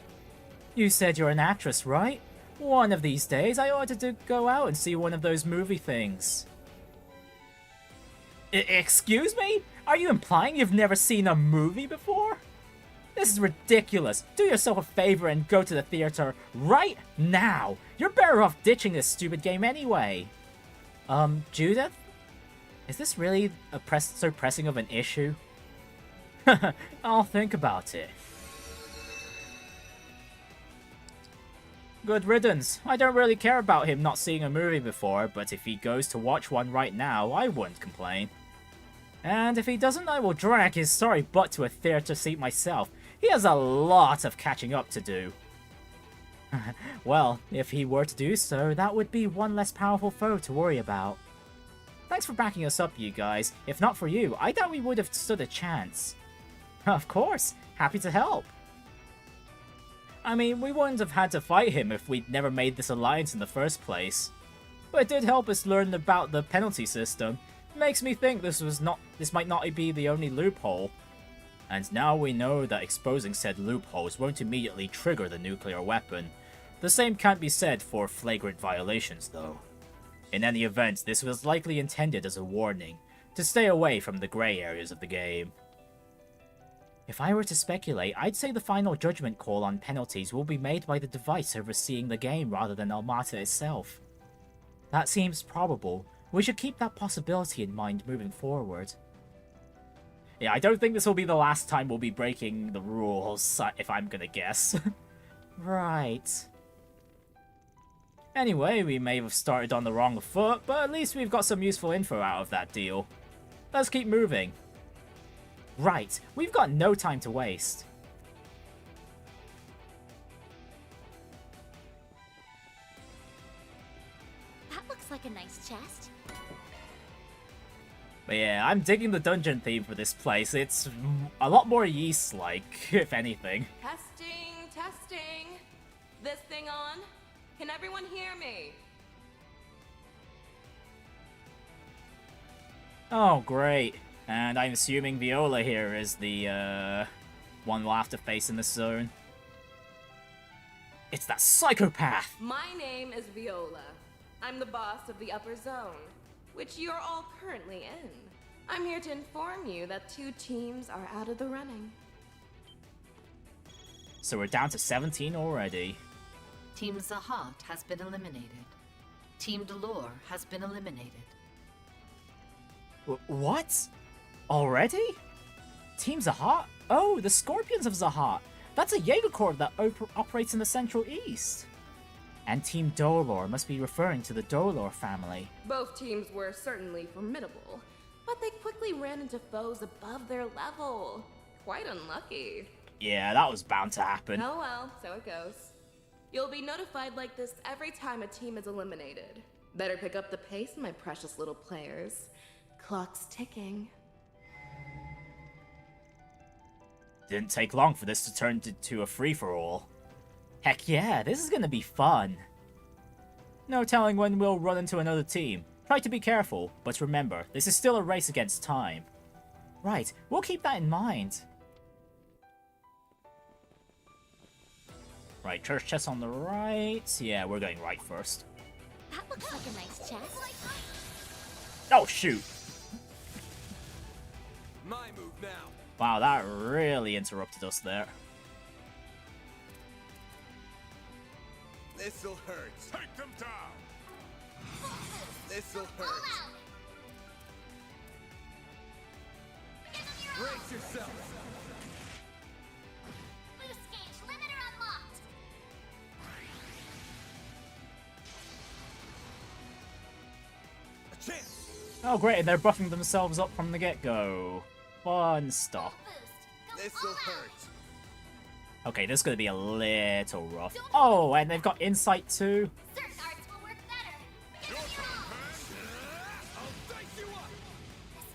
You said you're an actress, right? One of these days, I ought to go out and see one of those movie things. Excuse me? Are you implying you've never seen a movie before? This is ridiculous. Do yourself a favor and go to the theater right now. You're better off ditching this stupid game anyway. Judith? Is this really so pressing of an issue? I'll think about it. Good riddance. I don't really care about him not seeing a movie before, but if he goes to watch one right now, I wouldn't complain. And if he doesn't, I will drag his sorry butt to a theater seat myself. He has a lot of catching up to do. Well, if he were to do so, that would be one less powerful foe to worry about. Thanks for backing us up, you guys. If not for you, I doubt we would have stood a chance. Of course, happy to help. I mean, we wouldn't have had to fight him if we'd never made this alliance in the first place. But it did help us learn about the penalty system. Makes me think this might not be the only loophole. And now we know that exposing said loopholes won't immediately trigger the nuclear weapon. The same can't be said for flagrant violations, though. In any event, this was likely intended as a warning, to stay away from the grey areas of the game. If I were to speculate, I'd say the final judgment call on penalties will be made by the device overseeing the game rather than Almata itself. That seems probable. We should keep that possibility in mind moving forward. Yeah, I don't think this will be the last time we'll be breaking the rules, if I'm gonna guess. Right. Anyway, we may have started on the wrong foot, but at least we've got some useful info out of that deal. Let's keep moving. Right, we've got no time to waste. That looks like a nice chest. But yeah, I'm digging the dungeon theme for this place. It's a lot more Yeast-like, if anything. Testing, testing. This thing on? Can everyone hear me? Oh, great. And I'm assuming Viola here is the one we'll have to face in this zone. It's that psychopath! My name is Viola. I'm the boss of the upper zone, which you're all currently in. I'm here to inform you that 2 teams are out of the running. So we're down to 17 already. Team Zahat has been eliminated. Team Delore has been eliminated. What? Already? Team Zahat? Oh, the Scorpions of Zahat. That's a Jaeger Corps that operates in the Central East. And Team Dolor must be referring to the Dolor family. Both teams were certainly formidable, but they quickly ran into foes above their level. Quite unlucky. Yeah, that was bound to happen. Oh well, so it goes. You'll be notified like this every time a team is eliminated. Better pick up the pace, my precious little players. Clock's ticking. Didn't take long for this to turn into a free-for-all. Heck yeah, this is gonna be fun. No telling when we'll run into another team. Try to be careful, but remember, this is still a race against time. Right, we'll keep that in mind. Right, church chest on the right. Yeah, we're going right first. That looks like a nice chest. Oh, shoot! My move now. Wow, that really interrupted us there. This'll hurt. Take them down. This'll hurt. Brace yourself. Loose gauge limiter unlocked. A chance. Oh great, and they're buffing themselves up from the get-go. Fun stuff. This'll hurt. Okay, this is gonna be a little rough. Oh, and they've got insight too. Certain arts will work better. I'll dice you up.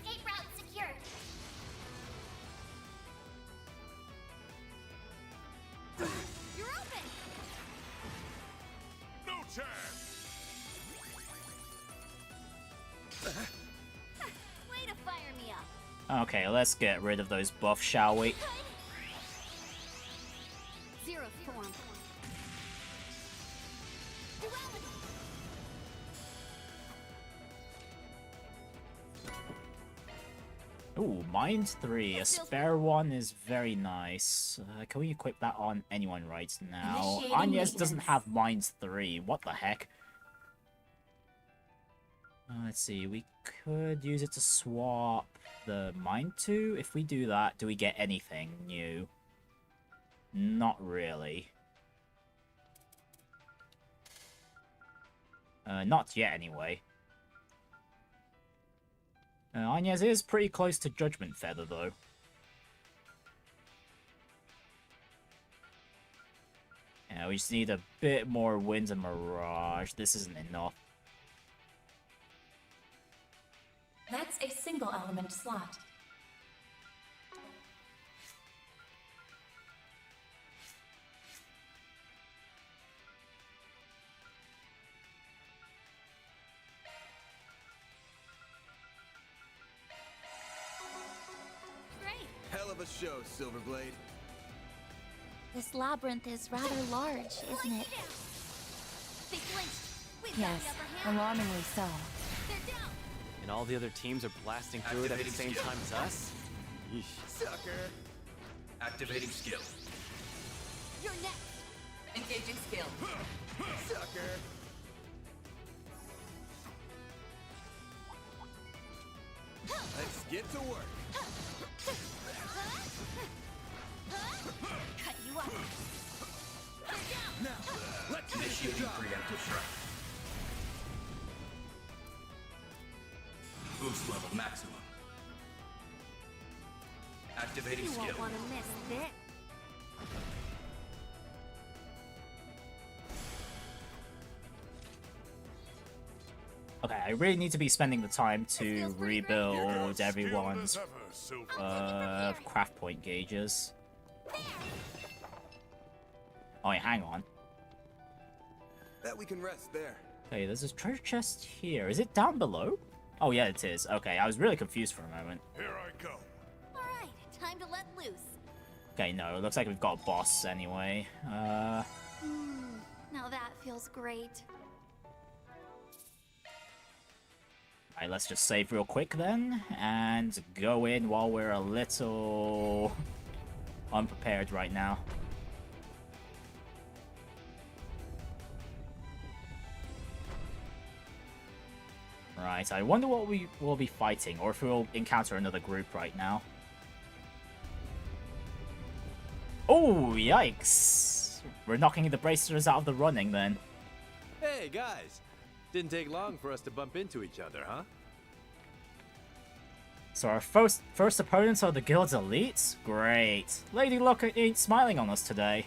Escape route secured. You're open. No chance. Way to fire me up. Okay, let's get rid of those buffs, shall we? Zero form. Ooh, Mind 3. A spare one is very nice. Can we equip that on anyone right now? Angès doesn't have Mind 3. What the heck? Let's see. We could use it to swap the Mind 2. If we do that, do we get anything new? Not really. Not yet, anyway. Angès is pretty close to Judgment Feather, though. Yeah, we just need a bit more Wind and Mirage. This isn't enough. That's a single element slot. Hell of a show, Silverblade. This labyrinth is rather large, isn't it? They flinched. We've got Yes, the upper hand. alarmingly so. They're down. And all the other teams are blasting through it at the same time as us? Yeesh. Sucker. Activating skill. You're next. Engaging skill. Sucker. Let's get to work. Cut you up. Now, let's Initiating preemptive strike. Boost level maximum. Activating You skill. won't want to miss this. Okay, I really need to be spending the time to rebuild everyone's craft point gauges. Oh, wait, hang on. Bet we can rest there. Okay, there's a treasure chest here. Is it down below? Oh yeah, it is. Okay, I was really confused for a moment. Here I go. Alright, time to let loose. Okay, no, it looks like we've got a boss anyway. Now that feels great. Alright, let's just save real quick then, and go in while we're a little unprepared right now. Right, I wonder what we will be fighting, or if we'll encounter another group right now. Oh, yikes! We're knocking the bracers out of the running then. Hey, guys! Didn't take long for us to bump into each other, huh? So our first opponents are the guild's elites? Great. Lady Luck ain't smiling on us today.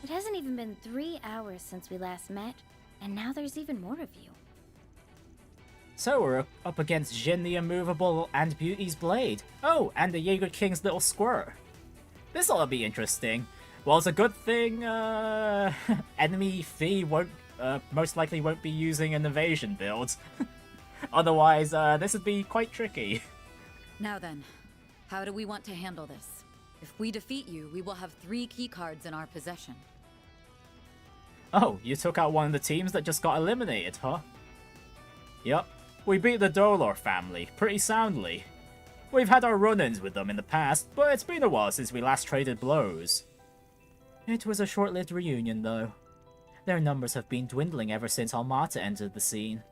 It hasn't even been 3 hours since we last met, and now there's even more of you. So we're up against Jin the Immovable and Beauty's Blade. Oh, and the Jaeger King's little squirt. This ought to be interesting. Well, it's a good thing enemy Fee won't most likely won't be using an evasion build. Otherwise, this would be quite tricky. Now then, how do we want to handle this? If we defeat you, we will have 3 keycards in our possession. Oh, you took out one of the teams that just got eliminated, huh? Yep, we beat the Dolor family pretty soundly. We've had our run-ins with them in the past, but it's been a while since we last traded blows. It was a short-lived reunion, though. Their numbers have been dwindling ever since Almata entered the scene.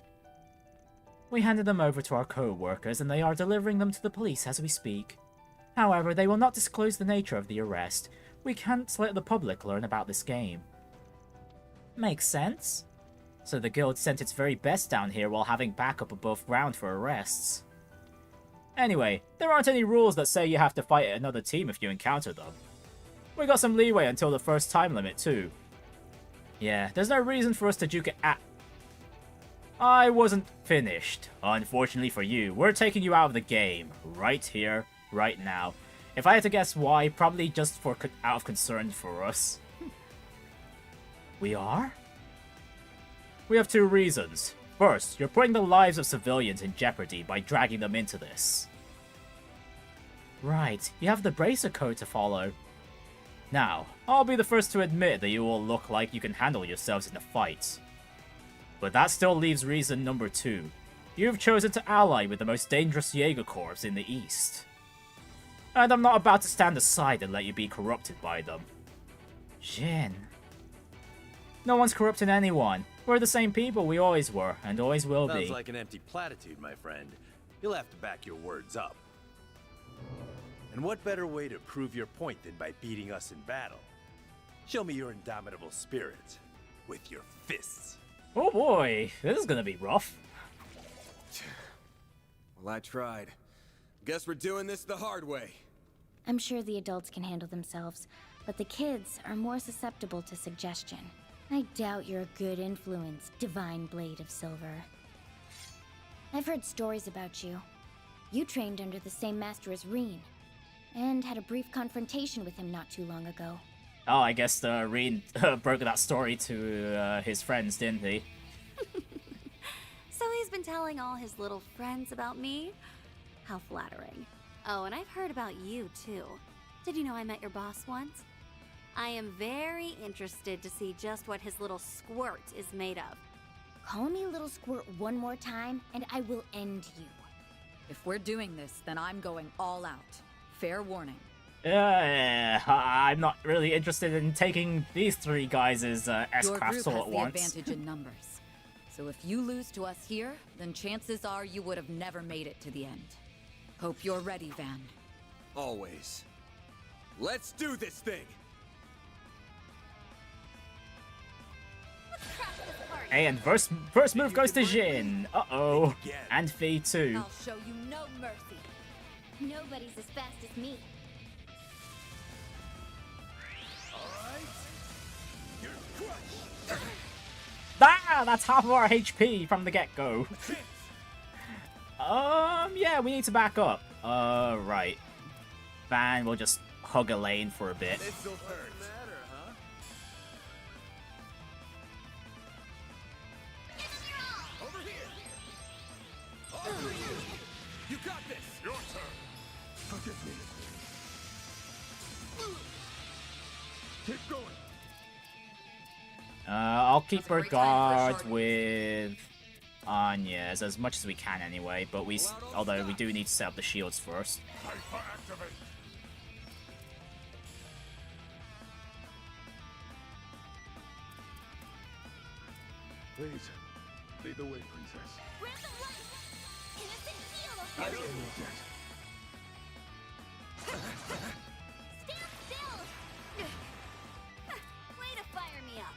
We handed them over to our co-workers, and they are delivering them to the police as we speak. However, they will not disclose the nature of the arrest. We can't let the public learn about this game. Makes sense. So the guild sent its very best down here while having backup above ground for arrests. Anyway, there aren't any rules that say you have to fight another team if you encounter them. We got some leeway until the first time limit too. Yeah, there's no reason for us to duke it at... I wasn't finished. Unfortunately for you, we're taking you out of the game. Right here, right now. If I had to guess why, probably just out of concern for us. We are? We have 2 reasons. First, you're putting the lives of civilians in jeopardy by dragging them into this. Right, you have the Bracer Code to follow. Now, I'll be the first to admit that you all look like you can handle yourselves in a fight. But that still leaves reason number 2. You've chosen to ally with the most dangerous Jaeger Corps in the East. And I'm not about to stand aside and let you be corrupted by them. Jin. No one's corrupting anyone. We're the same people we always were, and always will be. Sounds like an empty platitude, my friend. You'll have to back your words up. And what better way to prove your point than by beating us in battle? Show me your indomitable spirit with your fists. Oh boy, this is gonna be rough. Well, I tried. Guess we're doing this the hard way. I'm sure the adults can handle themselves, but the kids are more susceptible to suggestion. I doubt you're a good influence, Divine Blade of Silver. I've heard stories about you. You trained under the same master as Reen, and had a brief confrontation with him not too long ago. Oh, I guess Reen broke that story to his friends, didn't he? So he's been telling all his little friends about me? How flattering. Oh, and I've heard about you, too. Did you know I met your boss once? I am very interested to see just what his little squirt is made of. Call me Little Squirt one more time, and I will end you. If we're doing this, then I'm going all out. Fair warning. I'm not really interested in taking these 3 guys' S-Crafts all at once. Your group has the advantage in numbers. So if you lose to us here, then chances are you would have never made it to the end. Hope you're ready, Van. Always. Let's do this thing! Hey, and first move goes to Jin. Uh-oh. And Fee too. I'll show you no mercy. Nobody's as fast as me. That's half of our HP from the get-go. Yeah, we need to back up. Right. Van will just hug a lane for a bit. This'll hurt. got this! Your turn! Forgive me. Keep going. I'll keep our guard with Angès as much as we can anyway, but although we do need to set up the shields first. Activate. Please, lead the way, princess. Stand still! Way to fire me up.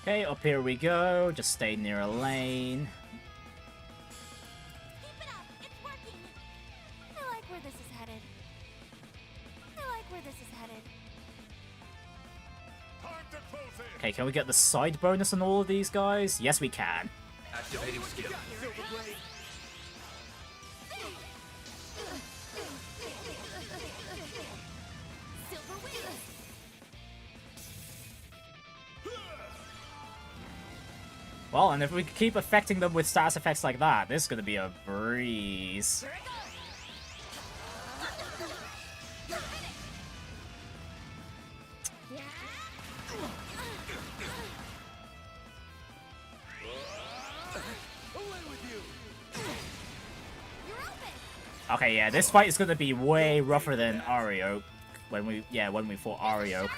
Okay, up here we go. Just stay near a lane. Keep it up. It's working. I like where this is headed. I like where this is headed. Okay, can we get the side bonus on all of these guys? Yes, we can. Activating skill. Well, and if we keep affecting them with status effects like that, this is going to be a breeze. Okay, yeah, this fight is going to be way rougher than Ario when we fought Ario.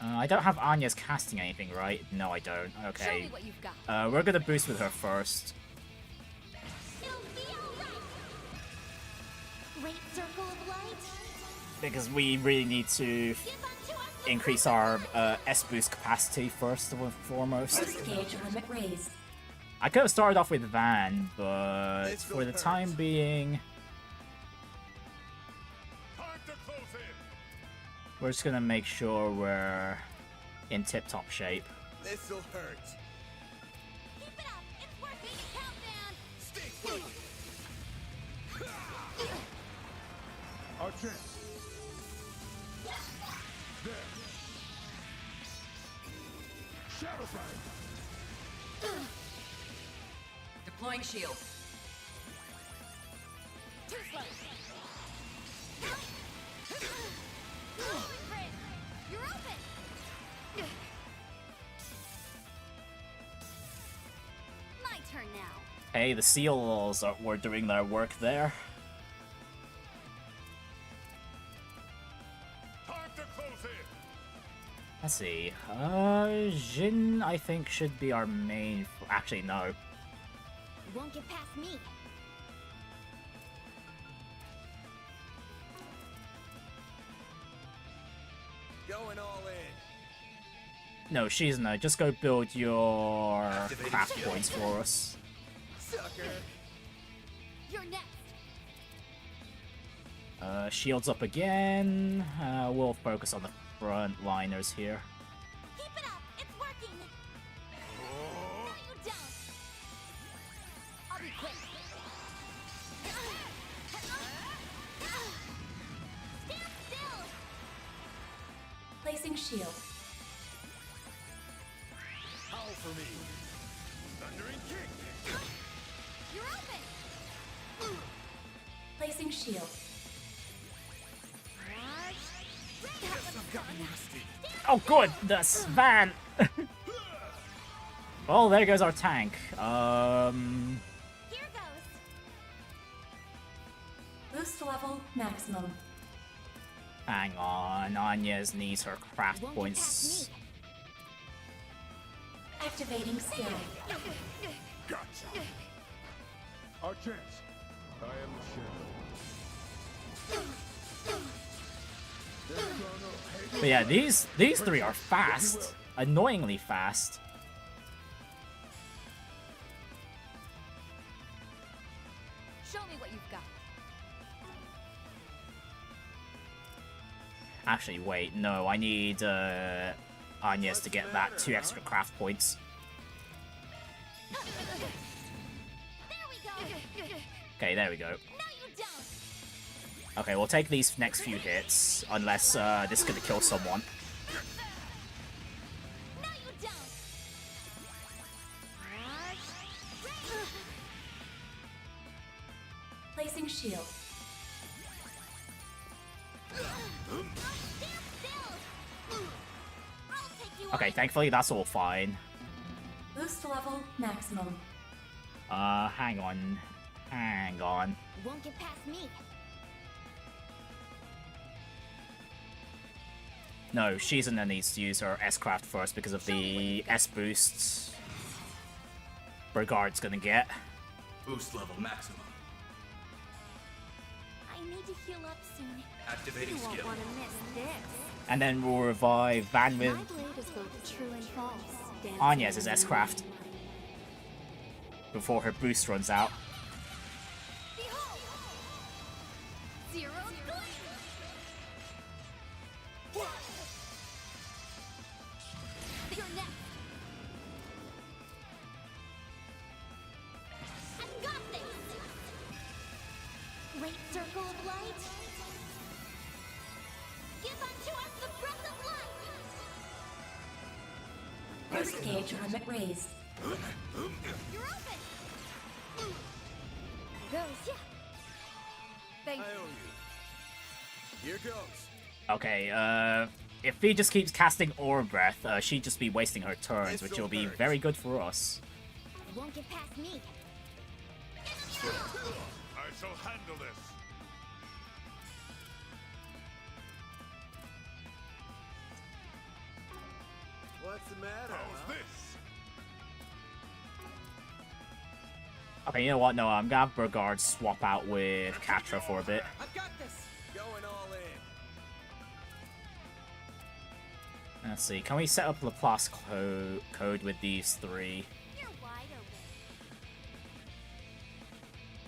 I don't have Angès casting anything, right? No, I don't. Okay. We're gonna boost with her first. Because we really need to increase our S-boost capacity first and foremost. I could have started off with Van, but for the time being... we're just gonna make sure we're in tip-top shape. This'll hurt. Keep it up. It's working. Countdown. Stay put. Our chance. There. Shadow Fire. Deploying shield. Too slow. You're open. My turn now. Hey, the seals were doing their work there. Let's see. Jin, I think, should be our main. Actually, no. You won't get past me. Going all in. No, she's no. Just go build your craft points for us. Sucker. You're next. Shields up again. We'll focus on the front liners here. Keep it up. It's working. No, you don't. I'll be quick. Stand still. Placing shield. Howl for me. Thundering kick. You're open. Placing shield. Oh, good! The Svan! Well, there goes our tank. Here goes. Boost level maximum. Hang on, Angès needs her craft points. Activating skill. Gotcha. Our chance. I am the shadow. But yeah, these three are fast. Annoyingly fast. Show me what you've got. Actually, wait, no, I need Angès to get that 2 extra craft points. There we go. Okay, there we go. No, you don't. Okay, we'll take these next few hits, unless this is gonna kill someone. shield. Okay, thankfully that's all fine. Boost level maximum. Hang on. Hang on. Won't get past me. No, Shizuna needs to use her S-Craft first because of the S-boosts Brigard's gonna get. Boost level maximum. I need to heal up soon. Activating You won't skill. want to miss this. And then we'll revive Van with My blade is both true and false. dancing Angès' in the S-Craft before her boost runs out. Zero You're next. I've got this. Great circle of light. Give unto us the breath of life. First gauge limit raised. You're open. Goes. Yeah. Thank I you. owe you. Here goes. Okay, if he just keeps casting Aura Breath, she'd just be wasting her turns, which will be very good for us. Won't get past me. I shall handle this. What's the matter? How's this? Okay, you know what? No, I'm gonna have Brigard swap out with Catra for a bit. I've got this. Going all in. Let's see, can we set up Laplace code with these three? You're wide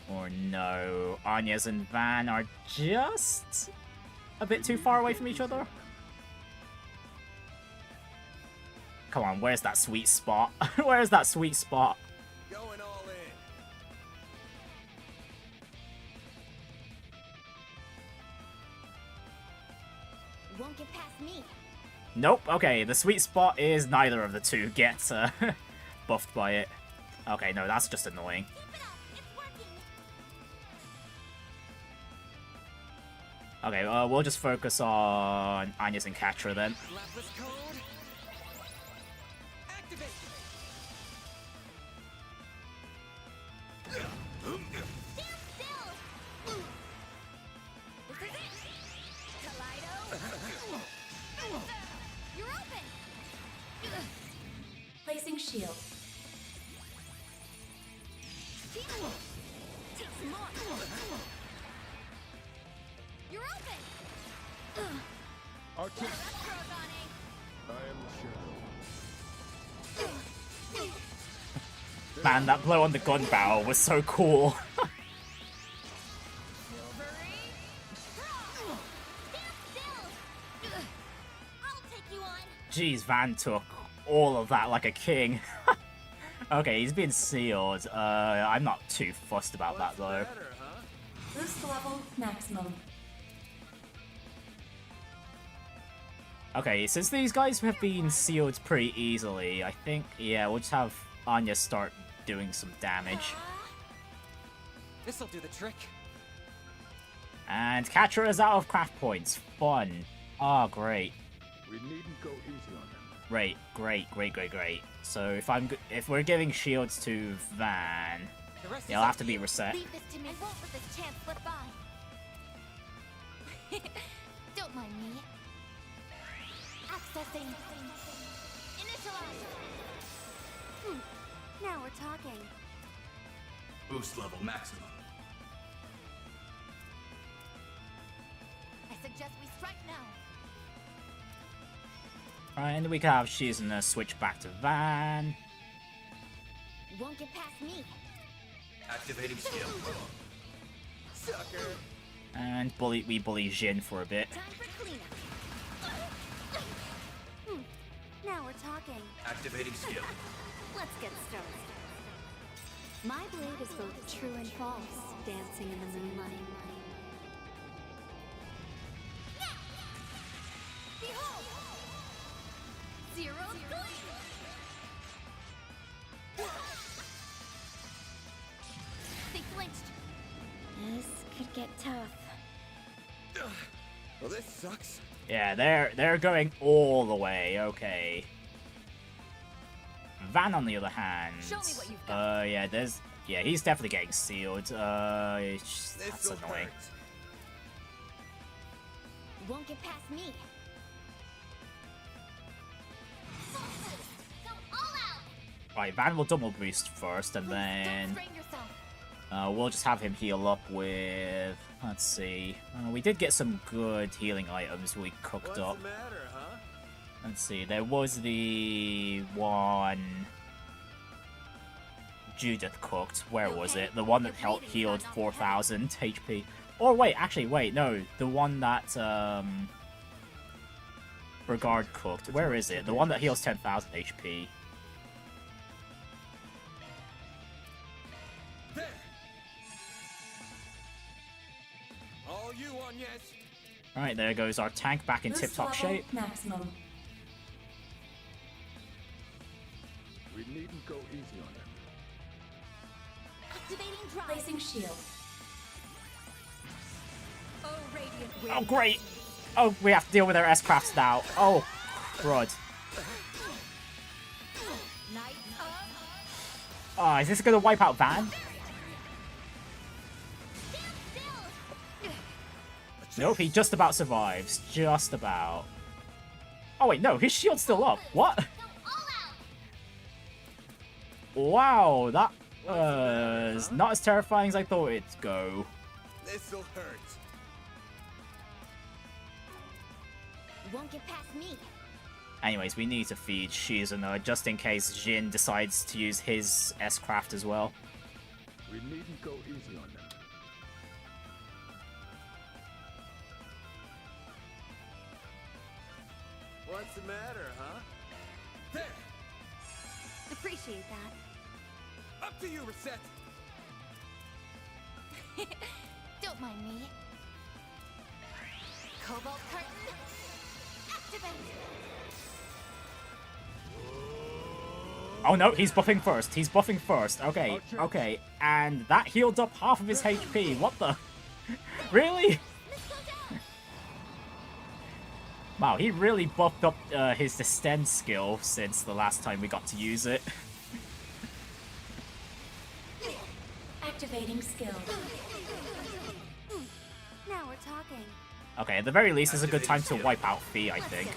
open. Or no? Angès and Van are just a bit too far away from each other? Come on, where's that sweet spot? Where's that sweet spot? Going all in. Won't get past me. Nope, okay, the sweet spot is neither of the two gets buffed by it. Okay, no, that's just annoying. Keep it up. It's working. Okay, we'll just focus on Angès and Catra then. Lapis code. Activate. Stand still. This is it. Kaleido. You're open. Placing shield. Take some more. You're open. Archie, Let's grow, Donnie. I am the shadow. Man, that blow on the gun barrel was so cool. I'll take you on. Jeez, Van took all of that like a king. Okay, he's been sealed. I'm not too fussed about that though. Boost level maximum. Okay, since these guys have been sealed pretty easily, I think, yeah, we'll just have Anya start doing some damage. This'll do the trick. And Catra is out of craft points. Fun. Oh, great. We needn't go easy on them. Great, great, great, great, great. So if we're giving shields to Van, it'll have to be reset. Leave this to me. I won't let this chance slip by. Don't mind me. Accessing. Initialize. Now we're talking. Boost level maximum. I suggest we strike now. And we can have Shizuna switch back to Van. Won't get past me. Activating skill. Sucker. And we bully Jin for a bit. Time for cleanup. Now we're talking. Activating skill. Let's get started. My blade is both true and false, dancing in the moonlight. Behold! Zero gleam! They flinched. This could bit tough. Well, this sucks. Yeah, they're going all the way. Okay. Van, on the other hand, Show me what you've got. yeah, he's definitely getting sealed. That's annoying. You won't get past me. Right, Van will double boost first, and then we'll just have him heal up with. Let's see. We did get some good healing items we cooked up. What's the matter, huh? Let's see. There was the one Judith cooked. Where was it? The one that healed 4,000 HP. Or wait, actually, wait, no. The one that Regard cooked. Where is it? The one that heals 10,000 HP. There. All you, Angès. Alright, there goes our tank back in tip-top shape. Maximum. We needn't go easy on him. Activating drive. Placing shield. Oh, Radiant Oh, great! Oh, we have to deal with our S-crafts now. Oh, crud. Oh, is this gonna wipe out Van? Nope, he just about survives. Just about. Oh wait, no, his shield's still up. What? Wow, that was not as terrifying as I thought it'd go. This'll hurt. You won't get past me. Anyways, we need to feed Shizuna just in case Jin decides to use his S-craft as well. We needn't go easy on them. What's the matter, huh? There. Appreciate that. Up to you, Reset. Don't mind me. Cobalt curtain. Activate. Oh no, he's buffing first. He's buffing first. Okay, okay. And that healed up half of his HP. What the? Really? Wow, he really buffed up his Distend skill since the last time we got to use it. Activating skill. Now we're talking. Okay, at the very least, it's a good time to wipe out Fee, I think.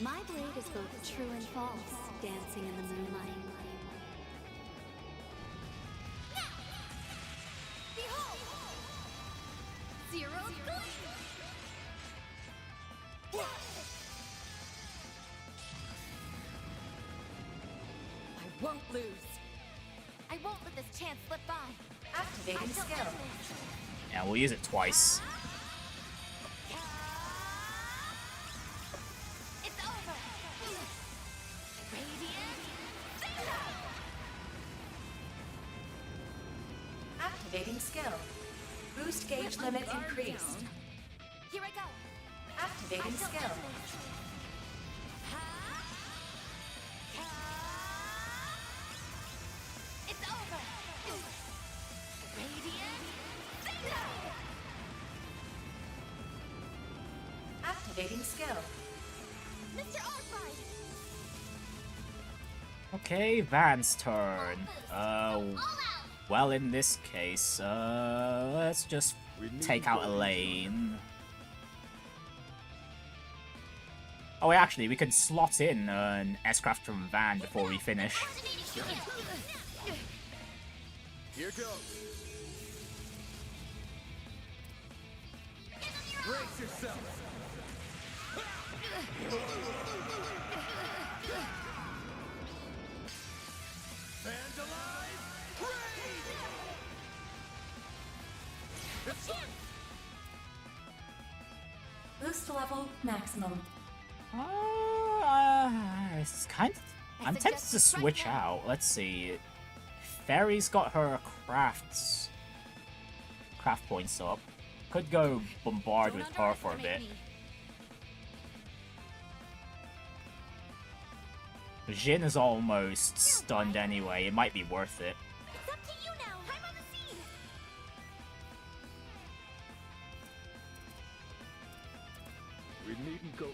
My blade is both true and false, dancing in the moonlight. Behold! Zero gleam! I won't lose. I won't let this chance slip by. Activating skill. Yeah, we'll use it twice. It's over. Radiant. Activating skill. Boost gauge limit increased. Here I go. Activating skill. It's over. Radiant. Activating skill. Mr. Arkride. Okay, Van's turn. Well, in this case, let's just take out Elaine. Oh, wait, actually, we can slot in an S-craft from Van before we finish. Here goes. Brace yourself. Vandalize! Raid! It's on! Boost level maximum. It's kind of... I'm tempted to switch out. Let's see. Fairy's got her craft points up. Could go bombard with her for a bit. Jin is almost stunned anyway. It might be worth it. It's up to you now. I'm on the scene.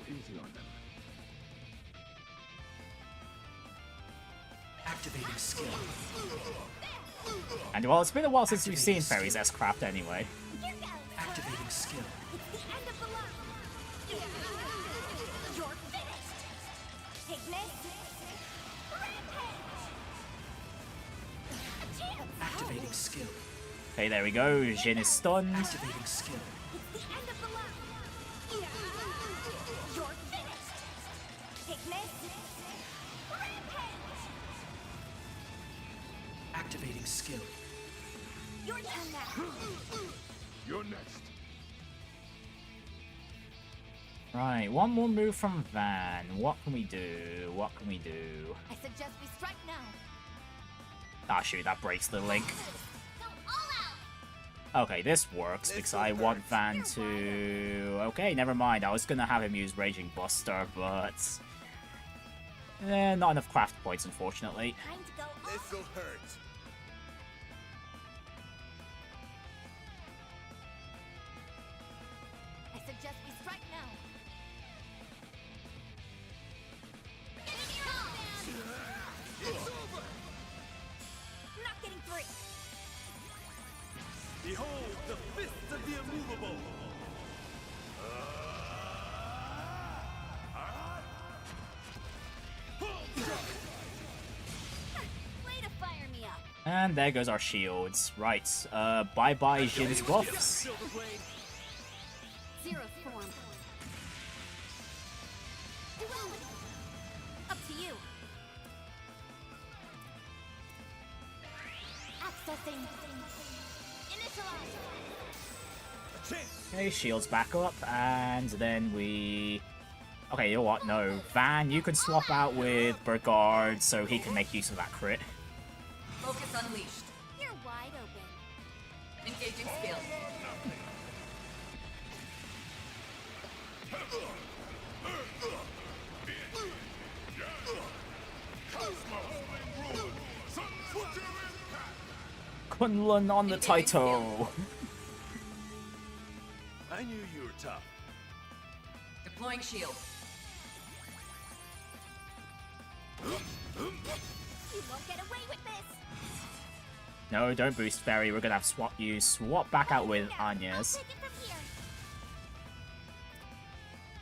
easy on them. Activating skill. And well, it's been a while since we've seen Fairy's S-Craft anyway. Activating skill. It's the end of the line. You're finished. Take this. Rampage. Activating skill. Okay, there we go. Jin is stunned. Activating skill. It's the end of the line. You're finished. Take this. Rampage. Activating skill. Your turn now. You're next. Right, one more move from Van. What can we do? What can we do? I suggest we strike now. Ah, shoot, that breaks the link. Okay, this works because I want Van to... Okay, never mind. I was going to have him use Raging Buster, but... not enough craft points, unfortunately. This'll hurt. I suggest we strike now. It's over. Not getting free. Behold the fists of the immovable! Way to fire me up. And there goes our shields. Right, bye-bye Jin's buffs. Zero form. Duality. Up to you. Accessing. Initialize. Okay, shields back up, and then we... Okay, you know what? No. Van, you can swap out with Burgard so he can make use of that crit. Focus unleashed. You're wide open. Engaging skill. Kunlun on the title. I knew you were tough. Deploying shield. You won't get away with this. No, don't boost Fairy. We're gonna have you swap back out with Angès. Take it from here.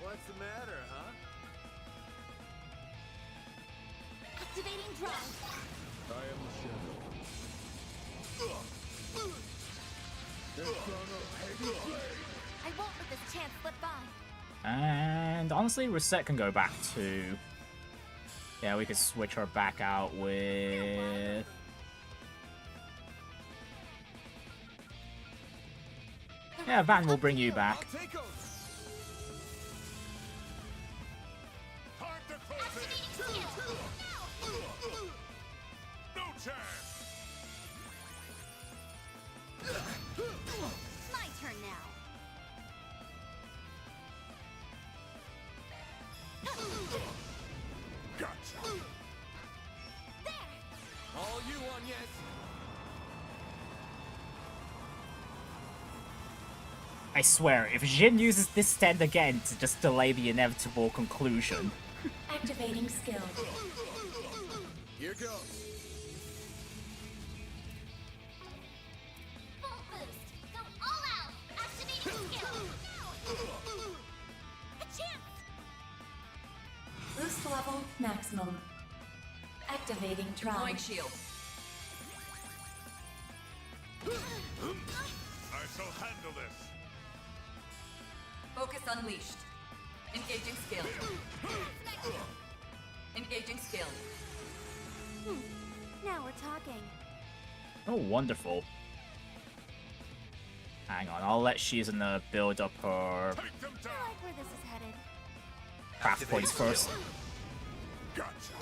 What's the matter, huh? Activating drive. I am the shadow. I won't let this chance slip by. And honestly, Reset can go back to... Yeah, we could switch her back out with... Yeah, Van will bring you back. No chance. My turn now. Gotcha. There. All you, Angès. I swear, if Jin uses this stand again to just delay the inevitable conclusion. Activating skill. Here goes. Full boost. Go all out. Activating skill. A chance. Boost level maximum. Activating Deploying drive. shield. I shall handle this. Focus unleashed. Engaging skill. Engaging skill. Now we're talking. Oh, wonderful. Hang on, I'll let Shizuna build up her I like where this is headed. craft points first. Gotcha.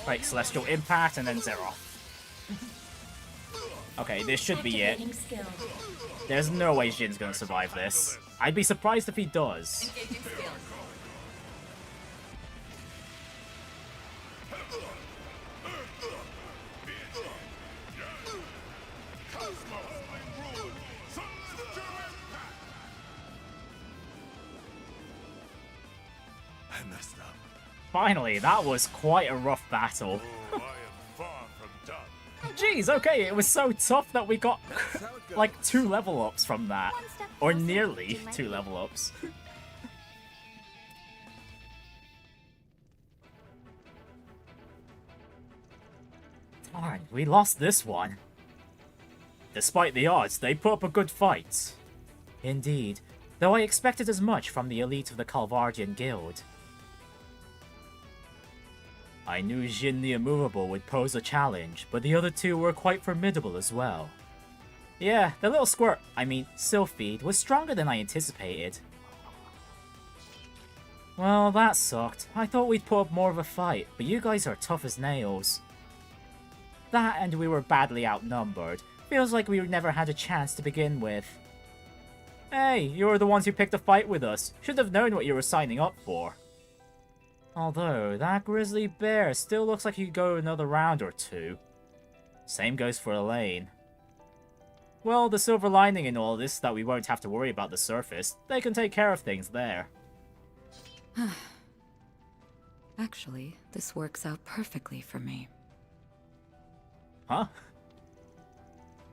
Right, Celestial Impact and then Zeroth. Okay, this should be it. Activating skill. There's no way Jin's gonna survive this. I'd be surprised if he does. Engaging skill. I messed up. Finally, that was quite a rough battle. Oh, I am far from done. Jeez, okay, it was so tough that we got like 2 level ups from that. Or nearly 2 level ups. Darn, we lost this one. Despite the odds, they put up a good fight. Indeed, though I expected as much from the elite of the Calvardian Guild. I knew Jin the Immovable would pose a challenge, but the other 2 were quite formidable as well. Yeah, the little squirt, Sylphid, was stronger than I anticipated. Well, that sucked. I thought we'd put up more of a fight, but you guys are tough as nails. That and we were badly outnumbered. Feels like we never had a chance to begin with. Hey, you were the ones who picked a fight with us. Should have known what you were signing up for. Although, that grizzly bear still looks like he'd go another round or 2. Same goes for Elaine. Well, the silver lining in all this is that we won't have to worry about the surface. They can take care of things there. Actually, this works out perfectly for me. Huh?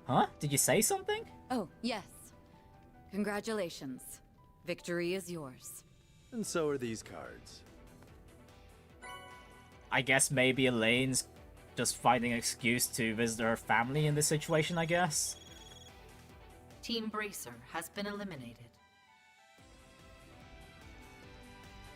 Huh? Did you say something? Oh, yes. Congratulations. Victory is yours. And so are these cards. I guess maybe Elaine's just finding an excuse to visit her family in this situation, I guess. Team Bracer has been eliminated.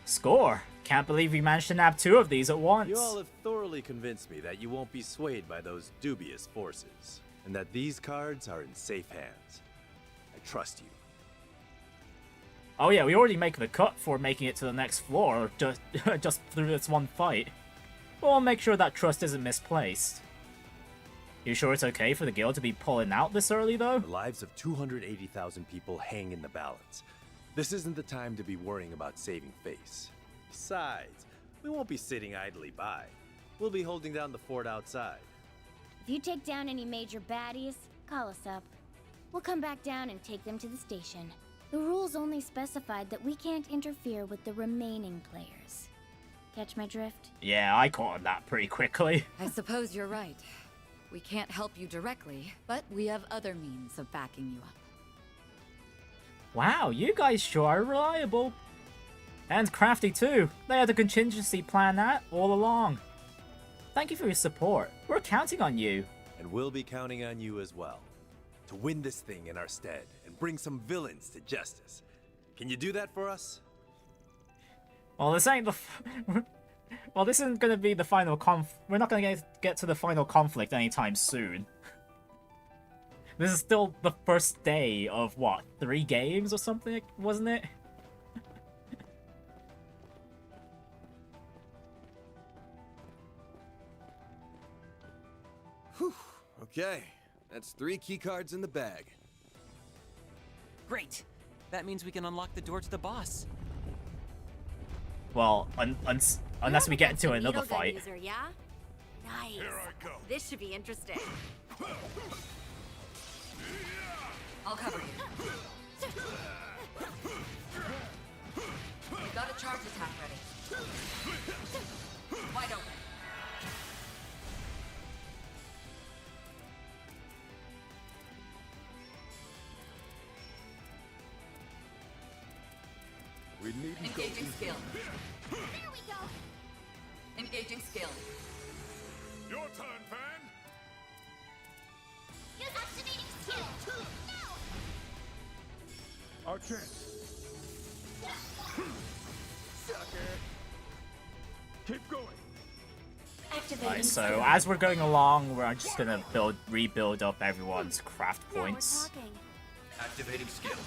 Score! Can't believe we managed to nab 2 of these at once. You all have thoroughly convinced me that you won't be swayed by those dubious forces, and that these cards are in safe hands. I trust you. Oh yeah, we already make the cut for making it to the next floor, just through this one fight. We'll make sure that trust isn't misplaced. You sure it's okay for the guild to be pulling out this early, though? The lives of 280,000 people hang in the balance. This isn't the time to be worrying about saving face. Besides, we won't be sitting idly by. We'll be holding down the fort outside. If you take down any major baddies, call us up. We'll come back down and take them to the station. The rules only specified that we can't interfere with the remaining players. Catch my drift? Yeah, I caught on that pretty quickly. I suppose you're right. We can't help you directly, but we have other means of backing you up. Wow, you guys sure are reliable. And crafty too. They had a contingency plan that all along. Thank you for your support. We're counting on you. And we'll be counting on you as well. To win this thing in our stead and bring some villains to justice. Can you do that for us? Well, this ain't the... well, this isn't going to be the final we're not going to get to the final conflict anytime soon. This is still the first day of, what, 3 games or something, wasn't it? Whew. Okay, that's 3 keycards in the bag. Great. That means we can unlock the door to the boss. Well, unless we get into another fight. User, yeah? Nice. Here I go. This should be interesting. I'll cover you. We've got a charge attack ready. Wide open. We need engaging skill. There we go. Engaging skill. Your turn, Van. Use activating skill. Now. Our chance. Sucker. Keep going. Alright, so as we're going along, we're just gonna rebuild up everyone's craft points. Activating skill.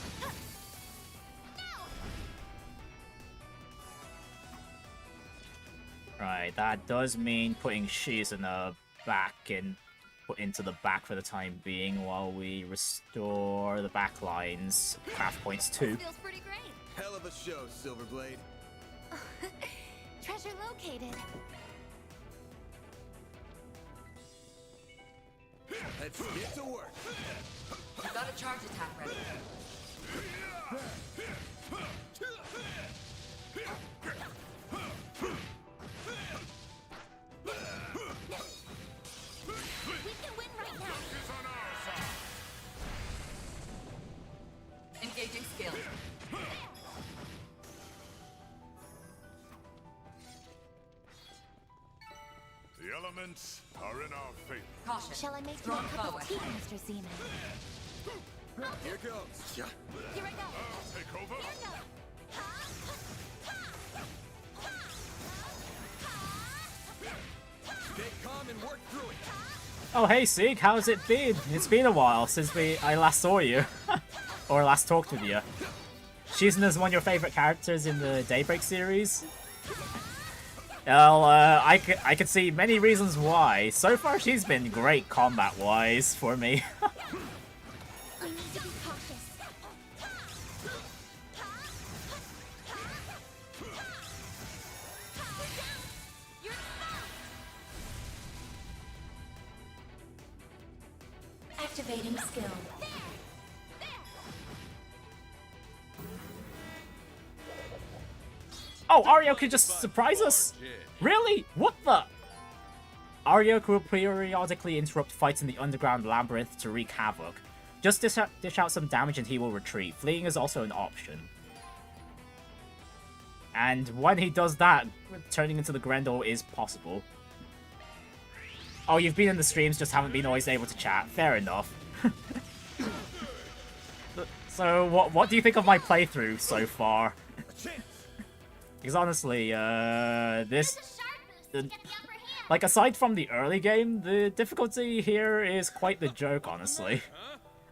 Right, that does mean putting she's in the back into the back for the time being while we restore the back lines. Craft points too. Feels pretty great. Hell of a show, Silverblade. Treasure located. Let's get to work. We've got a charge attack ready. elements are in our favor. Caution. Shall I make you a Strong cup foe of tea, ahead. Mr. Zeman? Here goes. Yeah. Here I go. I'll take over. Here I go. Stay calm and work through it. Oh hey Sig, how's it been? It's been a while since I last saw you. Or last talked with you. She's one of your favorite characters in the Daybreak series. Well, I could see many reasons why. So far she's been great combat-wise for me. We need to be cautious. Activating skill. Oh, Aryo could just surprise us? Really? What the? Aryo will periodically interrupt fights in the underground labyrinth to wreak havoc. Just dish out some damage and he will retreat. Fleeing is also an option. And when he does that, turning into the Grendel is possible. Oh, you've been in the streams, just haven't been always able to chat. Fair enough. So, what do you think of my playthrough so far? Because honestly, like, aside from the early game, the difficulty here is quite the joke, honestly.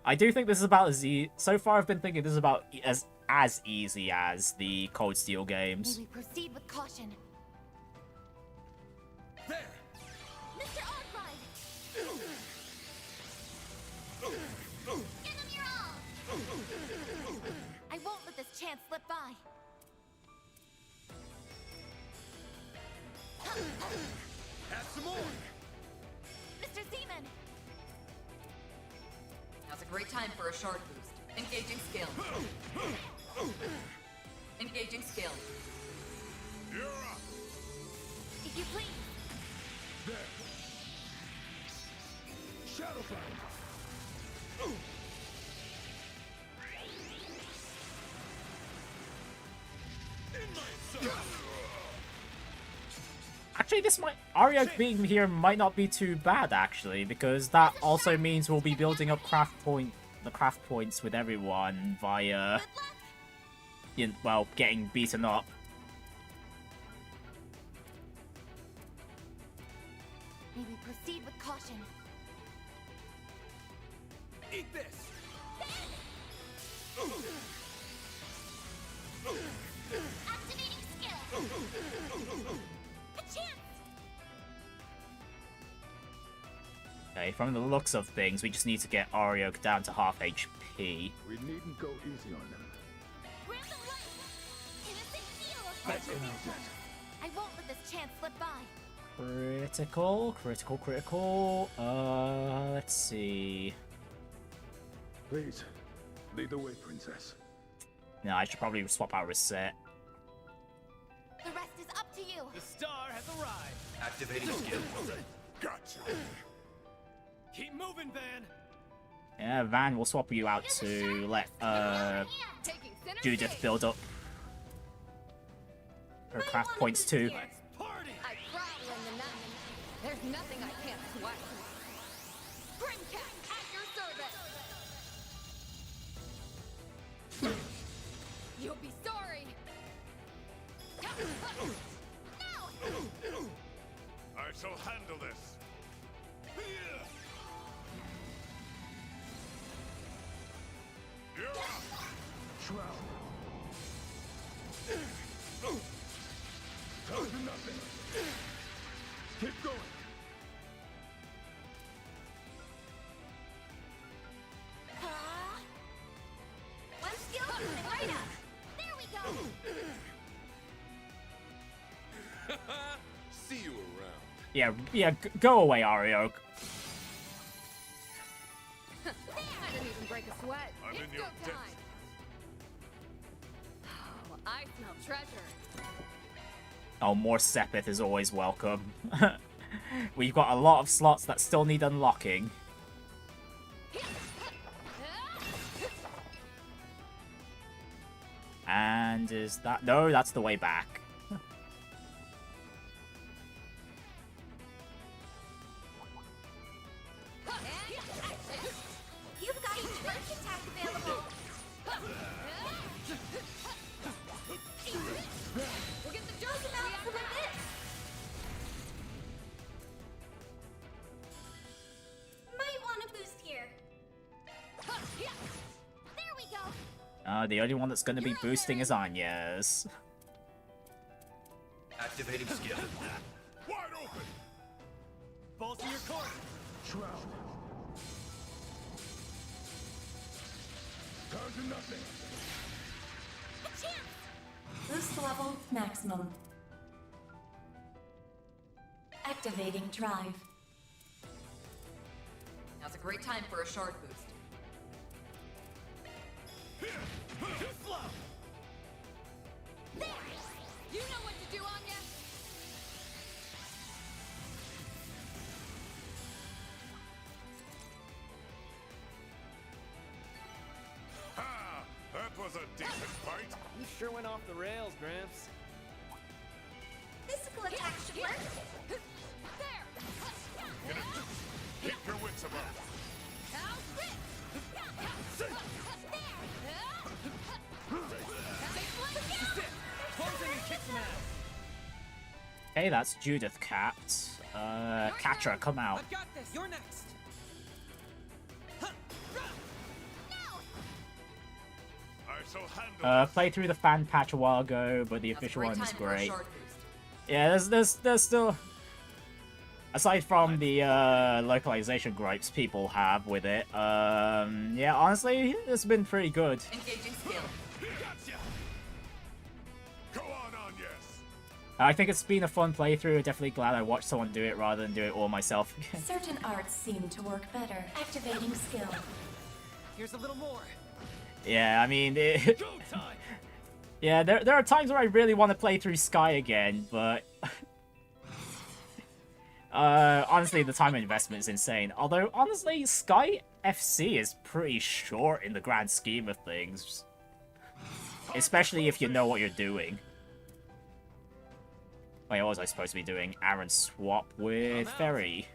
I do think this is about as so far I've been thinking this is about as easy as the Cold Steel games. May we proceed with caution. There. Mr. Arkride! Give him your all! I won't let this chance slip by. Have some more. Mr. Zeman! Now's a great time for a shard boost. Engaging skill. Engaging skill. You're up. If you please. There. Shadowfire. In my sight. Actually, this might... Aryo being here might not be too bad, actually, because that also means we'll be building up the craft points with everyone via... well, getting beaten up. May we proceed with caution. Eat this. Activating skill. A chance. Okay, from the looks of things, we just need to get Aryo down to half HP. We needn't go easy on them. Random light. Innocent seal. That's innocent. I won't let this chance slip by. Critical. Let's see. Please, lead the way, princess. No, I should probably swap out Reset. The rest is up to you. The star has arrived. Activating skill. Gotcha. Keep moving, Van. Yeah, Van will swap you out to let Judith build up her craft points too. Party. I prowl in the night. There's nothing I can't swipe. Spring cat at your service. You'll be sorry. No! I shall handle this. You're up. Shroud. Come to nothing. Keep going. One skill right up. There we go. See you around. Yeah, go away, Aryo. I didn't even break a sweat. I'm it's in your go debt. time. Oh, I smell treasure. Oh, more Sepith is always welcome. We've got a lot of slots that still need unlocking. And is that... No, that's the way back. The only one that's going to be boosting is Angès. Activating skill. Wide open! Balls in your court! Shroud. Down to nothing. Boost level maximum. Activating drive. Now's a great time for a shard boost. Too slow! There! You know what to do, Anya! Ha! That was a decent fight. You sure went off the rails, Gramps. Physical attack should work. There! Keep your wits about. Okay, that's Judith Cat. Catra, come out. I've got this. You're next. Played through the fan patch a while ago, but the official one is great. Yeah, there's still, aside from the localization gripes people have with it, yeah, honestly, it's been pretty good. Engaging skill. Go on, Angès. I think it's been a fun playthrough. Definitely glad I watched someone do it rather than do it all myself. Certain arts seem to work better. Activating skill. Here's a little more. Yeah, I mean, yeah, there are times where I really want to play through Sky again, but honestly, the time investment is insane. Although, honestly, Sky FC is pretty short in the grand scheme of things, especially if you know what you're doing. Wait, what was I supposed to be doing? Aaron swap with Ferry.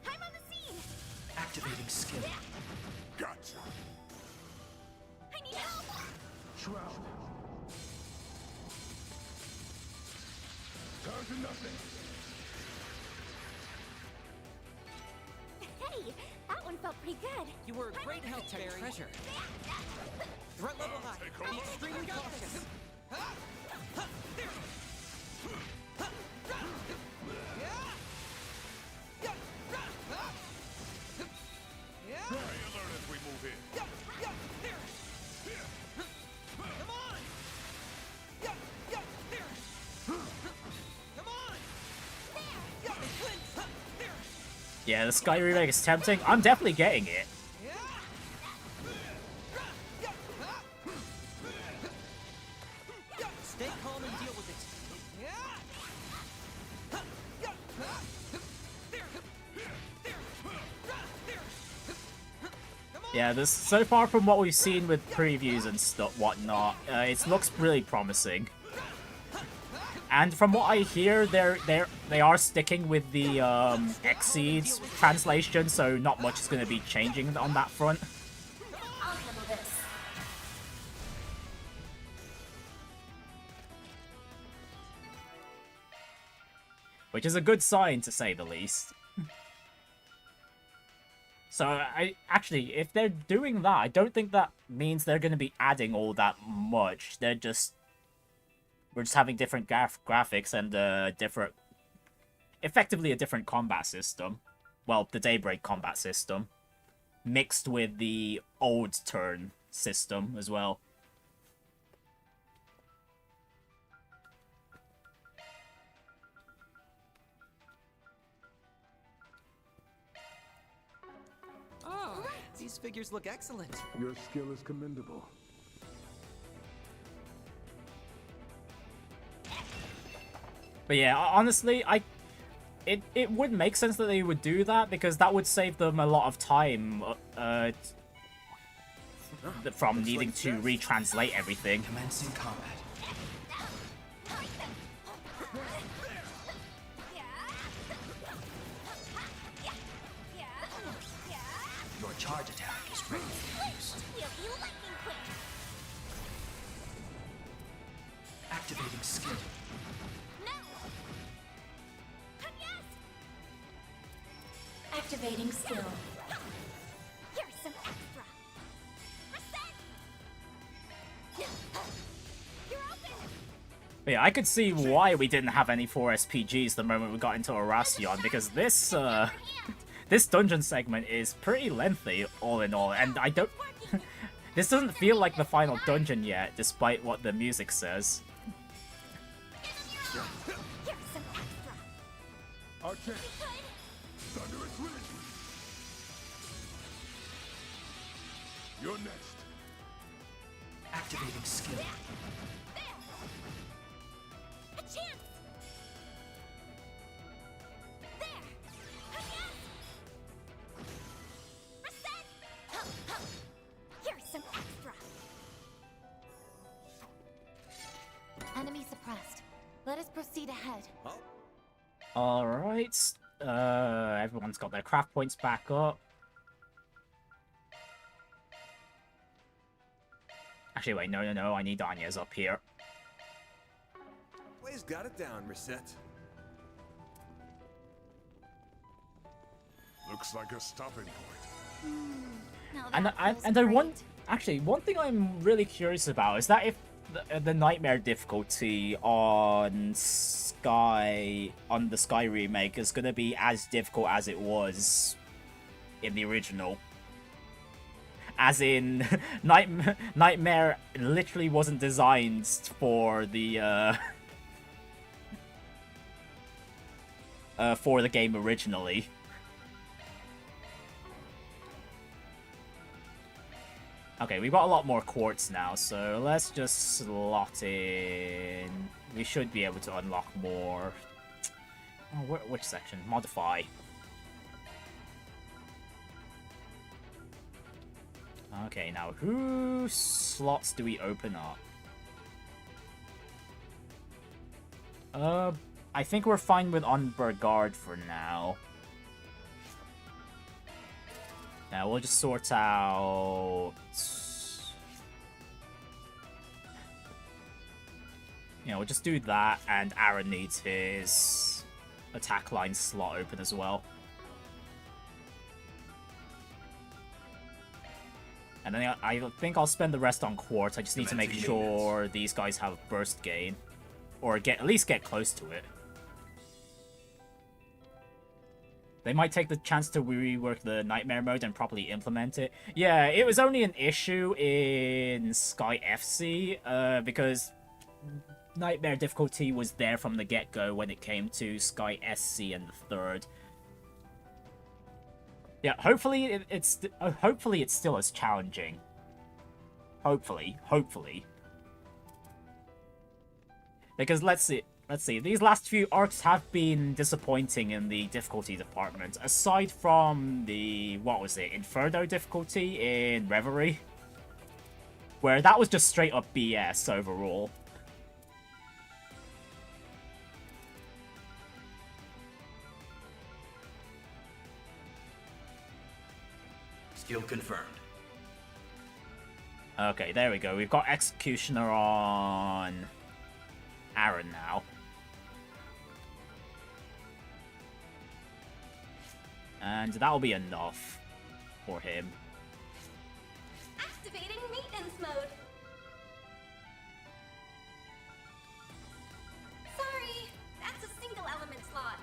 Activating skill. Gotcha. I need help! Shroud. Down to nothing. Hey, that one felt pretty good. You were a great help, Terry. Treasure. Threat level high. Be extremely cautious. There. High alert as we move in. Come on. There. Come on. There. Yeah, the Sky remake is tempting. I'm definitely getting it. Stay calm and deal with it. Yeah, this so far from what we've seen with previews and stuff, whatnot, it looks really promising. And from what I hear, they are sticking with the Exceeds translation, so not much is going to be changing on that front. I'll handle this. Which is a good sign, to say the least. So, actually, if they're doing that, I don't think that means they're going to be adding all that much. We're just having different graphics and effectively a different combat system. Well, the Daybreak combat system. Mixed with the old turn system as well. Oh, these figures look excellent. Your skill is commendable. But yeah, honestly, it would make sense that they would do that, because that would save them a lot of time from needing to retranslate everything. Commencing combat. Your charge attack is ready for use. Activating skill. Activating skill. Here's some extra. But yeah, I could see why we didn't have any 4 SPGs the moment we got into Oración, because this, this dungeon segment is pretty lengthy, all in all, and I don't... This doesn't feel like the final dungeon yet, despite what the music says. You're next. Activating skill. A chance! There! Reset! Here's some extra! Enemy suppressed. Let us proceed ahead. Alright. Everyone's got their craft points back up. Actually, wait, no, I need Angès up here. Way's got it down, Reset. Looks like a stopping point. And I want... Actually, one thing I'm really curious about is that if the nightmare difficulty on the Sky remake is going to be as difficult as it was in the original. As in, Nightmare literally wasn't designed for the game originally. Okay, we've got a lot more quartz now, so let's just slot in. We should be able to unlock more. Oh, which section? Modify. Okay, now whose slots do we open up? I think we're fine with On Guard for now. Now we'll just sort out... You know, we'll just do that, and Aaron needs his attack line slot open as well. And then I think I'll spend the rest on quartz. I just need to make sure these guys have burst gain. Or at least get close to it. They might take the chance to rework the Nightmare mode and properly implement it. Yeah, it was only an issue in Sky FC, because Nightmare difficulty was there from the get-go when it came to Sky SC and the 3rd. Yeah, hopefully it's still as challenging. Hopefully. Because let's see, these last few arcs have been disappointing in the difficulty department. Aside from the, what was it, Inferno difficulty in Reverie? Where that was just straight up BS overall. Skill confirmed. Okay, there we go. We've got Executioner on Aaron now. And that'll be enough for him. Activating maintenance mode. Sorry, that's a single element slot.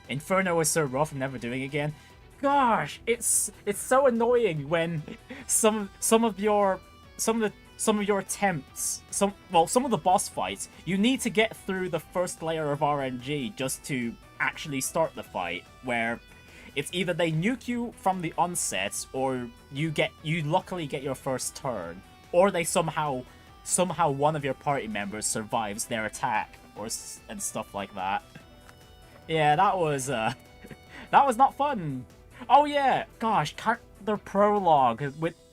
Inferno was so rough, I'm never doing it again. Gosh, it's so annoying when some of your attempts, some of the boss fights, you need to get through the first layer of RNG just to actually start the fight, where it's either they nuke you from the onset, or you luckily get your first turn, or they somehow one of your party members survives their attack, and stuff like that. Yeah, that was not fun. Oh yeah, gosh, the prologue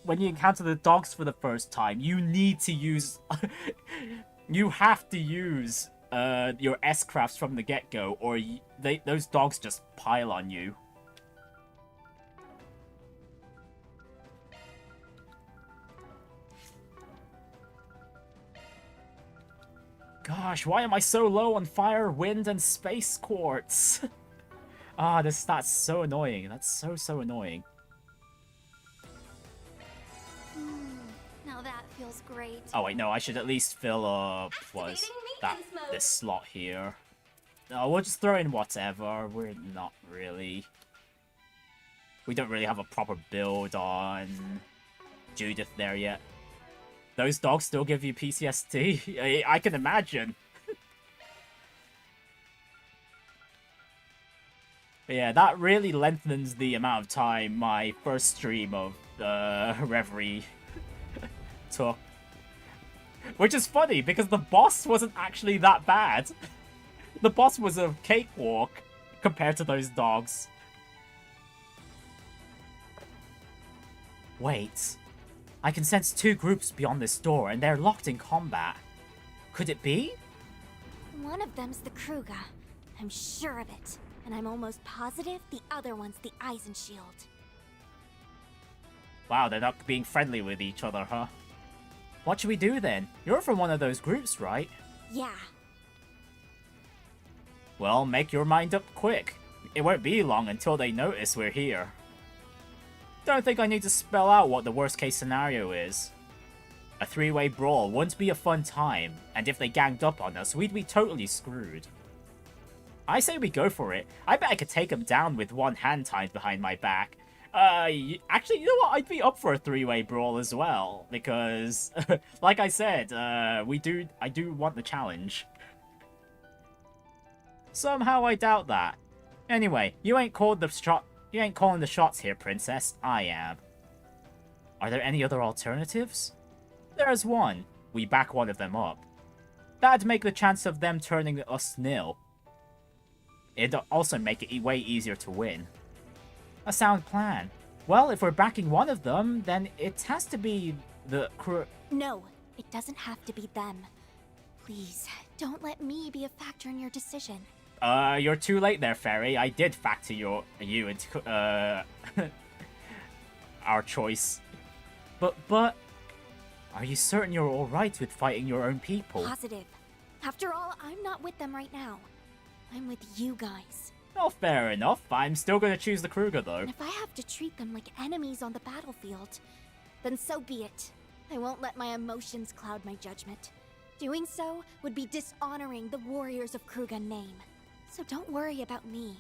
when you encounter the dogs for the first time, you need to use, you have to use your S-crafts from the get-go, or those dogs just pile on you. Gosh, why am I so low on fire, wind, and space quartz? That's so annoying. That's so annoying. Now that feels great. Oh wait, no, I should at least fill up this slot here. No, we'll just throw in whatever. We don't really have a proper build on Judith there yet. Those dogs still give you PTSD? I can imagine. But yeah, that really lengthens the amount of time my first stream of Reverie took. Which is funny, because the boss wasn't actually that bad. The boss was a cakewalk compared to those dogs. Wait. I can sense two groups beyond this door, and they're locked in combat. Could it be? One of them's the Kruga. I'm sure of it. And I'm almost positive the other one's the Eisenschild. Wow, they're not being friendly with each other, huh? What should we do then? You're from one of those groups, right? Yeah. Well, make your mind up quick. It won't be long until they notice we're here. Don't think I need to spell out what the worst case scenario is. A three-way brawl wouldn't be a fun time, and if they ganged up on us, we'd be totally screwed. I say we go for it. I bet I could take them down with one hand tied behind my back. Actually, you know what? I'd be up for a three-way brawl as well, because, like I said, I do want the challenge. Somehow I doubt that. Anyway, you ain't calling the shots here, Princess. I am. Are there any other alternatives? There's one. We back one of them up. That'd make the chance of them turning us nil. It'd also make it way easier to win. A sound plan. Well, if we're backing one of them, then it has to be the No, it doesn't have to be them. Please, don't let me be a factor in your decision. You're too late there, Fairy. I did factor you into, our choice. But, are you certain you're alright with fighting your own people? Positive. After all, I'm not with them right now. I'm with you guys. Oh, fair enough. I'm still gonna choose the Kruga, though. And if I have to treat them like enemies on the battlefield, then so be it. I won't let my emotions cloud my judgment. Doing so would be dishonoring the warriors of Kruga name. So don't worry about me.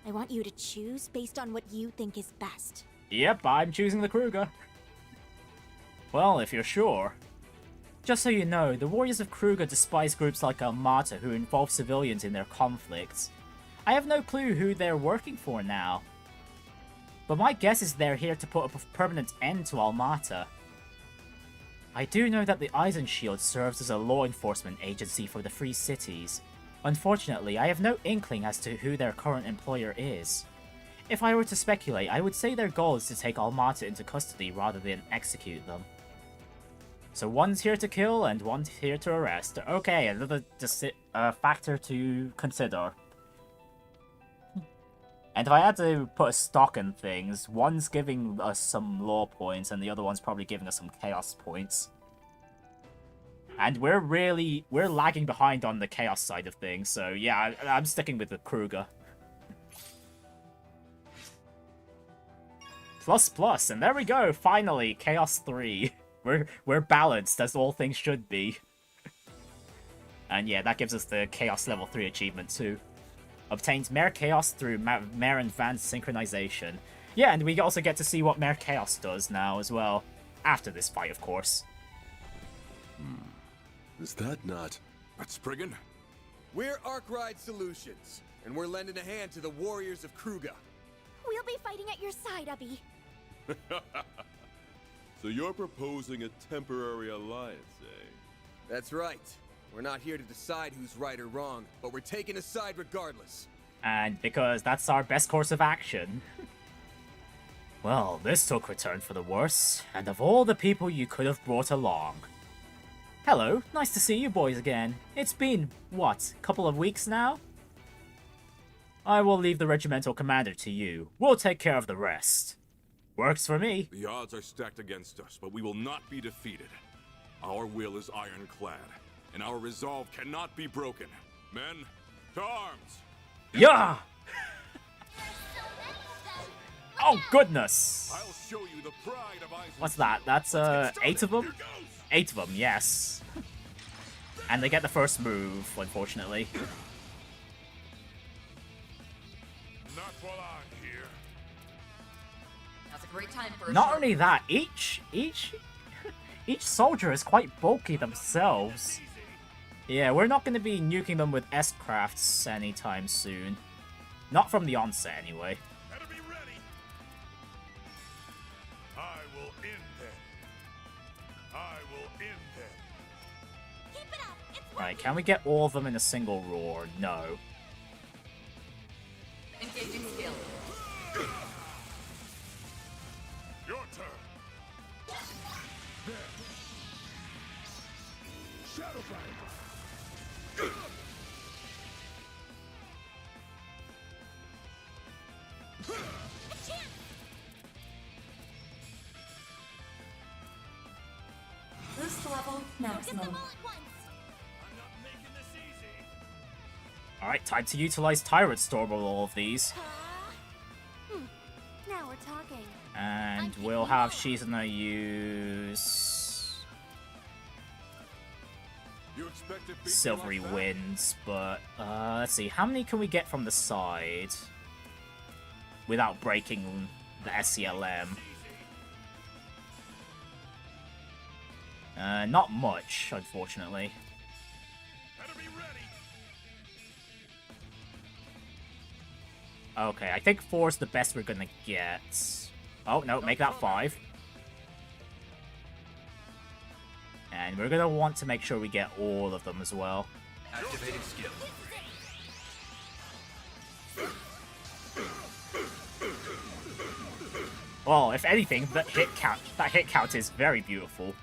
I want you to choose based on what you think is best. Yep, I'm choosing the Kruga. Well, if you're sure. Just so you know, the warriors of Kruga despise groups like Almata who involve civilians in their conflicts. I have no clue who they're working for now. But my guess is they're here to put a permanent end to Almata. I do know that the Eisenschild serves as a law enforcement agency for the Free Cities. Unfortunately, I have no inkling as to who their current employer is. If I were to speculate, I would say their goal is to take Almata into custody rather than execute them. So one's here to kill and one's here to arrest. Okay, another factor to consider. And if I had to put a stock in things, one's giving us some law points and the other one's probably giving us some chaos points. And we're lagging behind on the chaos side of things, so yeah, I'm sticking with the Kruga. ++, and there we go, finally, Chaos 3. We're balanced, as all things should be. And yeah, that gives us the Chaos Level 3 achievement too. Obtains Mare Chaos through Mare Advanced Synchronization. Yeah, and we also get to see what Mare Chaos does now as well. After this fight, of course. Is that not... That's Spriggan? We're Arkride Solutions, and we're lending a hand to the warriors of Kruga. We'll be fighting at your side, Ubby. So you're proposing a temporary alliance, eh? That's right. We're not here to decide who's right or wrong, but we're taking a side regardless. And because that's our best course of action. Well, this took a turn for the worse, and of all the people you could have brought along. Hello, nice to see you boys again. It's been, what, a couple of weeks now? I will leave the regimental commander to you. We'll take care of the rest. Works for me. The odds are stacked against us, but we will not be defeated. Our will is ironclad, and our resolve cannot be broken. Men, to arms! Yeah! Oh, goodness! I'll show you the pride of Eisenschild. What's that? That's, 8 of them? 8 of them, yes. And they get the first move, unfortunately. Not while I'm here. That's a great time for a Not short- only that, each soldier is quite bulky themselves. Yeah, we're not going to be nuking them with S-crafts anytime soon. Not from the onset, anyway. Better be ready. I will end them. I will end them. Keep it up. It's Right, can we get all of them in a single roar? No. Engaging skill. Your turn. Shadowfire. Boost level maximum. Alright, time to utilize Tyrant Storm on all of these. Now we're talking. And we'll have Shizuna use You expect to beat me Silvery like that? Winds, but let's see, how many can we get from the side without breaking the SCLM? Not much, unfortunately. Better be ready. Okay, I think 4 is the best we're gonna get. Oh, no, make that 5. And we're gonna want to make sure we get all of them as well. Activating skill. Well, if anything, that hit count is very beautiful.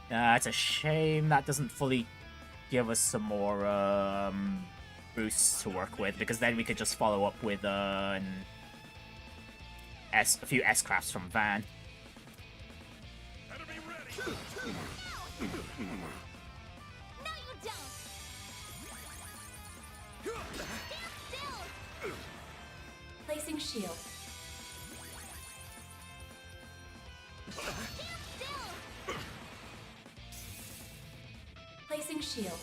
It's a shame that doesn't fully give us some more boosts to work with, because then we could just follow up with a few S-crafts from Van. Better be ready. No, you don't. Placing shield. Placing shield.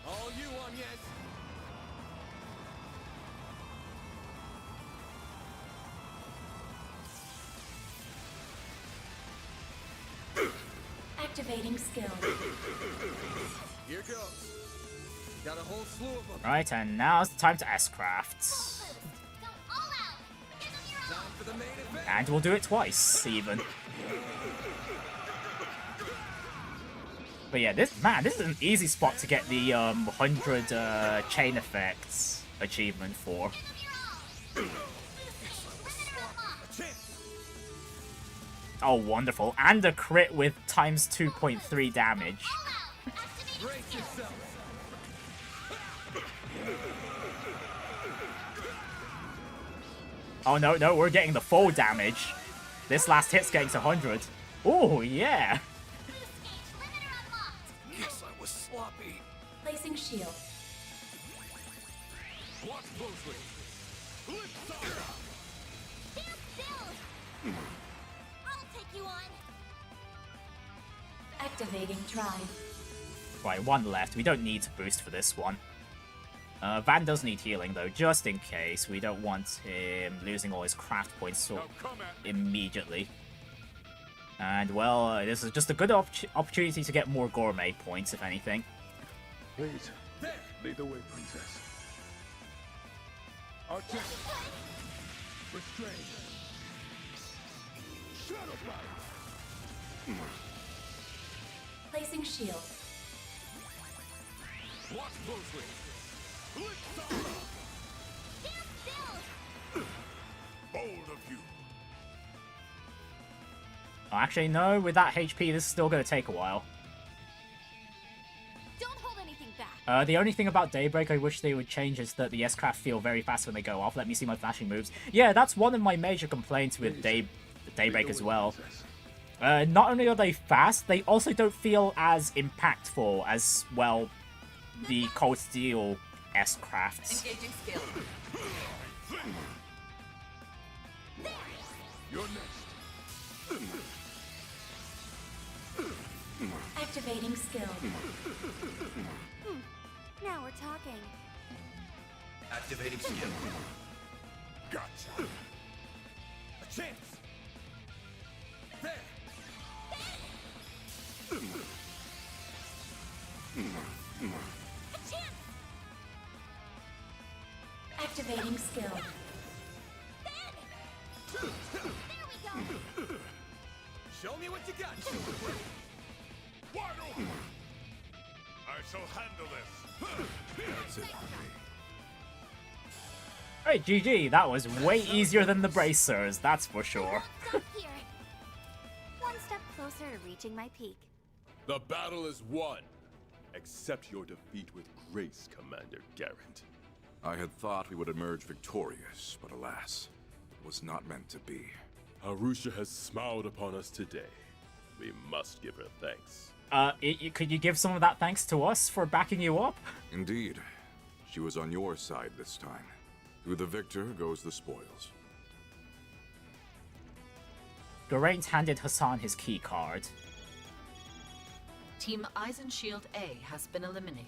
All you, Angès. Activating skill. Here goes. Got a whole slew of them. Right, and now it's time to S-craft. Time for the main event. And we'll do it twice, even. But yeah, this is an easy spot to get the 100 chain effects achievement for. Oh, wonderful. And a crit with times 2.3 damage. Brace yourself. Oh, no, no, we're getting the full damage. This last hit's getting to 100. Oh, yeah. Guess I was sloppy. Placing shield. Watch closely. I'll take you on. Activating drive. Right, 1 left. We don't need to boost for this one. Van does need healing, though, just in case. We don't want him losing all his craft points so immediately. And, well, this is just a good opportunity to get more gourmet points, if anything. Please, lead the way, princess. Architect. Restrain. Shadowfire. Placing shield. Watch closely. Bold of you. Oh, actually, no, with that HP, this is still going to take a while. Don't hold anything back. The only thing about Daybreak I wish they would change is that the S-Craft feel very fast when they go off. Let me see my flashing moves. Yeah, that's one of my major complaints with Daybreak as well. Not only are they fast, they also don't feel as impactful as, well, the Cold Steel S-crafts. Engaging skill. You're next. Activating skill. Now we're talking. Activating skill. Gotcha. A chance. There. A chance. Activating skill. Show me what you got. Wide open. I shall handle this. That's it for me. Alright, GG. That was way easier than the bracers, that's for sure. Stop here. One step closer to reaching my peak. The battle is won. Accept your defeat with grace, Commander Garrett. I had thought we would emerge victorious, but alas, it was not meant to be. Arusha has smiled upon us today. We must give her thanks. Could you give some of that thanks to us for backing you up? Indeed. She was on your side this time. To the victor goes the spoils. Geraint handed Hassan his key card. Team Eisenschild A has been eliminated.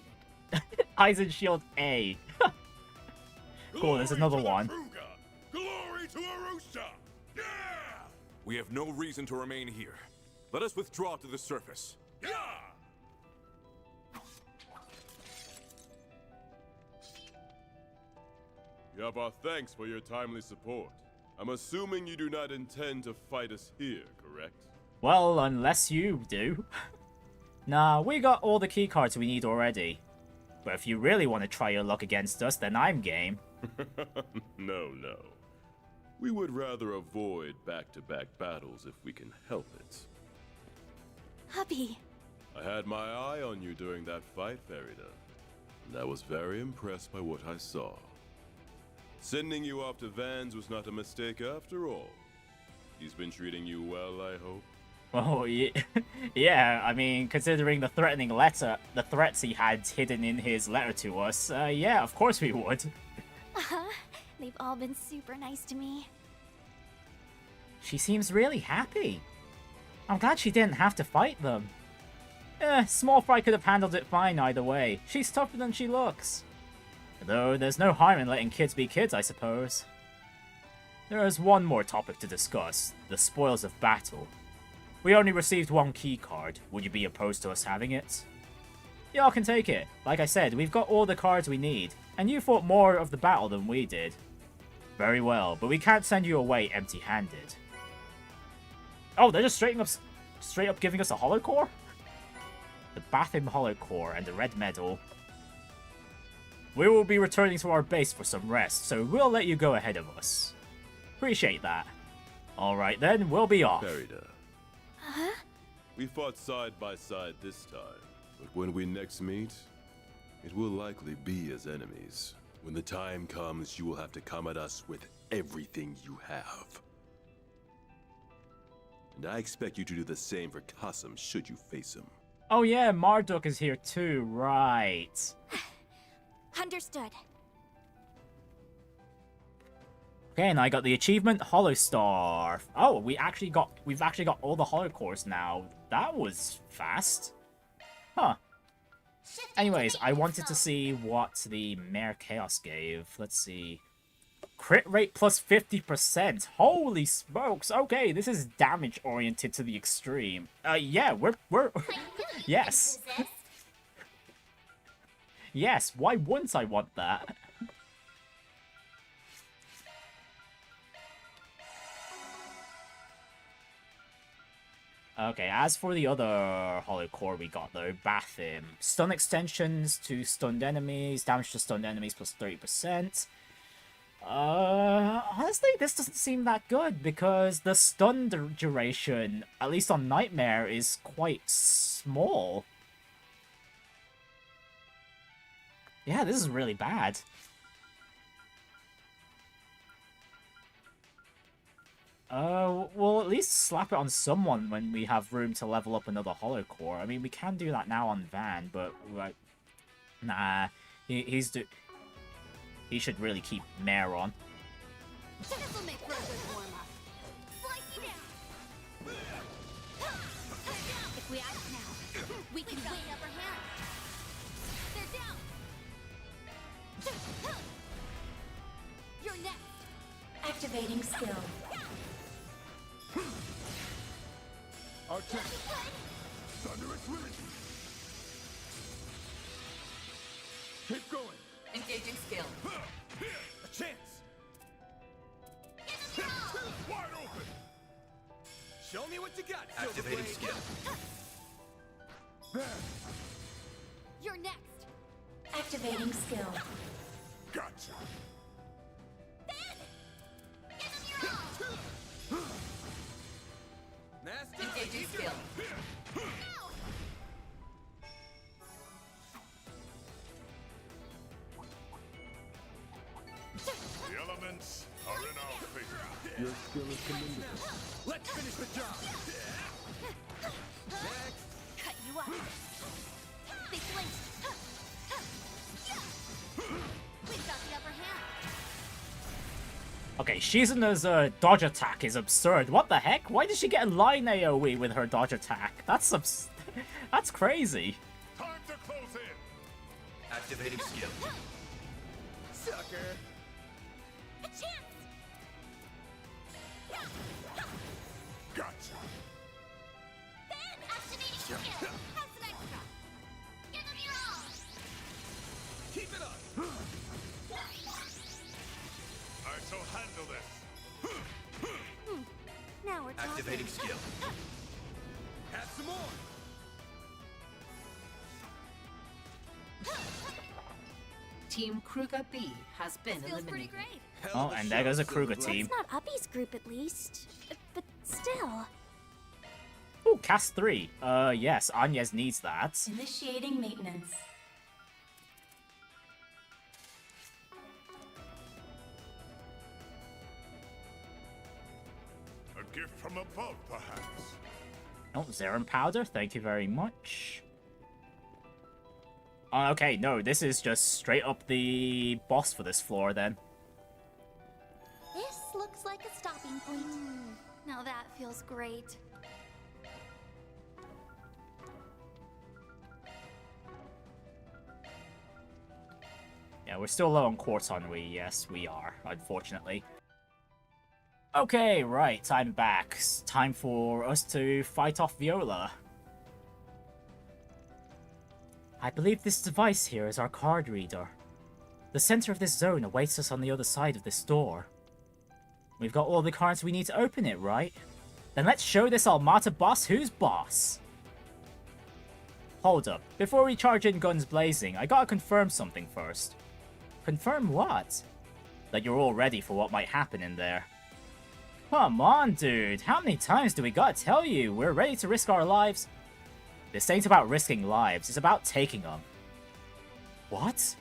Eisenschild A. Cool, there's another one. Glory to Arusha! Yeah! We have no reason to remain here. Let us withdraw to the surface. Yeah! You have our thanks for your timely support. I'm assuming you do not intend to fight us here, correct? Well, unless you do. Nah, we got all the key cards we need already. But if you really want to try your luck against us, then I'm game. No. We would rather avoid back-to-back battles if we can help it. Hubby. I had my eye on you during that fight, Farida, and I was very impressed by what I saw. Sending you off to Vans was not a mistake after all. He's been treating you well, I hope. Oh, yeah. Yeah, I mean, considering the threatening letter, the threats he had hidden in his letter to us, yeah, of course we would. They've all been super nice to me. She seems really happy. I'm glad she didn't have to fight them. Small Fry could have handled it fine either way. She's tougher than she looks. Though there's no harm in letting kids be kids, I suppose. There is one more topic to discuss, the spoils of battle. We only received one key card. Would you be opposed to us having it? Y'all can take it. Like I said, we've got all the cards we need, and you fought more of the battle than we did. Very well, but we can't send you away empty-handed. Oh, they're just straight up giving us a hollow core? The Bathim hollow core and the red medal. We will be returning to our base for some rest, so we'll let you go ahead of us. Appreciate that. Alright then, we'll be off. Farida. Huh? We fought side by side this time, but when we next meet, it will likely be as enemies. When the time comes, you will have to come at us with everything you have. And I expect you to do the same for Qasim should you face him. Oh yeah, Marduk is here too, right. Understood. Okay, and I got the achievement Hollow Star. Oh, we've actually got all the hollow cores now. That was fast. Huh. Anyways, I wanted to see what the Mare Chaos gave. Let's see. Crit rate plus 50%. Holy smokes. Okay, this is damage oriented to the extreme. Yeah, we're yes. Yes, why wouldn't I want that? Okay, as for the other hollow core we got though, Bathim. Stun extensions to stunned enemies, damage to stunned enemies plus 30%. Honestly, this doesn't seem that good because the stun duration, at least on Nightmare, is quite small. Yeah, this is really bad. We'll at least slap it on someone when we have room to level up another hollow core. I mean, we can do that now on Van, but like, nah, He should really keep Mare on. This'll make for a good warm-up. Slice you down. If we act now, we can win the upper hand. They're down. You're next. Activating skill. Architect. Thunderous Release. Keep going. Engaging skill. A chance. Wide open. Show me what you got. Activating skill. There. You're next. Activating skill. Gotcha. Master. Engaging skill. The elements are in our favor. Your skill is commendable. Let's finish the job. Next. Cut you up. They flinched. We've got the upper hand. Okay, Shizuna's dodge attack is absurd. What the heck? Why did she get a line AoE with her dodge attack? That's that's crazy. Time to close in. Activating skill. Sucker. A chance. Gotcha. Then activating skill. Has an extra. Give them your all. Keep it up. I shall handle this. Now we're talking. Activating skill. Have some more. Team Kruga B has been Feels pretty eliminated. great. Oh, and there goes a Kruga team. It's not Uppy's group at least. But still. Ooh, cast 3. Yes, Angès needs that. Initiating maintenance. A gift from above, perhaps. Oh, Zerum powder, thank you very much. Okay, no, this is just straight up the boss for this floor then. This looks like a stopping point. Now that feels great. Yeah, we're still low on quartz, aren't we? Yes, we are, unfortunately. Okay, right, I'm back. It's time for us to fight off Viola. I believe this device here is our card reader. The center of this zone awaits us on the other side of this door. We've got all the cards we need to open it, right? Then let's show this Almata boss who's boss. Hold up, before we charge in guns blazing, I gotta confirm something first. Confirm what? That you're all ready for what might happen in there. Come on, dude, how many times do we gotta tell you we're ready to risk our lives? This ain't about risking lives, it's about taking them. What?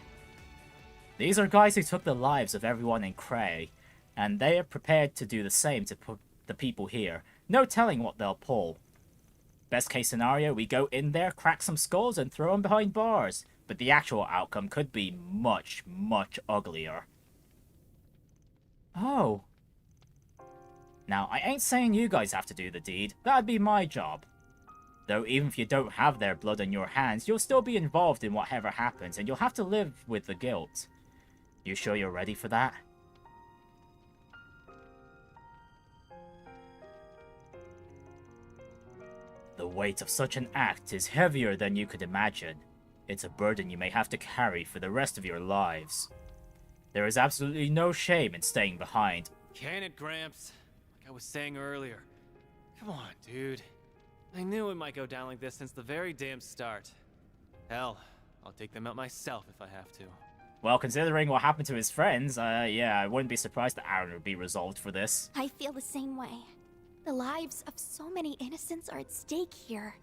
These are guys who took the lives of everyone in Cray, and they are prepared to do the same to the people here. No telling what they'll pull. Best case scenario, we go in there, crack some skulls, and throw them behind bars. But the actual outcome could be much, much uglier. Oh. Now, I ain't saying you guys have to do the deed. That'd be my job. Though even if you don't have their blood on your hands, you'll still be involved in whatever happens, and you'll have to live with the guilt. You sure you're ready for that? The weight of such an act is heavier than you could imagine. It's a burden you may have to carry for the rest of your lives. There is absolutely no shame in staying behind. Can it, Gramps? Like I was saying earlier. Come on, dude. I knew it might go down like this since the very damn start. Hell, I'll take them out myself if I have to. Well, considering what happened to his friends, yeah, I wouldn't be surprised that Aaron would be resolved for this. I feel the same way. The lives of so many innocents are at stake here.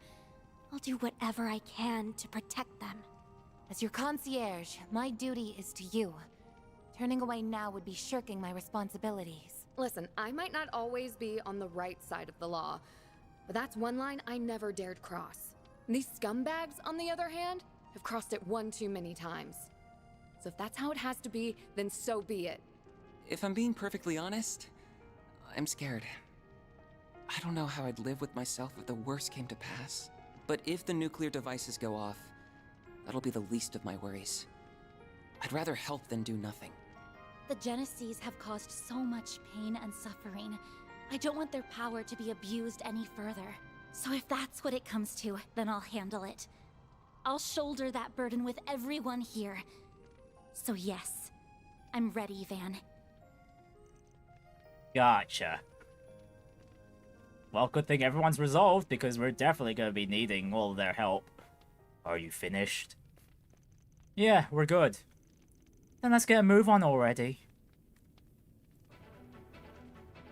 I'll do whatever I can to protect them. As your concierge, my duty is to you. Turning away now would be shirking my responsibilities. Listen, I might not always be on the right side of the law, but that's one line I never dared cross. These scumbags, on the other hand, have crossed it one too many times. So if that's how it has to be, then so be it. If I'm being perfectly honest, I'm scared. I don't know how I'd live with myself if the worst came to pass. But if the nuclear devices go off, that'll be the least of my worries. I'd rather help than do nothing. The Genesees have caused so much pain and suffering. I don't want their power to be abused any further. So if that's what it comes to, then I'll handle it. I'll shoulder that burden with everyone here. So yes, I'm ready, Van. Gotcha. Well, good thing everyone's resolved, because we're definitely going to be needing all their help. Are you finished? Yeah, we're good. Then let's get a move on already.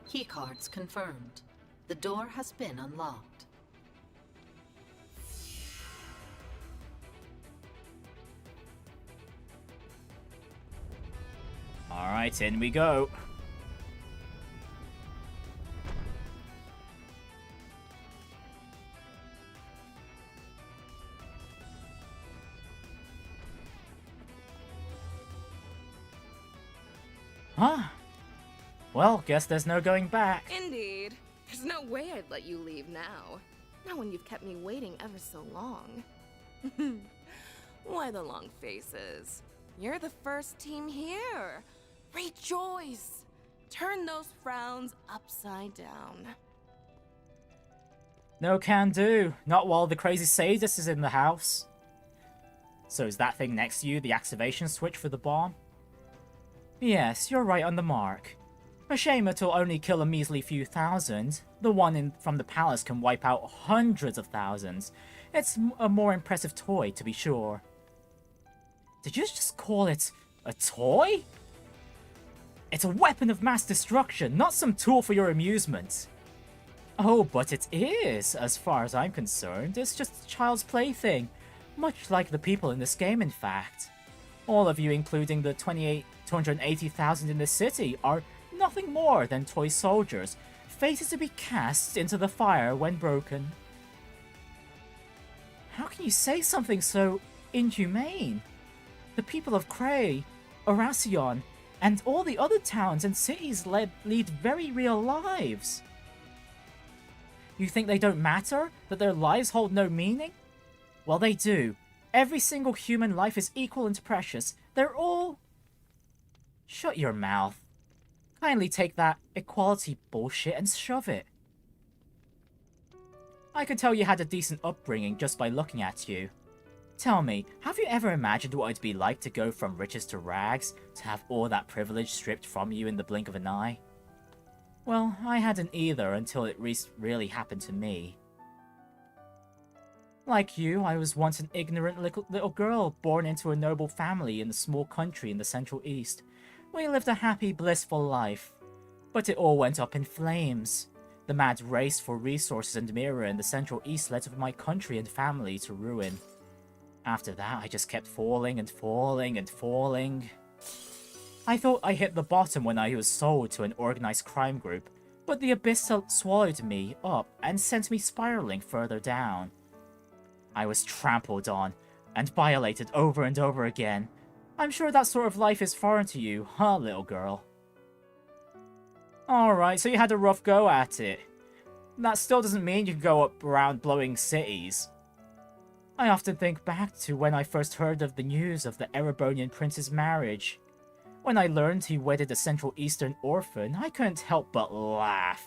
Keycards confirmed. The door has been unlocked. Alright, in we go. Huh? Well, guess there's no going back. Indeed. There's no way I'd let you leave now. Not when you've kept me waiting ever so long. Why the long faces? You're the first team here. Rejoice! Turn those frowns upside down. No can do. Not while the crazy sadist is in the house. So is that thing next to you the activation switch for the bomb? Yes, you're right on the mark. A shame it'll only kill a measly few thousand. The one from the palace can wipe out hundreds of thousands. It's a more impressive toy, to be sure. Did you just call it a toy? It's a weapon of mass destruction, not some tool for your amusement. Oh, but it is, as far as I'm concerned. It's just a child's plaything. Much like the people in this game, in fact. All of you, including the 280,000 in the city, are nothing more than toy soldiers, fated to be cast into the fire when broken. How can you say something so inhumane? The people of Kray, Oración, and all the other towns and cities lead very real lives. You think they don't matter? That their lives hold no meaning? Well, they do. Every single human life is equal and precious. They're all... Shut your mouth. Kindly take that equality bullshit and shove it. I could tell you had a decent upbringing just by looking at you. Tell me, have you ever imagined what it'd be like to go from riches to rags, to have all that privilege stripped from you in the blink of an eye? Well, I hadn't either until it really happened to me. Like you, I was once an ignorant little girl born into a noble family in a small country in the Central East. We lived a happy, blissful life. But it all went up in flames. The mad race for resources and mirror in the Central East led to my country and family to ruin. After that, I just kept falling and falling and falling. I thought I hit the bottom when I was sold to an organized crime group, but the abyss swallowed me up and sent me spiraling further down. I was trampled on and violated over and over again. I'm sure that sort of life is foreign to you, huh, little girl? Alright, so you had a rough go at it. That still doesn't mean you can go up around blowing cities. I often think back to when I first heard of the news of the Erebonian prince's marriage. When I learned he wedded a Central Eastern orphan, I couldn't help but laugh.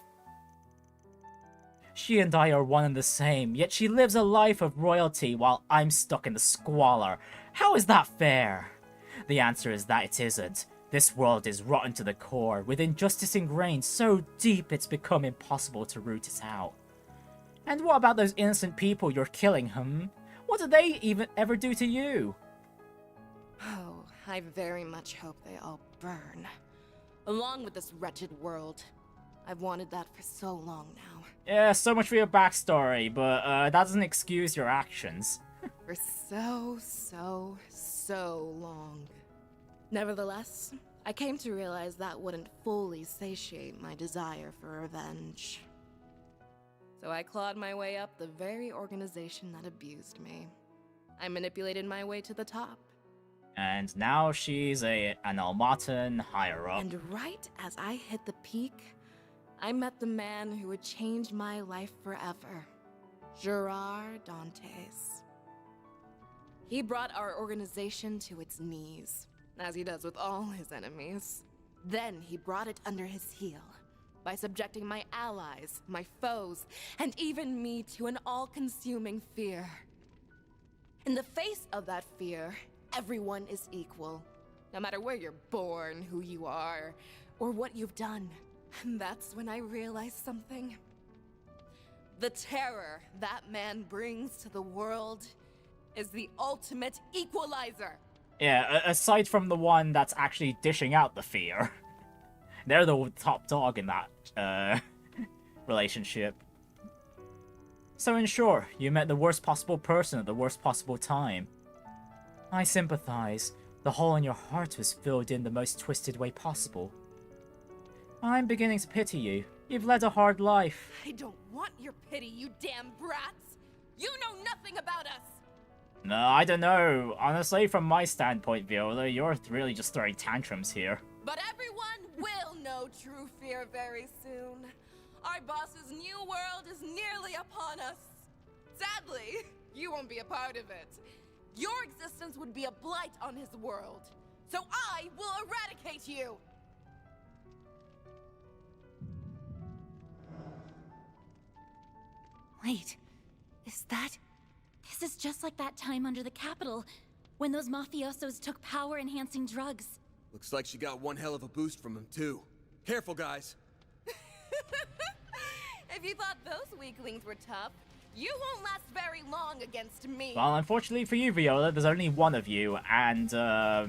She and I are one and the same, yet she lives a life of royalty while I'm stuck in the squalor. How is that fair? The answer is that it isn't. This world is rotten to the core, with injustice ingrained so deep it's become impossible to root it out. And what about those innocent people you're killing, What did they even ever do to you? Oh, I very much hope they all burn. Along with this wretched world. I've wanted that for so long now. Yeah, so much for your backstory, but that doesn't excuse your actions. For so long. Nevertheless, I came to realize that wouldn't fully satiate my desire for revenge. So I clawed my way up the very organization that abused me. I manipulated my way to the top. And now she's an Almatan higher up. And right as I hit the peak, I met the man who would change my life forever. Gerard Dantes. He brought our organization to its knees, as he does with all his enemies. Then he brought it under his heel, by subjecting my allies, my foes, and even me to an all-consuming fear. In the face of that fear, everyone is equal, no matter where you're born, who you are, or what you've done. And that's when I realized something. The terror that man brings to the world is the ultimate equalizer. Yeah, aside from the one that's actually dishing out the fear. They're the top dog in that relationship. So in short, you met the worst possible person at the worst possible time. I sympathize. The hole in your heart was filled in the most twisted way possible. I'm beginning to pity you. You've led a hard life. I don't want your pity, you damn brats! You know nothing about us! No, I don't know. Honestly, from my standpoint, Viola, you're really just throwing tantrums here. But everyone will know true fear very soon. Our boss's new world is nearly upon us. Sadly, you won't be a part of it. Your existence would be a blight on his world. So I will eradicate you! Wait, is that... This is just like that time under the Capitol, when those mafiosos took power-enhancing drugs. Looks like she got one hell of a boost from them, too. Careful, guys. If you thought those weaklings were tough, you won't last very long against me. Well, unfortunately for you, Viola, there's only one of you, and, a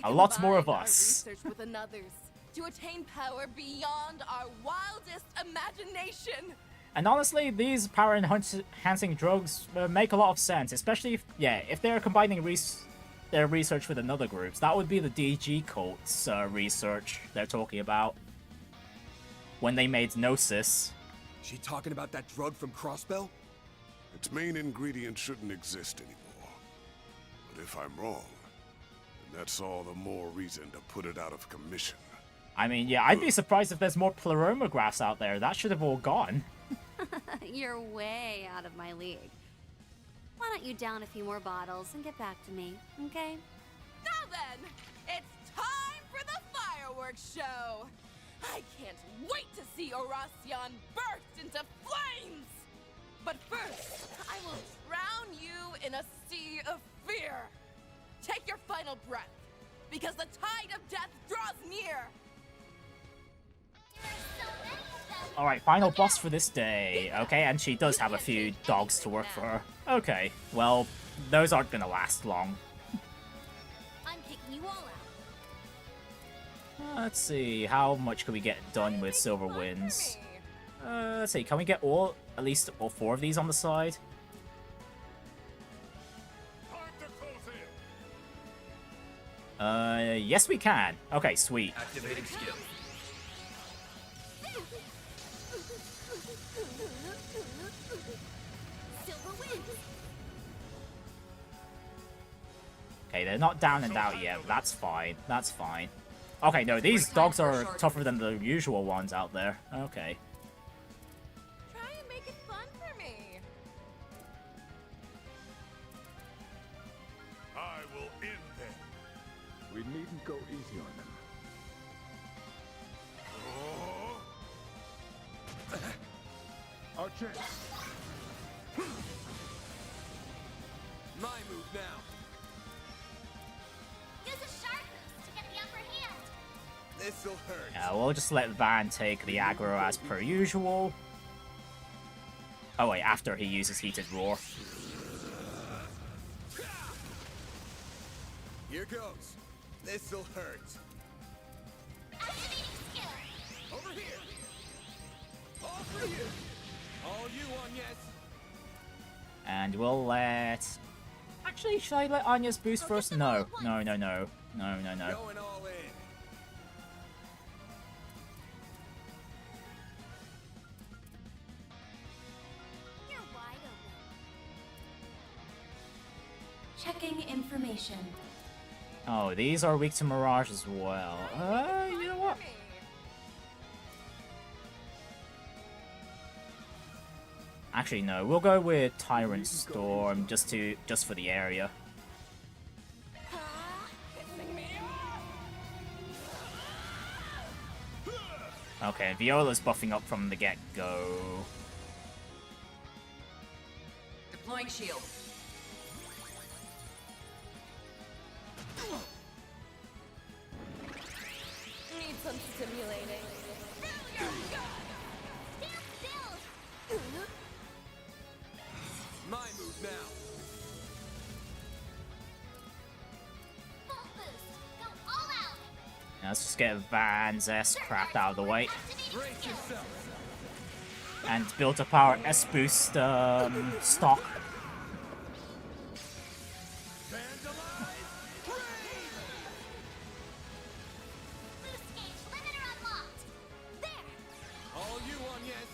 lot more of us. We research with another's to attain power beyond our wildest imagination. And honestly, these power-enhancing drugs make a lot of sense, especially if they're combining their research with another groups. That would be the DG cult's research they're talking about when they made Gnosis. She talking about that drug from Crossbell? Its main ingredient shouldn't exist anymore. But if I'm wrong, then that's all the more reason to put it out of commission. I mean, yeah, I'd be surprised if there's more pleromographs out there. That should have all gone. You're way out of my league. Why don't you down a few more bottles and get back to me, okay? Now then, it's time for the fireworks show! I can't wait to see Oración burst into flames! But first, I will drown you in a sea of fear! Take your final breath, because the tide of death draws near! Alright, final boss for this day. Okay, and she does have a few dogs to work for her. Okay, well, those aren't gonna last long. I'm kicking you all out. Let's see, how much can we get done with Silver Winds? Let's see, can we get at least all 4 of these on the side? Yes we can. Okay, sweet. Activating skill. Okay, they're not down and out yet. That's fine. That's fine. Okay, no, these dogs are tougher than the usual ones out there. Okay. Try and make it fun for me. I will end them. We needn't go easy on them. Our chance. My move now. Use a sharp boost to get the upper hand. This'll hurt. Yeah, we'll just let Van take the aggro as per usual. Oh wait, after he uses Heated Roar. Here goes. This'll hurt. Activating skill. Over here. All for you. All you, Angès. And we'll let... Actually, should I let Angès boost first? No. No, no, no. No, no, no. Going all in. You're wide open. Checking information. Oh, these are weak to Mirage as well. You know what? Actually, no. We'll go with Tyrant Storm just for the area. Okay, Viola's buffing up from the get-go. Deploying shield. Need some stimulating. My move now. Now let's just get Angès crap out of the way. And build up our S-Boost stock. All you, Angès.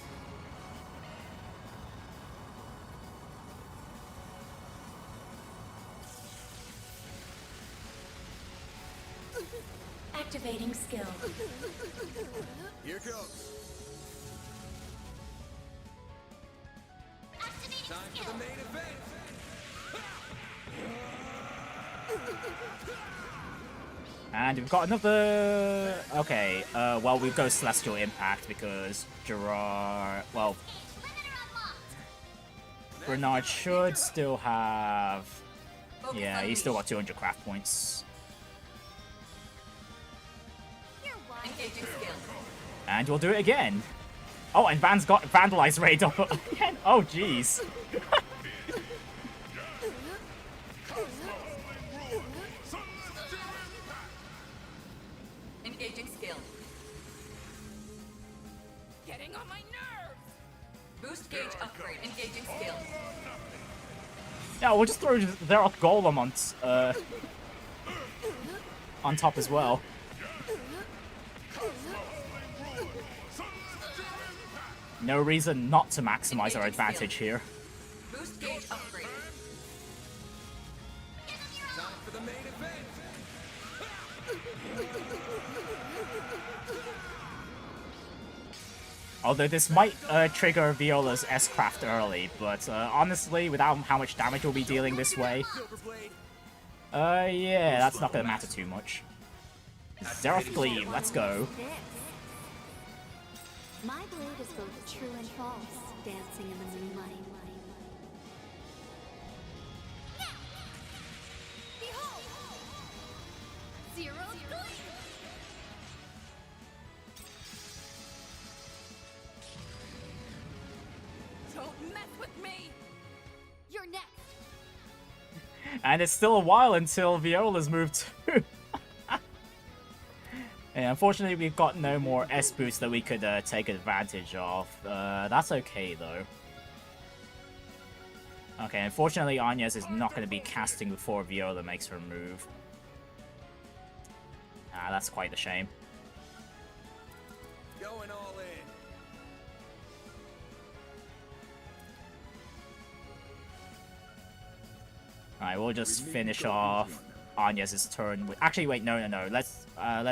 Activating skill. Here goes. Time for the main event. And we've got another... Okay, well, we go Celestial Impact because Gerard... Well... Bernard should still have... Yeah, he's still got 200 craft points. And we'll do it again. Oh, and Van's got Vandalized Raid up again. Oh, jeez. Engaging skill. Getting on my nerves. Boost gauge upgrade. Engaging skill. Yeah, we'll just throw their Golem on top as well. No reason not to maximize our advantage here. Boost gauge upgrade. Time for the main event. Although this might trigger Viola's S-Craft early, but honestly, without how much damage we'll be dealing this way, yeah, that's not gonna matter too much. Xerath Gleam, let's go. My blade is both true and false, dancing in the moonlight. Behold! Zero gleam! Don't mess with me! You're next! And it's still a while until Viola's moved too. Yeah, unfortunately, we've got no more S-Boost that we could take advantage of. That's okay, though. Okay, unfortunately, Angès is not going to be casting before Viola makes her move. Ah, that's quite a shame. Going all in. Alright, we'll just finish off Angès' turn. Actually, wait, no. Let's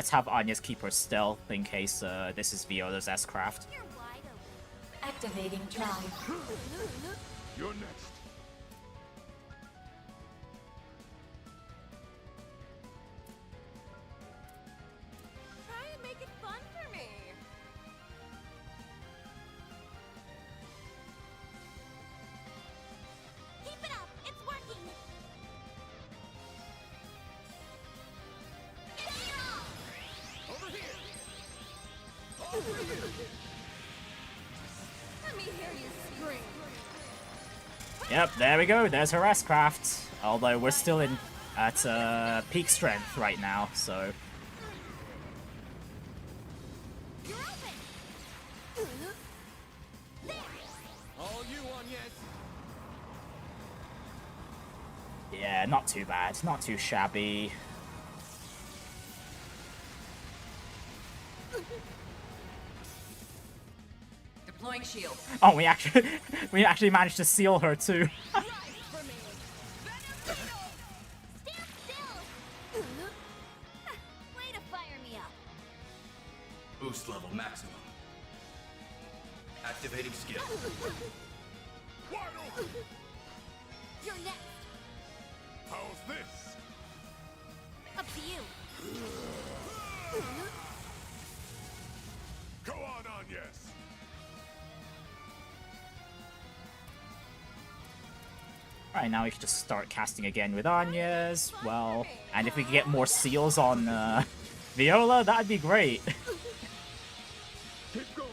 have Angès keep her stealth in case this is Viola's S-Craft. Activating drive. You're next. Try and make it fun for me! Keep it up! It's working! Over here. Over here. Let me hear you scream! Yep, there we go. There's her S-Craft. Although we're still at peak strength right now, so... You're open! All you, Angès. Yeah, not too bad. Not too shabby. Deploying shield. Oh, we actually managed to seal her too. Boost level maximum. Activating skill. You're next. How's this? Up to you. Go on, Angès. Alright, now we should just start casting again with Angès. Well, and if we could get more seals on Viola, that'd be great. Keep going.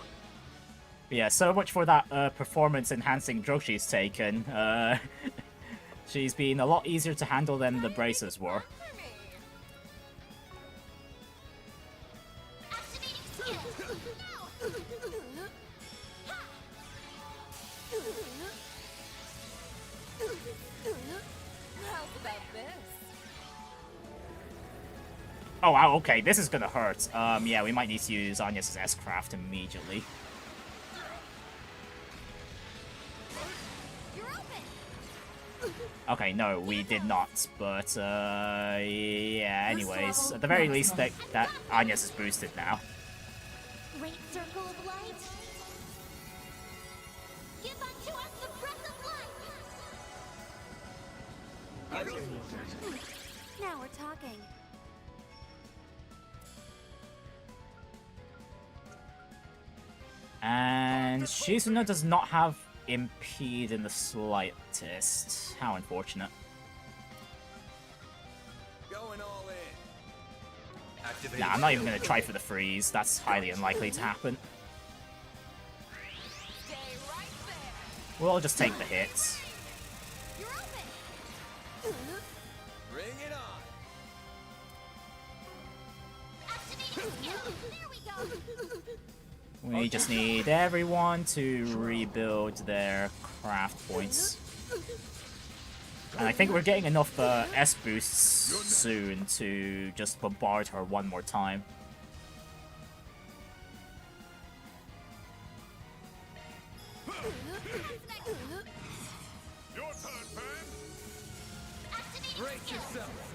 Yeah, so much for that performance-enhancing drug she's taken. She's been a lot easier to handle than the braces were. Oh wow, okay, this is gonna hurt. Yeah, we might need to use Angès' S-Craft immediately. Okay, no, we did not, but, yeah, anyways, at the very least, that Angès is boosted now. Great circle of light. Give unto us the breath of life. Now we're talking. And Shizuna does not have impede in the slightest. How unfortunate. Going all in. Nah, I'm not even going to try for the freeze. That's highly unlikely to happen. We'll just take the hits. Bring it on. There we go. We just need everyone to rebuild their craft points. And I think we're getting enough S boosts soon to just bombard her one more time. Your turn, man. Brace yourself.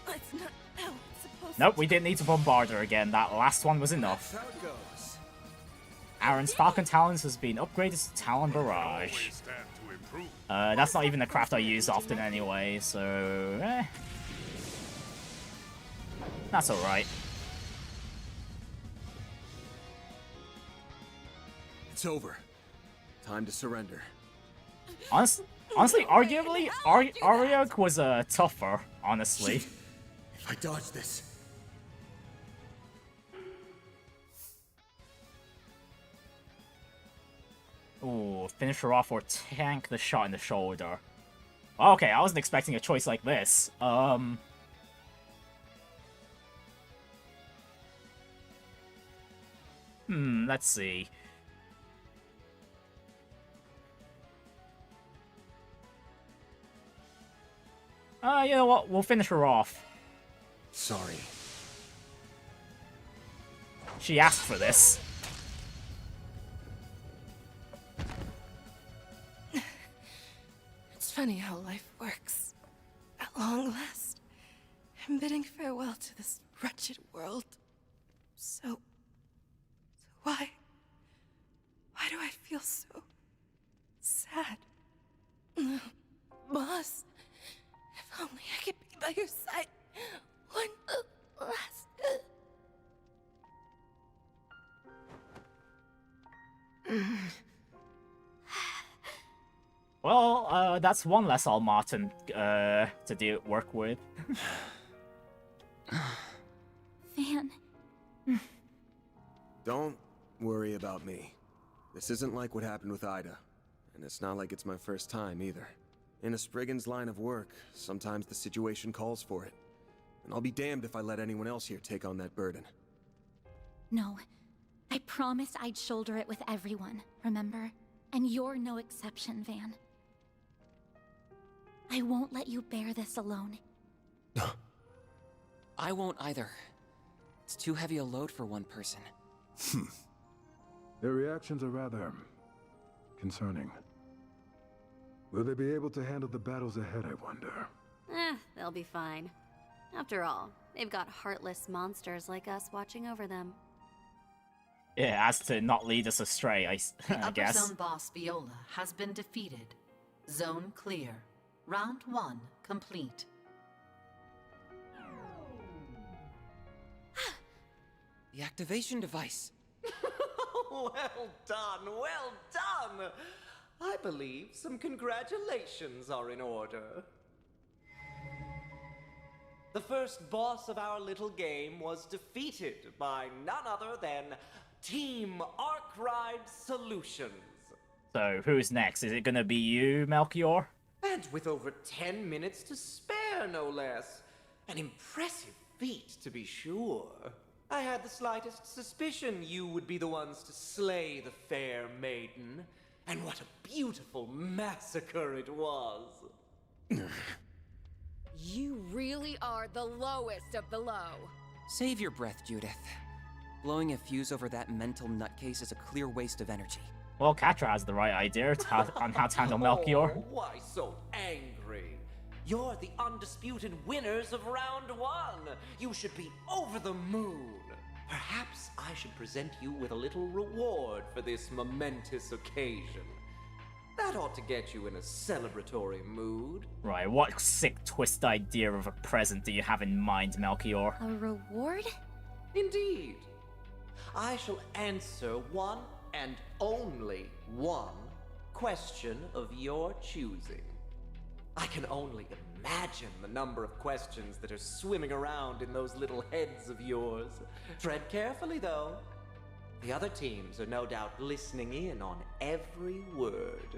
That's not how it's supposed Nope, we didn't need to bombard her again. That last one was enough. That's how it goes. Aaron's Falcon Talons has been upgraded to Talon Barrage. That's not even a craft I use often anyway, so... That's alright. It's over. Time to surrender. Honestly, arguably, Ariok was tougher, honestly. If I dodge this... Ooh, finish her off or tank the shot in the shoulder. Okay, I wasn't expecting a choice like this. Let's see. You know what? We'll finish her off. Sorry. She asked for this. It's funny how life works. At long last, I'm bidding farewell to this wretched world. So why do I feel so sad? Boss, if only I could be by your side one last... Well, that's one less Almata to work with. Van. Don't worry about me. This isn't like what happened with Ida. And it's not like it's my first time either. In a Spriggans line of work, sometimes the situation calls for it. And I'll be damned if I let anyone else here take on that burden. No. I promised I'd shoulder it with everyone, remember? And you're no exception, Van. I won't let you bear this alone. I won't either. It's too heavy a load for one person. Their reactions are rather concerning. Will they be able to handle the battles ahead, I wonder? They'll be fine. After all, they've got heartless monsters like us watching over them. Yeah, as to not lead us astray, I The upper guess. zone boss Viola has been defeated. Zone clear. Round 1 complete. The activation device. Well done, well done! I believe some congratulations are in order. The first boss of our little game was defeated by none other than Team Arkride Solutions. So, who's next? Is it gonna be you, Melchior? And with over 10 minutes to spare, no less. An impressive feat, to be sure. I had the slightest suspicion you would be the ones to slay the fair maiden. And what a beautiful massacre it was. You really are the lowest of the low. Save your breath, Judith. Blowing a fuse over that mental nutcase is a clear waste of energy. Well, Catra has the right idea on how to handle Melchior. Oh, why so angry? You're the undisputed winners of round 1. You should be over the moon. Perhaps I should present you with a little reward for this momentous occasion. That ought to get you in a celebratory mood. Right, what sick twist idea of a present do you have in mind, Melchior? A reward? Indeed. I shall answer one and only one question of your choosing. I can only imagine the number of questions that are swimming around in those little heads of yours. Tread carefully, though. The other teams are no doubt listening in on every word.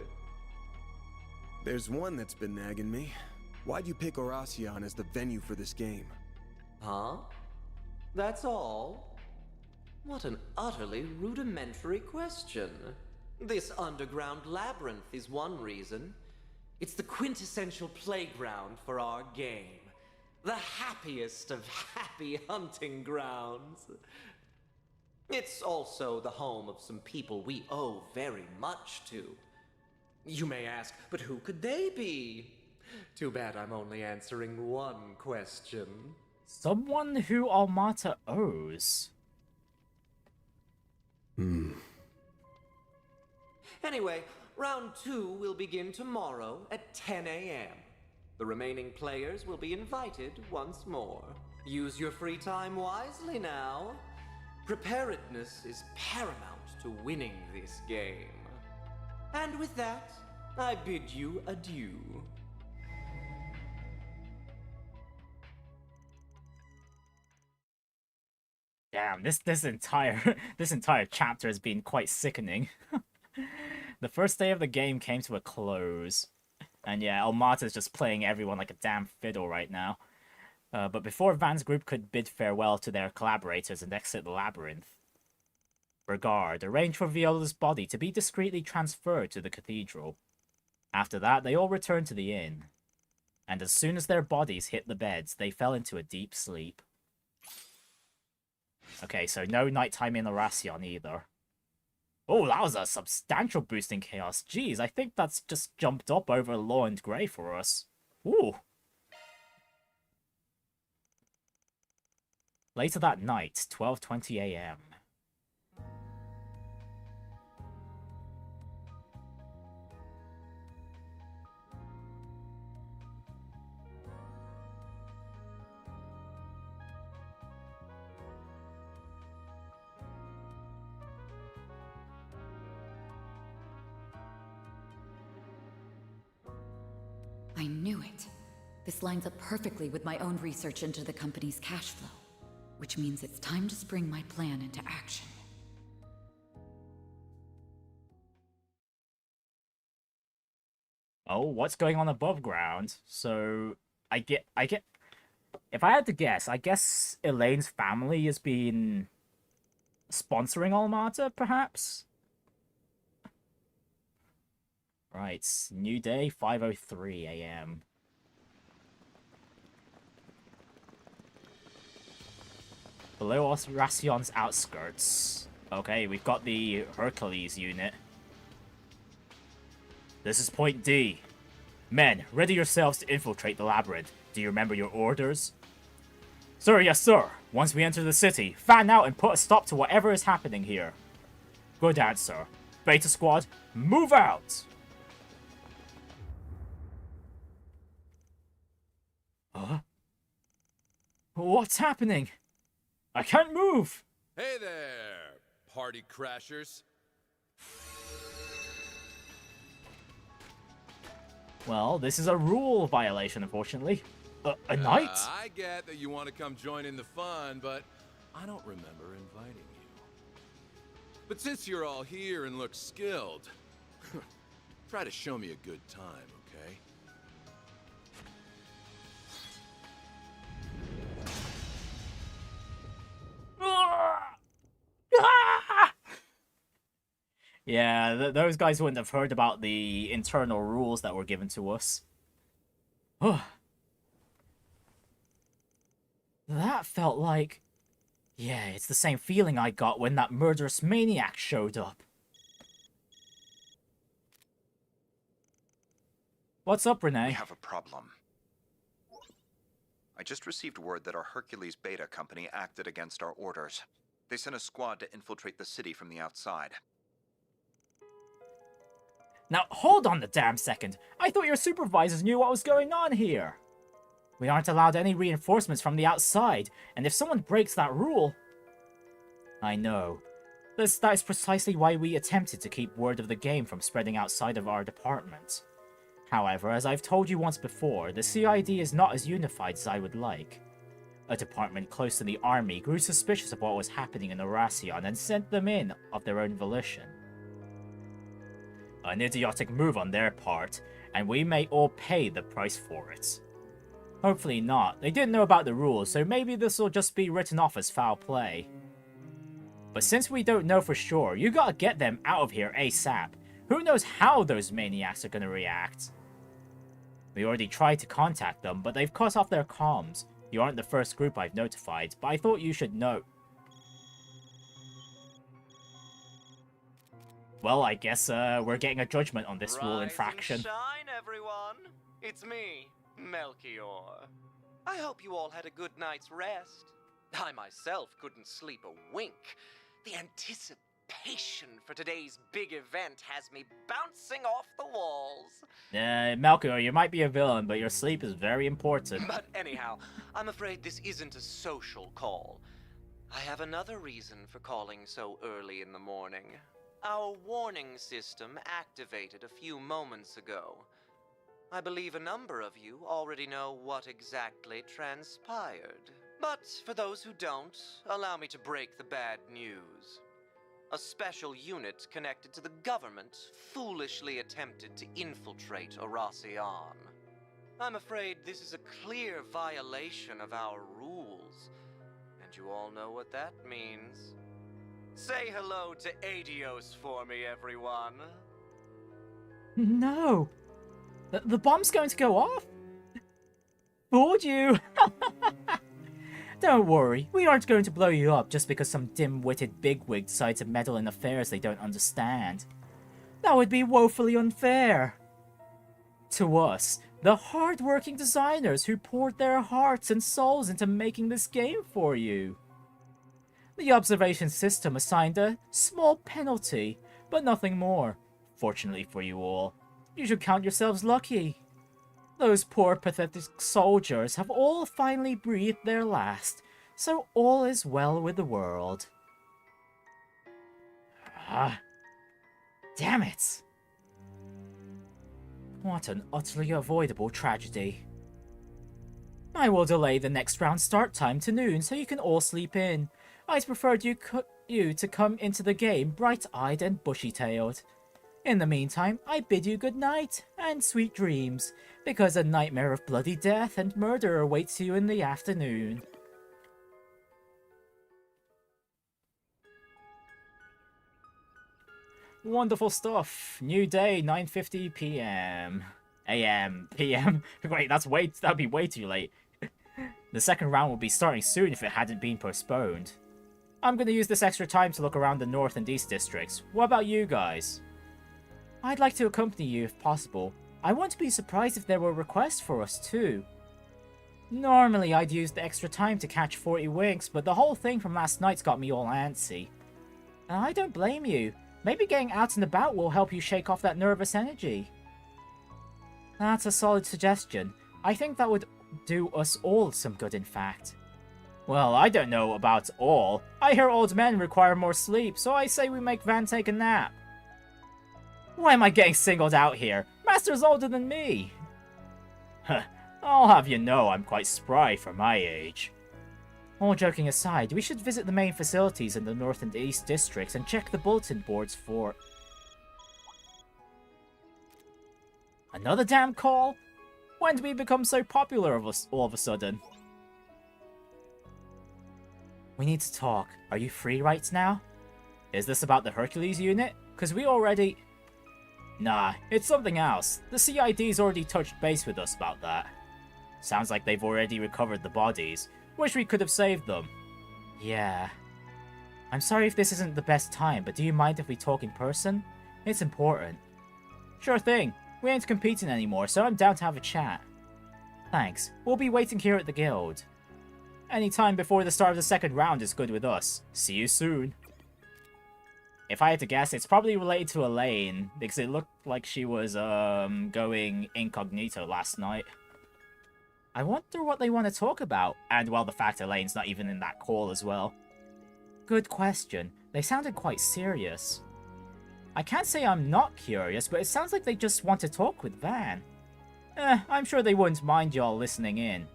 There's one that's been nagging me. Why'd you pick Oración as the venue for this game? Huh? That's all? What an utterly rudimentary question. This underground labyrinth is one reason. It's the quintessential playground for our game. The happiest of happy hunting grounds. It's also the home of some people we owe very much to. You may ask, but who could they be? Too bad I'm only answering one question. Someone who Almata owes. Anyway, round 2 will begin tomorrow at 10 a.m. The remaining players will be invited once more. Use your free time wisely now. Preparedness is paramount to winning this game. And with that, I bid you adieu. Damn, this entire chapter has been quite sickening. The first day of the game came to a close. And yeah, Almata's just playing everyone like a damn fiddle right now. But before Van's group could bid farewell to their collaborators and exit the labyrinth, Regard arranged for Viola's body to be discreetly transferred to the cathedral. After that, they all returned to the inn. And as soon as their bodies hit the beds, they fell into a deep sleep. Okay, so no nighttime in Oración either. Oh, that was a substantial boost in chaos. Jeez, I think that's just jumped up over Law and Grey for us. Ooh. Later that night, 12:20 a.m. I knew it. This lines up perfectly with my own research into the company's cash flow, which means it's time to spring my plan into action. Oh, what's going on above ground? So, I get... If I had to guess, I guess Elaine's family has been sponsoring Almata, perhaps? Right, new day, 5:03 a.m. Below Oración's outskirts, Okay, we've got the Hercules unit. This is point D. Men, ready yourselves to infiltrate the labyrinth. Do you remember your orders? Sir, yes sir. Once we enter the city, fan out and put a stop to whatever is happening here. Good answer. Beta Squad, move out! Huh? What's happening? I can't move! Hey there, party crashers. Well, this is a rule violation, unfortunately. A knight? I get that you want to come join in the fun, but I don't remember inviting you. But since you're all here and look skilled, try to show me a good time, okay? Yeah, those guys wouldn't have heard about the internal rules that were given to us. That felt like... Yeah, it's the same feeling I got when that murderous maniac showed up. What's up, Renee? We have a problem. I just received word that our Hercules Beta company acted against our orders. They sent a squad to infiltrate the city from the outside. Now, hold on the damn second. I thought your supervisors knew what was going on here. We aren't allowed any reinforcements from the outside, and if someone breaks that rule... I know. That is precisely why we attempted to keep word of the game from spreading outside of our department. However, as I've told you once before, the CID is not as unified as I would like. A department close to the army grew suspicious of what was happening in Oración and sent them in of their own volition. An idiotic move on their part, and we may all pay the price for it. Hopefully not. They didn't know about the rules, so maybe this will just be written off as foul play. But since we don't know for sure, you gotta get them out of here ASAP. Who knows how those maniacs are gonna react? We already tried to contact them, but they've cut off their comms. You aren't the first group I've notified, but I thought you should know. Well, I guess we're getting a judgment on this rule infraction. Shine, everyone. It's me, Melchior. I hope you all had a good night's rest. I myself couldn't sleep a wink. The anticipation for today's big event has me bouncing off the walls. Melchior, you might be a villain, but your sleep is very important. But anyhow, I'm afraid this isn't a social call. I have another reason for calling so early in the morning. Our warning system activated a few moments ago. I believe a number of you already know what exactly transpired. But for those who don't, allow me to break the bad news. A special unit connected to the government foolishly attempted to infiltrate Oración. I'm afraid this is a clear violation of our rules, and you all know what that means. Say hello to Adios for me, everyone. No! The bomb's going to go off? Fooled you! Don't worry, we aren't going to blow you up just because some dim-witted bigwig decides to meddle in affairs they don't understand. That would be woefully unfair. To us, the hard-working designers who poured their hearts and souls into making this game for you. The observation system assigned a small penalty, but nothing more. Fortunately for you all, you should count yourselves lucky. Those poor, pathetic soldiers have all finally breathed their last, so all is well with the world. Ah, damn it! What an utterly avoidable tragedy. I will delay the next round start time to noon so you can all sleep in. I'd preferred you to come into the game bright-eyed and bushy-tailed. In the meantime, I bid you good night and sweet dreams, because a nightmare of bloody death and murder awaits you in the afternoon. Wonderful stuff. New day, 9:50 p.m. a.m. p.m. Wait, that'd be way too late. The second round will be starting soon if it hadn't been postponed. I'm gonna use this extra time to look around the north and east districts. What about you guys? I'd like to accompany you if possible. I wouldn't be surprised if there were requests for us too. Normally I'd use the extra time to catch 40 winks, but the whole thing from last night's got me all antsy. And I don't blame you. Maybe getting out and about will help you shake off that nervous energy. That's a solid suggestion. I think that would do us all some good, in fact. Well, I don't know about all. I hear old men require more sleep, so I say we make Van take a nap. Why am I getting singled out here? Master's older than me. Huh. I'll have you know I'm quite spry for my age. All joking aside, we should visit the main facilities in the north and east districts and check the bulletin boards for... Another damn call? When did we become so popular all of a sudden? We need to talk. Are you free right now? Is this about the Hercules unit? Because we already... Nah, it's something else. The CID's already touched base with us about that. Sounds like they've already recovered the bodies. Wish we could have saved them. Yeah. I'm sorry if this isn't the best time, but do you mind if we talk in person? It's important. Sure thing. We ain't competing anymore, so I'm down to have a chat. Thanks. We'll be waiting here at the guild. Any time before the start of the second round is good with us. See you soon. If I had to guess, it's probably related to Elaine, because it looked like she was, going incognito last night. I wonder what they want to talk about, and well, the fact Elaine's not even in that call as well. Good question. They sounded quite serious. I can't say I'm not curious, but it sounds like they just want to talk with Van. I'm sure they wouldn't mind y'all listening in.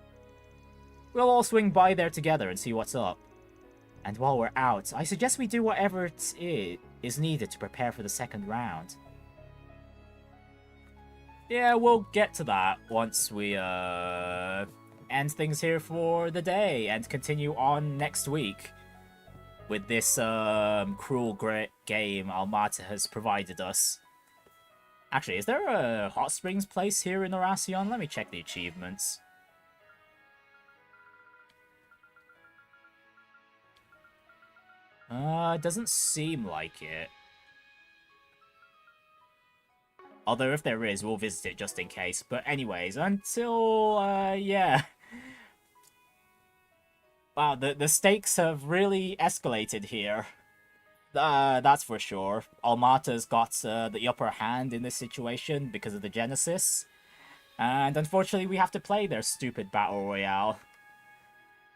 We'll all swing by there together and see what's up. And while we're out, I suggest we do whatever is needed to prepare for the second round. Yeah, we'll get to that once we end things here for the day and continue on next week with this cruel great game Almata has provided us. Actually, is there a hot springs place here in Oración? Let me check the achievements. Doesn't seem like it. Although if there is, we'll visit it just in case. But anyways, until, yeah. Wow, the stakes have really escalated here. That's for sure. Almata's got the upper hand in this situation because of the Genesis. And unfortunately, we have to play their stupid Battle Royale.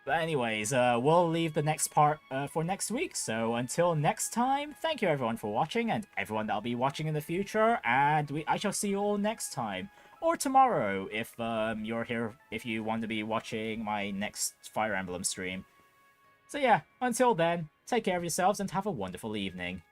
But anyways, we'll leave the next part for next week. So until next time, thank you everyone for watching, and everyone that'll be watching in the future. And I shall see you all next time, or tomorrow if you're here, if you want to be watching my next Fire Emblem stream. So yeah, until then, take care of yourselves and have a wonderful evening.